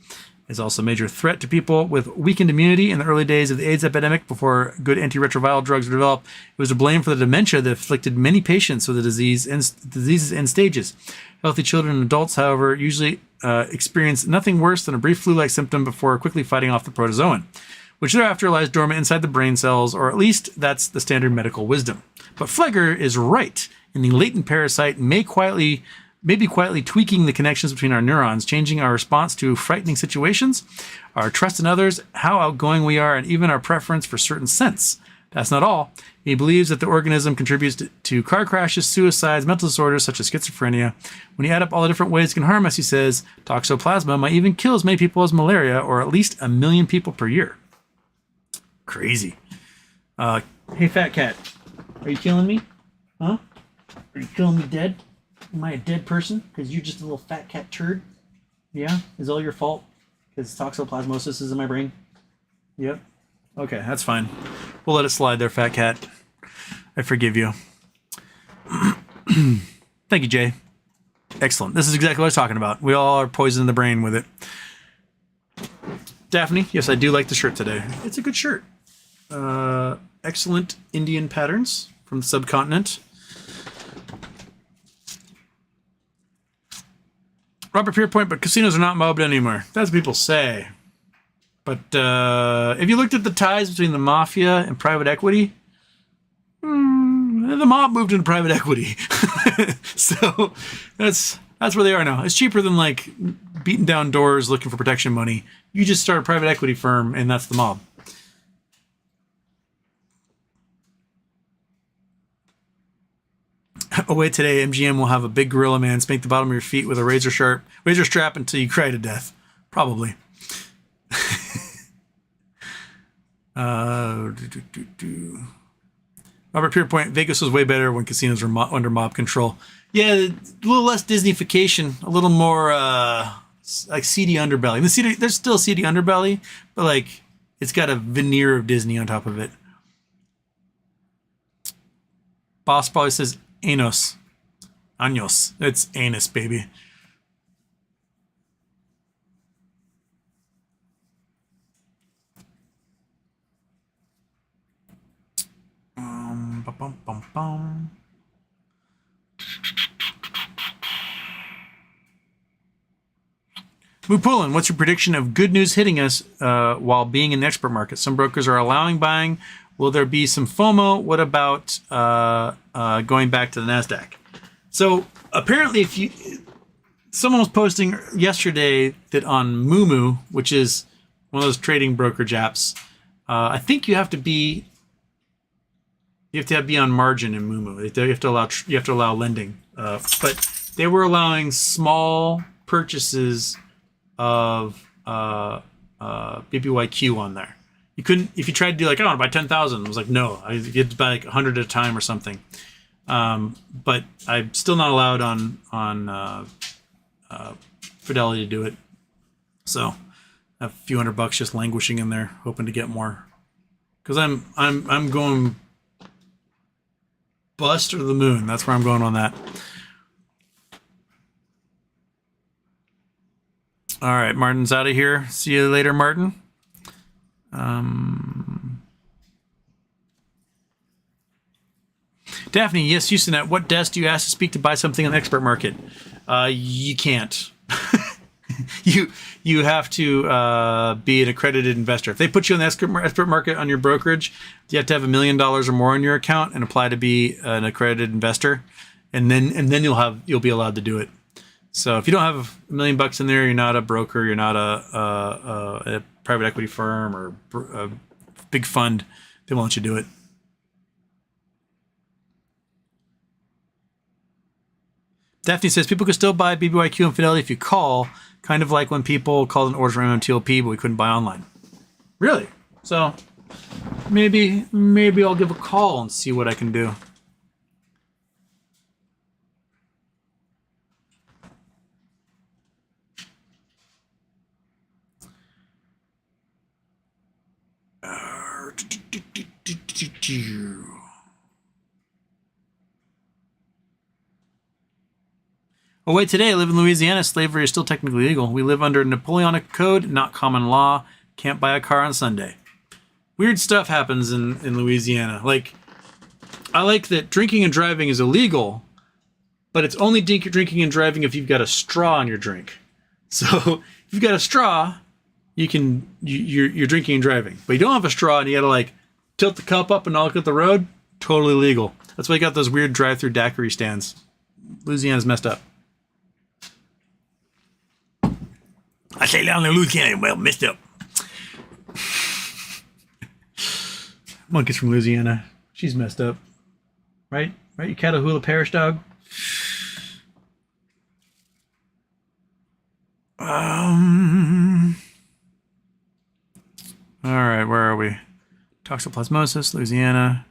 is also a major threat to people with weakened immunity. In the early days of the AIDS epidemic, before good antiretroviral drugs were developed, it was to blame for the dementia that afflicted many patients with the disease's end stages. Healthy children and adults, however, usually experience nothing worse than a brief flu-like symptom before quickly fighting off the protozoan, which thereafter lies dormant inside the brain cells, or at least that's the standard medical wisdom. But Flegger is right, and the latent parasite may be quietly tweaking the connections between our neurons, changing our response to frightening situations, our trust in others, how outgoing we are, and even our preference for certain scents. That's not all. He believes that the organism contributes to car crashes, suicides, mental disorders such as schizophrenia. When you add up all the different ways it can harm us, he says, toxoplasma might even kill as many people as malaria, or at least 1 million people per year. Crazy. Hey, fat cat. Are you killing me? Huh? Are you killing me dead? Am I a dead person? Because you're just a little fat cat turd? Yeah? Is all your fault? Because toxoplasmosis is in my brain? Yep. Okay, that's fine. We'll let it slide there, fat cat. I forgive you. Thank you, Jay. Excellent. This is exactly what I was talking about. We all are poisoning the brain with it. Daphne, yes, I do like the shirt today. It's a good shirt. Excellent Indian patterns from the subcontinent. Robert Pierpoint, but casinos are not mobbed anymore. That's what people say. But if you looked at the ties between the mafia and private equity, the mob moved into private equity. So that's where they are now. It's cheaper than like beating down doors looking for protection money. You just start a private equity firm, and that's the mob. Oh, wait, today MGM will have a big gorilla man spank the bottom of your feet with a razor strap until you cry to death. Probably. Robert Pierpoint, Vegas was way better when casinos were under mob control. Yeah, a little less Disneyfication, a little more like seedy underbelly. There's still seedy underbelly, but like it's got a veneer of Disney on top of it. Boss probably says Anos. Años. It's anus, baby. Bum, bum, bum. Mupulin, what's your prediction of good news hitting us while being in the expert market? Some brokers are allowing buying. Will there be some FOMO? What about going back to the NASDAQ? So apparently, someone was posting yesterday that on Moomoo, which is one of those trading brokerage apps, I think you have to be on margin in Moomoo. You have to allow lending, but they were allowing small purchases of BBYQ on there. You couldn't, if you tried to do like, I want to buy 10,000. I was like, no, you had to buy like 100 at a time or something. But I'm still not allowed on Fidelity to do it. So a few $100 just languishing in there, hoping to get more. Because I'm going bust or the moon. That's where I'm going on that. All right, Martin's out of here. See you later, Martin. Daphne, yes, Houston, at what desk do you ask to speak to buy something on the expert market? You can't. You have to be an accredited investor. If they put you on the expert market on your brokerage, you have to have $1 million or more in your account and apply to be an accredited investor, and then you'll be allowed to do it. So if you don't have $1 million in there, you're not a broker, you're not a private equity firm or a big fund, they won't let you do it. Daphne says people could still buy BBYQ and Fidelity if you call, kind of like when people called an order from MTLP, but we couldn't buy online. Really? So maybe I'll give a call and see what I can do. Oh, wait, today I live in Louisiana. Slavery is still technically legal. We live under Napoleonic code, not common law. Can't buy a car on Sunday. Weird stuff happens in Louisiana. Like, I like that drinking and driving is illegal, but it's only drinking and driving if you've got a straw in your drink. So if you've got a straw, you're drinking and driving. But you don't have a straw and you gotta like tilt the cup up and not look at the road, totally legal. That's why you got those weird drive-through daiquiri stands. Louisiana's messed up. I say down in Louisiana, well, messed up. Monkey's from Louisiana. She's messed up. Right? Right, you Catahoula Parish dog? Alright, where are we? Toxoplasmosis, Louisiana.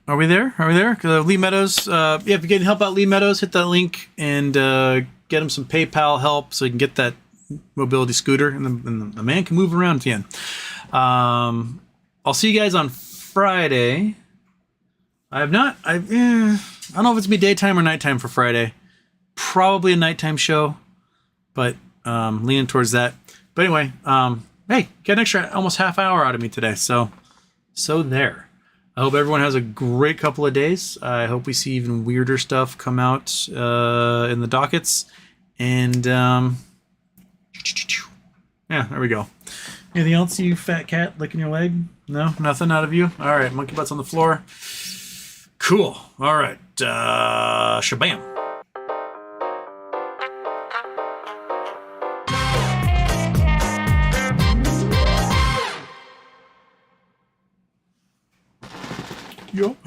Are we there? Are we there? Lee Meadows. Yeah, if you can help out Lee Meadows, hit that link and get him some PayPal help so he can get that mobility scooter and the man can move around again. I'll see you guys on Friday. I don't know if it's gonna be daytime or nighttime for Friday. Probably a nighttime show, but leaning towards that. But anyway, hey, get an extra almost half hour out of me today. So there. I hope everyone has a great couple of days. I hope we see even weirder stuff come out in the dockets. And yeah, there we go. Anything else, you fat cat licking your leg? No, nothing out of you? All right, monkey butts on the floor. Cool. All right, shabam. Yo.